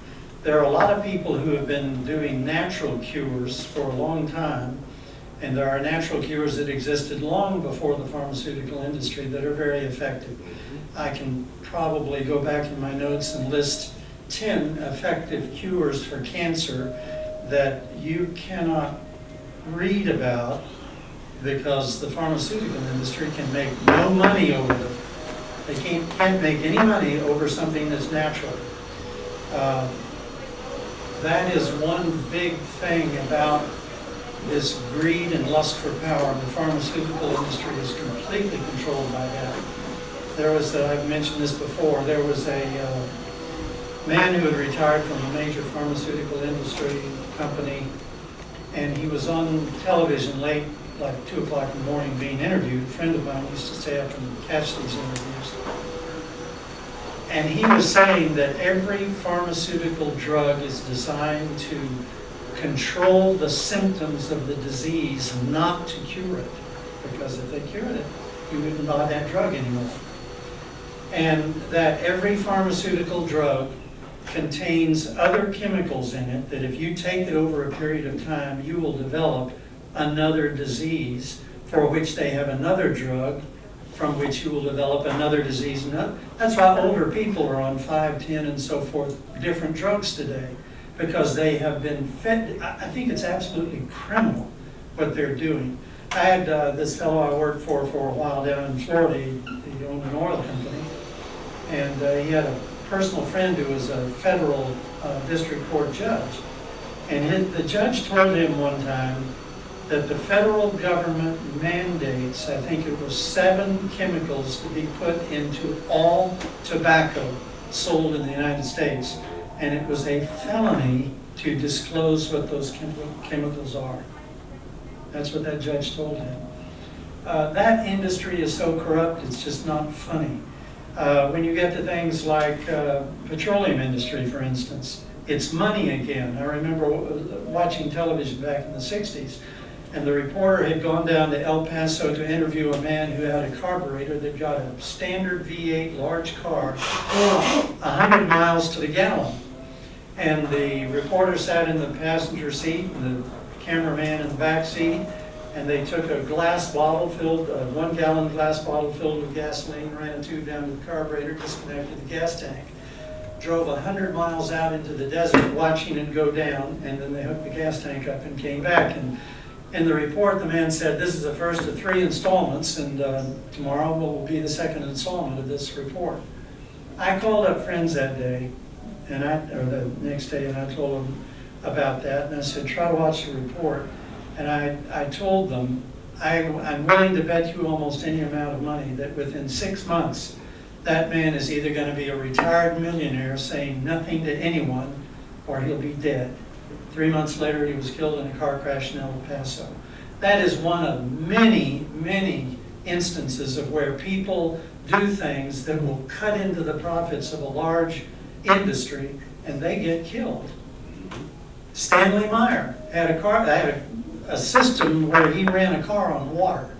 There are a lot of people who have been doing natural cures for a long time, and there are natural cures that existed long before the pharmaceutical industry that are very effective. I can probably go back in my notes and list 10 effective cures for cancer that you cannot read about because the pharmaceutical industry can make no money over them. They can't make any money over something that's natural. That is one big thing about this greed and lust for power. The pharmaceutical industry is completely controlled by that. There was, I've mentioned this before, there was a man who had retired from a major pharmaceutical industry company, and he was on television late, like 2 o'clock in the morning, being interviewed. A friend of mine used to stay up and catch these interviews. And he was saying that every pharmaceutical drug is designed to control the symptoms of the disease, not to cure it. Because if they cured it, you wouldn't buy that drug anymore. And that every pharmaceutical drug contains other chemicals in it that if you take it over a period of time, you will develop another disease for which they have another drug from which you will develop another disease. And that's why older people are on 5, 10, and so forth, different drugs today, because they have been fed. I think it's absolutely criminal what they're doing. I had this fellow I worked for a while down in Florida. He owned an oil company, and he had a personal friend who was a federal district court judge. And the judge told him one time that the federal government mandates, I think it was 7 chemicals to be put into all tobacco sold in the United States. And it was a felony to disclose what those chemicals are. That's what that judge told him. That industry is so corrupt, it's just not funny. When you get to things like petroleum industry, for instance, it's money again. I remember watching television back in the 60s, and the reporter had gone down to El Paso to interview a man who had a carburetor that got a standard V8 large car 100 miles to the gallon. And the reporter sat in the passenger seat and the cameraman in the back seat, and they took a glass bottle filled, a 1-gallon glass bottle filled with gasoline, ran a tube down to the carburetor, disconnected the gas tank, drove 100 miles out into the desert watching it go down, and then they hooked the gas tank up and came back. And in the report, the man said, "This is the first of 3 installments, and tomorrow will be the 2nd installment of this report." I called up friends that day, or the next day, and I told them about that, and I said, "Try to watch the report." And I told them, I'm willing to bet you almost any amount of money that within 6 months, that man is either going to be a retired millionaire saying nothing to anyone, or he'll be dead. 3 months later, he was killed in a car crash in El Paso. That is one of many, many instances of where people do things that will cut into the profits of a large industry, and they get killed. Stanley Meyer had a system where he ran a car on water,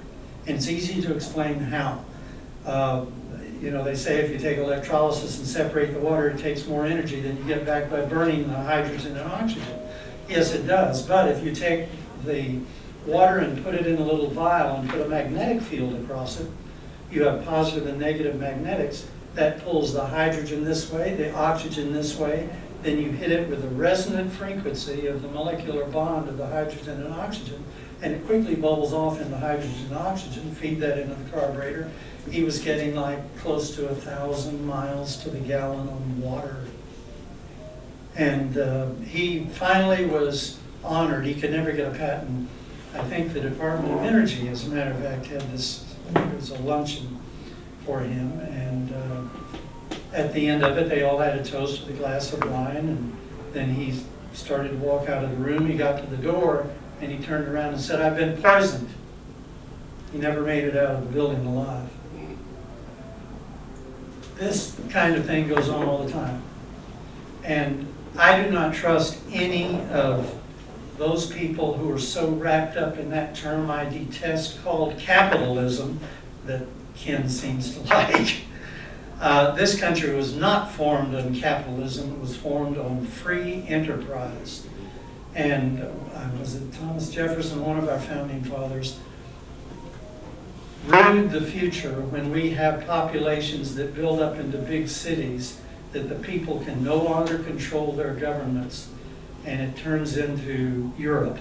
and it's easy to explain how. You know, they say if you take electrolysis and separate the water, it takes more energy than you get back by burning the hydrogen and oxygen. Yes, it does, but if you take the water and put it in a little vial and put a magnetic field across it, you have positive and negative magnetics. That pulls the hydrogen this way, the oxygen this way, then you hit it with the resonant frequency of the molecular bond of the hydrogen and oxygen, and it quickly bubbles off into hydrogen and oxygen. Feed that into the carburetor. He was getting like close to 1,000 miles to the gallon on water. And he finally was honored. He could never get a patent. I think the Department of Energy, as a matter of fact, had this, it was a luncheon for him, and at the end of it, they all had a toast with a glass of wine, and then he started to walk out of the room. He got to the door, and he turned around and said, "I've been poisoned." He never made it out of the building alive. This kind of thing goes on all the time. And I do not trust any of those people who are so wrapped up in that term I detest called capitalism that Ken seems to like. This country was not formed on capitalism, it was formed on free enterprise. And was it Thomas Jefferson, one of our founding fathers, viewed the future when we have populations that build up into big cities, that the people can no longer control their governments, and it turns into Europe.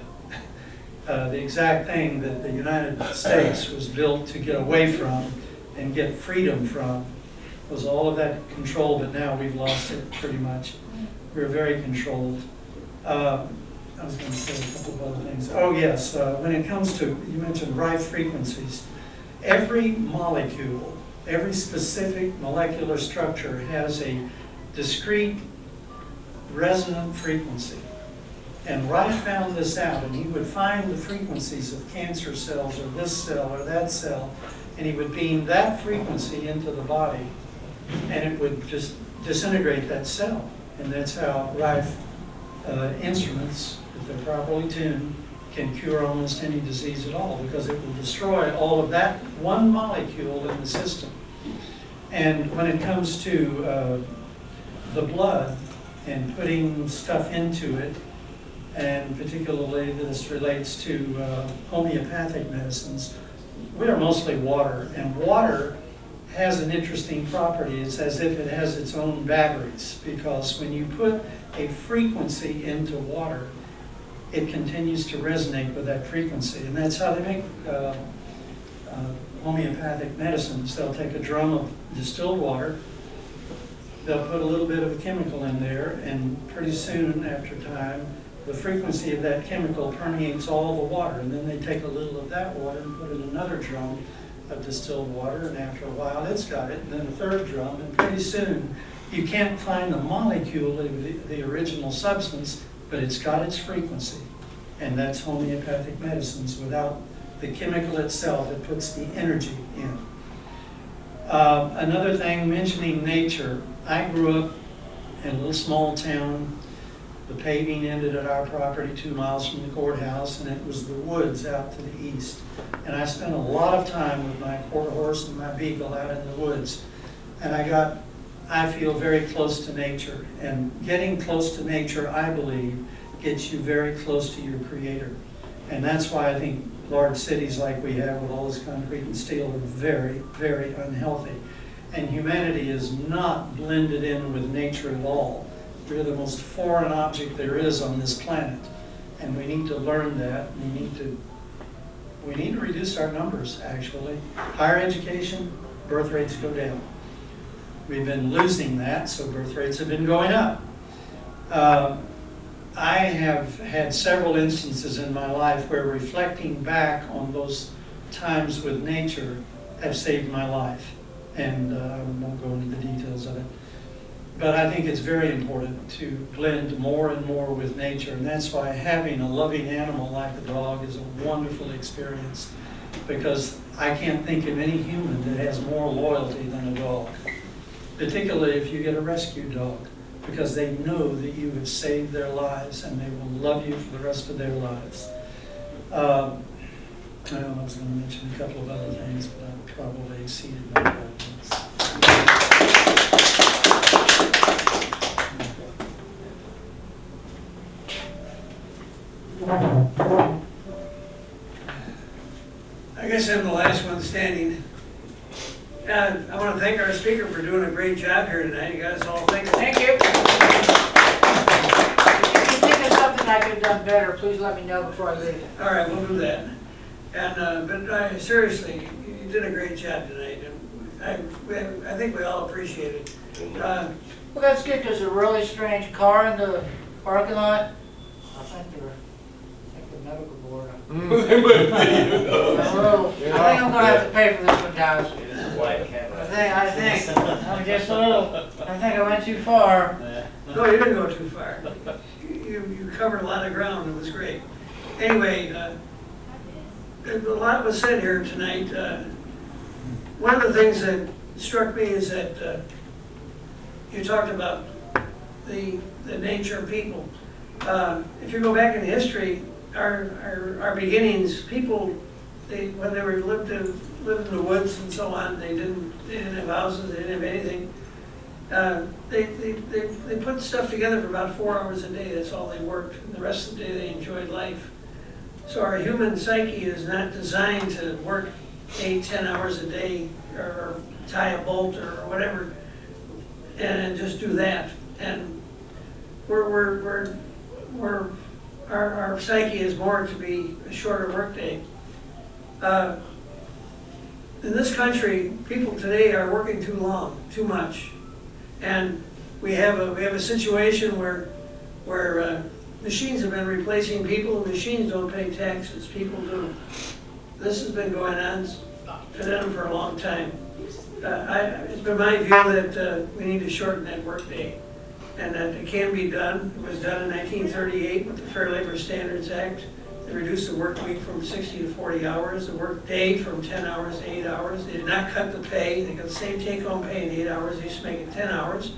The exact thing that the United States was built to get away from and get freedom from was all of that control, but now we've lost it pretty much. We're very controlled. I was going to say a couple of other things. Oh yes, when it comes to, you mentioned rife frequencies, every molecule, every specific molecular structure has a discrete resonant frequency. And Reich found this out, and he would find the frequencies of cancer cells or this cell or that cell, and he would beam that frequency into the body, and it would just disintegrate that cell. And that's how Reich instruments, if they're properly tuned, can cure almost any disease at all, because it will destroy all of that one molecule in the system. And when it comes to the blood and putting stuff into it, and particularly this relates to homeopathic medicines, we are mostly water, and water has an interesting property. It's as if it has its own batteries, because when you put a frequency into water, it continues to resonate with that frequency, and that's how they make homeopathic medicines. They'll take a drum of distilled water, they'll put a little bit of a chemical in there, and pretty soon after time, the frequency of that chemical permeates all the water, and then they take a little of that water and put in another drum of distilled water, and after a while it's got it, and then a third drum, and pretty soon you can't find the molecule of the original substance, but it's got its frequency, and that's homeopathic medicines. Without the chemical itself, it puts the energy in. Another thing, mentioning nature, I grew up in a little small town. The paving ended at our property 2 miles from the courthouse, and it was the woods out to the east. And I spent a lot of time with my quarter horse and my beagle out in the woods. And I feel very close to nature. And getting close to nature, I believe, gets you very close to your creator. And that's why I think large cities like we have with all this concrete and steel are very, very unhealthy. And humanity is not blended in with nature at all. We're the most foreign object there is on this planet, and we need to learn that. We need to reduce our numbers, actually. Higher education, birth rates go down. We've been losing that, so birth rates have been going up. I have had several instances in my life where reflecting back on those times with nature have saved my life, and I won't go into the details of it. But I think it's very important to blend more and more with nature, and that's why having a loving animal like a dog is a wonderful experience, because I can't think of any human that has more loyalty than a dog, particularly if you get a rescue dog, because they know that you have saved their lives and they will love you for the rest of their lives. I know I was gonna mention a couple of other things, but I probably exceeded my 5 minutes. I guess I'm the last one standing. I want to thank our speaker for doing a great job here tonight. You guys all think. Thank you. If you think of something I could have done better, please let me know before I leave. All right, we'll do that. And but seriously, you did a great job tonight, and I think we all appreciate it. Well, that's good, because a really strange car in the parking lot. I think the medical board. I think I'm gonna have to pay for this one, guys. I'm just a little. I think I went too far. No, you didn't go too far. You covered a lot of ground. It was great. Anyway, a lot was said here tonight. One of the things that struck me is that you talked about the nature of people. If you go back in history, our beginnings, people, when they were lived in the woods and so on, they didn't have houses, they didn't have anything. They put stuff together for about 4 hours a day. That's all they worked. And the rest of the day they enjoyed life. So our human psyche is not designed to work 8-10 hours a day or tie a bolt or whatever and just do that. And our psyche is more to be a shorter workday. In this country, people today are working too long, too much, and we have a situation where machines have been replacing people, and machines don't pay taxes. People do. This has been going on for them for a long time. It's been my view that we need to shorten that workday, and that it can be done. It was done in 1938 with the Fair Labor Standards Act. They reduced the work week from 60 to 40 hours, the work day from 10 hours to 8 hours. They did not cut the pay. They got the same take-home pay in 8 hours. They used to make it 10 hours.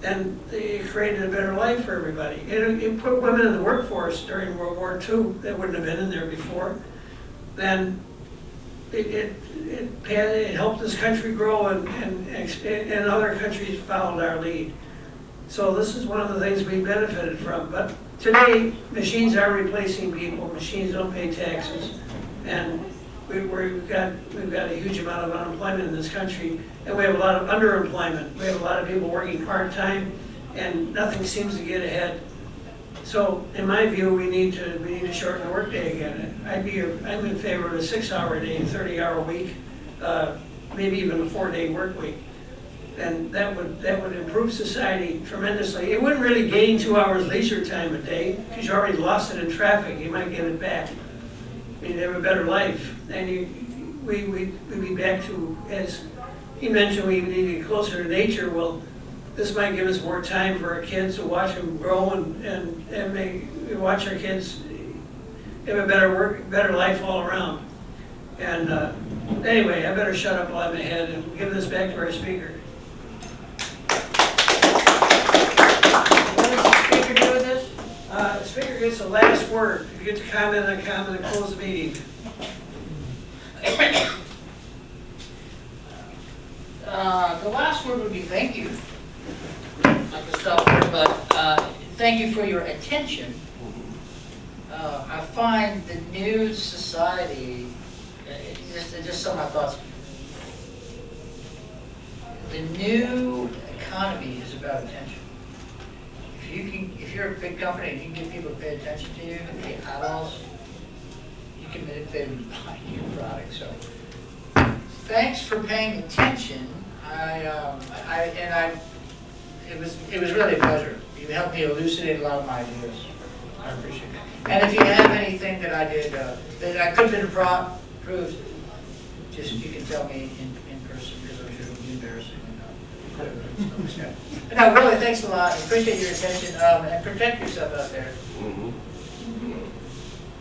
And they created a better life for everybody. It put women in the workforce during World War II that wouldn't have been in there before. Then it helped this country grow, and other countries followed our lead. So this is one of the things we benefited from. But today, machines are replacing people. Machines don't pay taxes, and we've got a huge amount of unemployment in this country, and we have a lot of underemployment. We have a lot of people working part-time, and nothing seems to get ahead. So, in my view, we need to shorten the workday again. I'm in favor of a 6-hour day, 30-hour week, maybe even a 4-day work week. And that would improve society tremendously. It wouldn't really gain 2 hours leisure time a day, because you already lost it in traffic. You might get it back. You'd have a better life. And we'd be back to, as he mentioned, we need to get closer to nature. Well, this might give us more time for our kids to watch them grow and watch our kids have a better life all around. And anyway, I better shut up while I'm ahead and give this back to our speaker. What does the speaker do with this? The speaker gets the last word. If you get to comment on comment and close the meeting. The last word would be thank you. Like the stuff, but thank you for your attention. I find the new society, just some of my thoughts. The new economy is about attention. If you're a big company and you can get people to pay attention to you and pay eyeballs, you can manipulate them to buy your product. So, thanks for paying attention. It was really a pleasure. You helped me elucidate a lot of my ideas. I appreciate it. And if you have anything that I did that I could have been improved, just you can tell me in person, because I'm sure it'll be embarrassing. No, really, thanks a lot. I appreciate your attention, and protect yourself out there.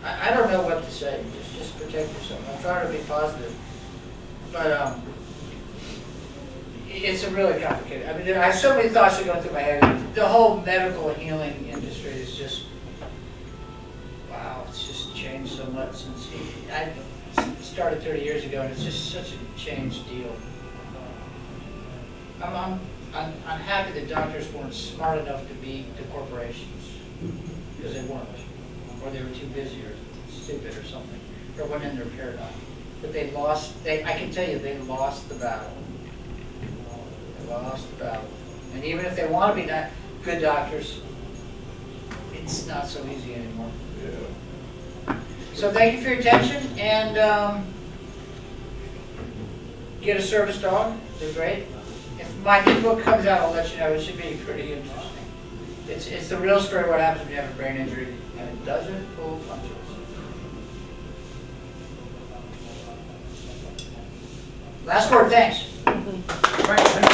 I don't know what to say. Just protect yourself. I'm trying to be positive, but it's a really complicated. I mean, I have so many thoughts that go through my head. The whole medical healing industry is just wow. wow, it's just changed so much since I started 30 years ago, and it's just such a changed deal. I'm happy that doctors weren't smart enough to be the corporations, because they weren't, or they were too busy or stupid or something, or went in their paradigm. But they lost, I can tell you, they lost the battle. They lost the battle. And even if they want to be good doctors, it's not so easy anymore. Yeah. So thank you for your attention, and get a service dog. They're great. If my new book comes out, I'll let you know. It should be pretty interesting. It's the real story of what happens when you have a brain injury, and it doesn't pull punches. Last word, thanks. Right.